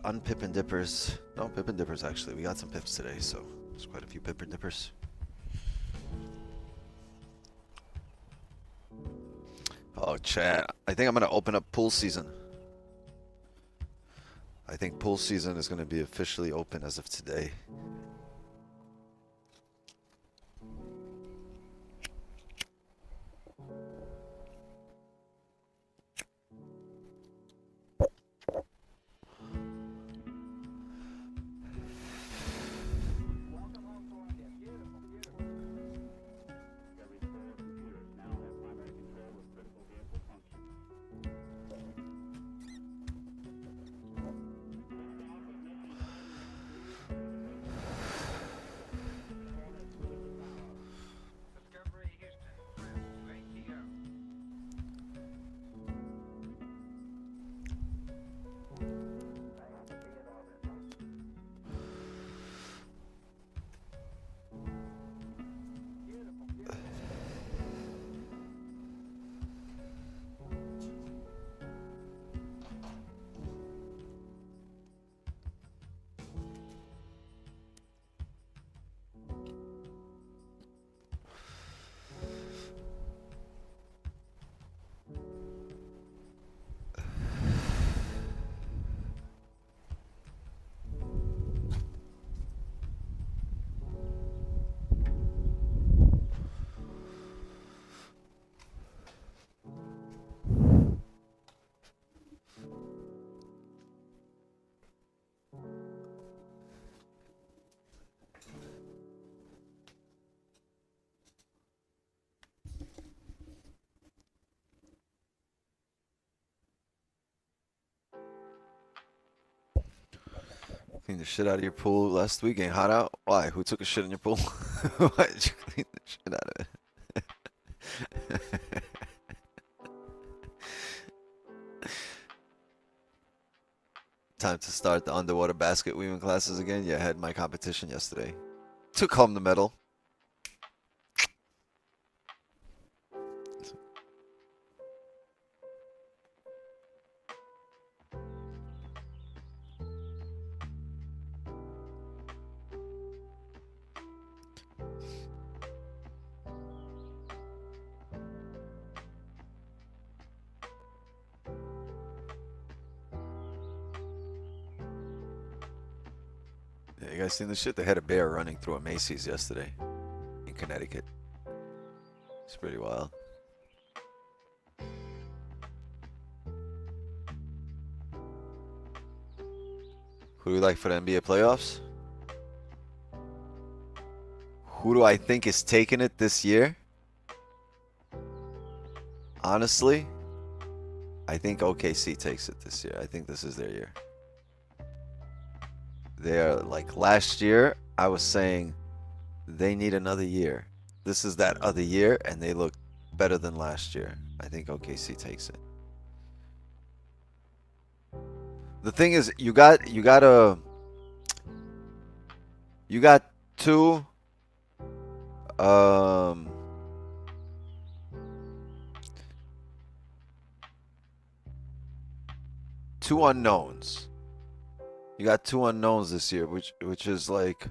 unpip and dippers. No, pip and dippers actually. We got some pips today, so there's quite a few pip and dippers. Oh, chat. I think I'm going to open up pool season. I think pool season is going to be officially open as of today. Clean the shit out of your pool last week. Ain't hot out? Why? Who took a shit in your pool? Why did you clean the shit out of it? time to start the underwater basket weaving classes again. Yeah, I had my competition yesterday. Took home the medal. Yeah, you guys seen this shit? They had a bear running through a Macy's yesterday in Connecticut. It's pretty wild. Who do we like for the NBA playoffs? Who do I think is taking it this year? Honestly, I think OKC takes it this year. I think this is their year. They're like last year, I was saying they need another year. This is that other year, and they look better than last year. I think OKC takes it. The thing is, you got two two unknowns. You got two unknowns this year, which is like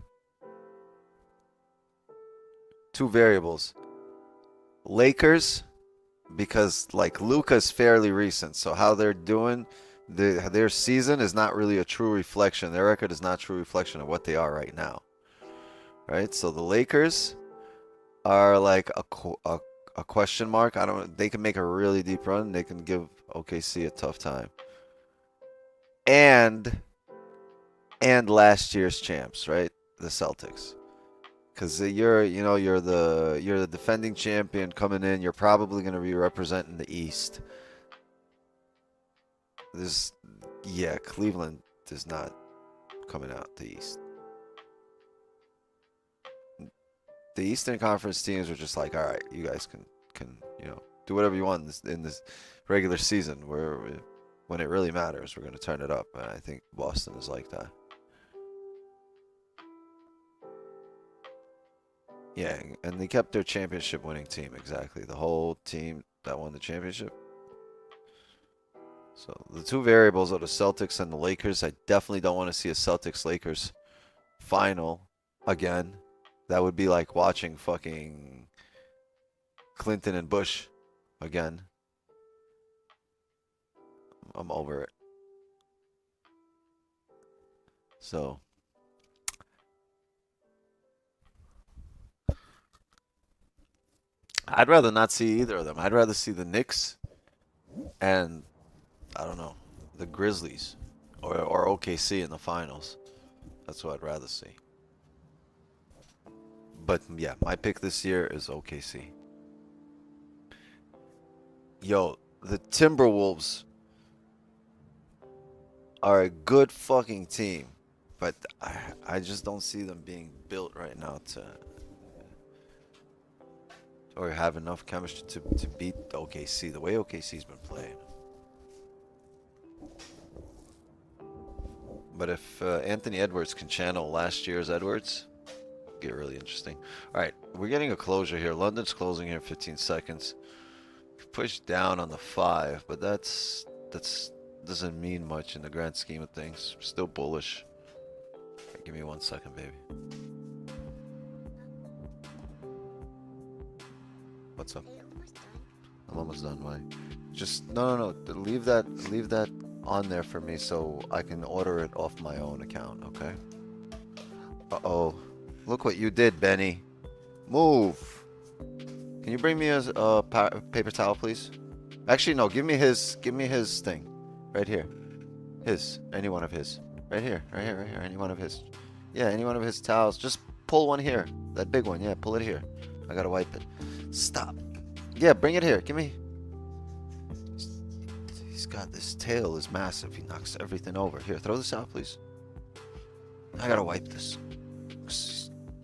two variables. Lakers, because like Luka's fairly recent, so how they're doing, their season is not really a true reflection. Their record is not a true reflection of what they are right now. Right? So the Lakers are like a question mark. They can make a really deep run. They can give OKC a tough time. And last year's champs, right? The Celtics. Because you're the defending champion coming in. You're probably going to be representing the East. Cleveland is not coming out the East. The Eastern Conference teams are just like, all right, you guys can do whatever you want in this regular season. When it really matters, we're going to turn it up. And I think Boston is like that. Yeah, and they kept their championship winning team, exactly. The whole team that won the championship. So the two variables are the Celtics and the Lakers. I definitely don't want to see a Celtics-Lakers final again. That would be like watching fucking Clinton and Bush again. I'm over it. So I'd rather not see either of them. I'd rather see the Knicks and, I don't know, the Grizzlies or OKC in the finals. That's what I'd rather see. But yeah, my pick this year is OKC. Yo, the Timberwolves are a good fucking team, but I just don't see them being built right now or have enough chemistry to beat OKC the way OKC's been playing. But if Anthony Edwards can channel last year's Edwards, get really interesting. All right, we're getting a closure here. London's closing here in 15 seconds. Push down on the 5, but that's doesn't mean much in the grand scheme of things. Still bullish. Right, give me 1 second, baby. What's up? I'm almost done. Why? Just no. Leave that on there for me so I can order it off my own account. Okay. Uh-oh. Look what you did, Benny. Move. Can you bring me a paper towel, please? Actually, no. Give me his thing. Right here. Any one of his. Right here. Any one of his. Yeah, any one of his towels. Just pull one here. That big one. Yeah, pull it here. I gotta wipe it. Stop. Yeah, bring it here. Give me. He's got this tail is massive. He knocks everything over. Here, throw this out, please. I gotta wipe this.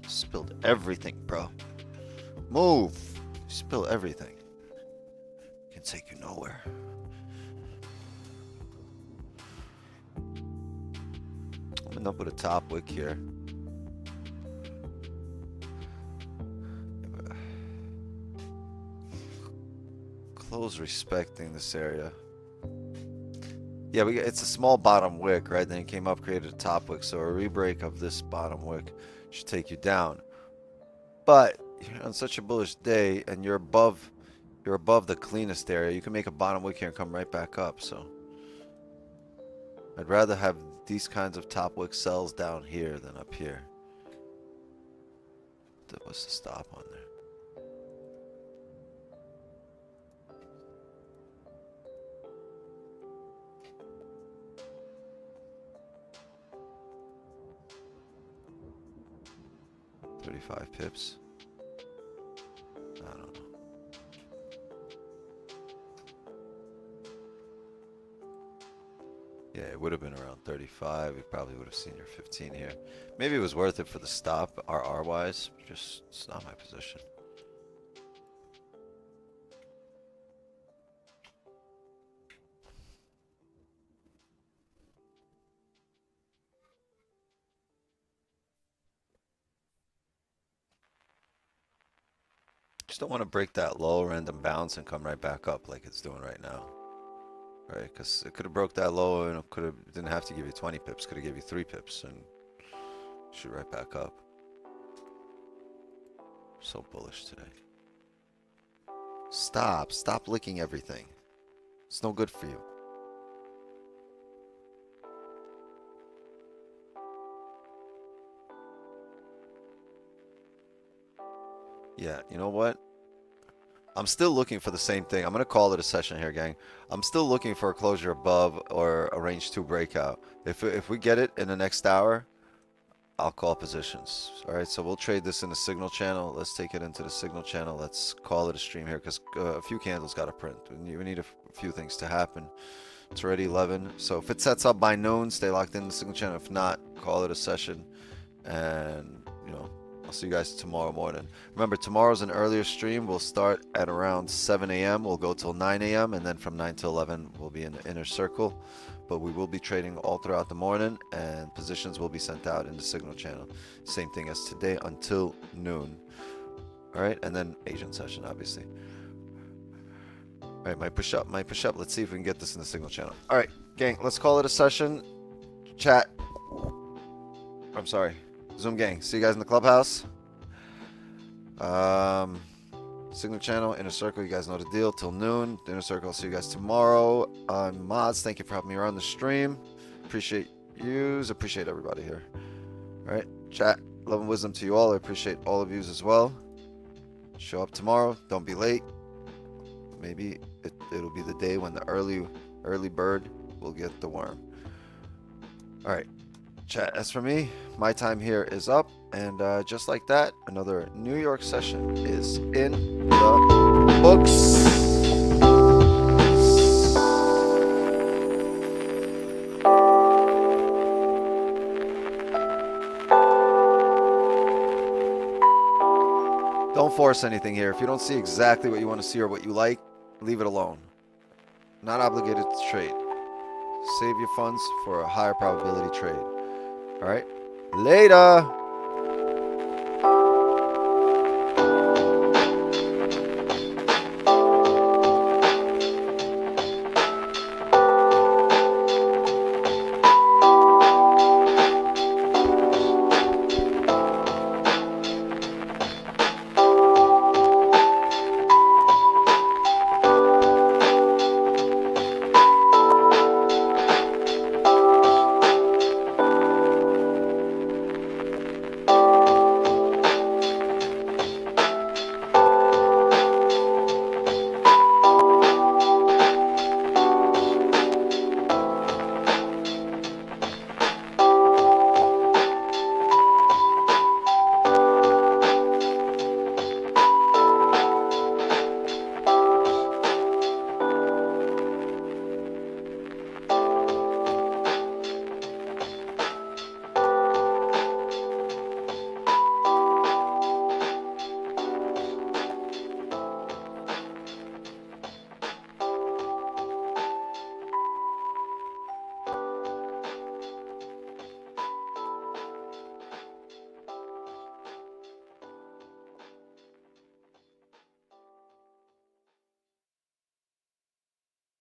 Spilled everything, bro. Move. Spill everything. Can take you nowhere. Coming up with a top wick here. Close respecting this area. Yeah, it's a small bottom wick, right? Then it came up, created a top wick. So a rebreak of this bottom wick should take you down. But on such a bullish day, and you're above the cleanest area, you can make a bottom wick here and come right back up. So I'd rather have these kinds of top wick sells down here than up here. What's the stop on there? $35 pips. I don't know. Yeah, it would have been around 35. We probably would have seen your 15 here. Maybe it was worth it for the stop, RR wise. Just, it's not my position. Just don't want to break that low random bounce and come right back up like it's doing right now. Right, because it could have broke that low and it didn't have to give you 20 pips. Could have give you 3 pips and shoot right back up. So bullish today. Stop licking everything. It's no good for you. Yeah, you know what? I'm still looking for the same thing. I'm going to call it a session here, gang. I'm still looking for a closure above or a range 2 breakout. If we get it in the next hour, I'll call positions. All right, so we'll trade this in the signal channel. Let's take it into the signal channel. Let's call it a stream here because a few candles got to print. We need a few things to happen. It's already 11. So if it sets up by noon, stay locked in the signal channel. If not, call it a session. And, you know, I'll see you guys tomorrow morning. Remember, tomorrow's an earlier stream. We'll start at around 7 a.m. We'll go till 9 a.m. And then from 9 to 11, we'll be in the inner circle. But we will be trading all throughout the morning. And positions will be sent out in the signal channel. Same thing as today until noon. All right. And then Asian session, obviously. All right. My push up. Let's see if we can get this in the signal channel. All right, gang. Let's call it a session. Chat. I'm sorry. Zoom gang, see you guys in the clubhouse. Signal channel, inner circle, you guys know the deal. Till noon, the inner circle. I'll see you guys tomorrow. Mods, thank you for having me around the stream. Appreciate yous. Appreciate everybody here. All right, chat. Love and wisdom to you all. I appreciate all of yous as well. Show up tomorrow. Don't be late. Maybe it'll be the day when the early bird will get the worm. All right. Chat, as for me, my time here is up, and just like that, another New York session is in the books. Don't force anything here. If you don't see exactly what you want to see or what you like, leave it alone. Not obligated to trade. Save your funds for a higher probability trade. All right, later.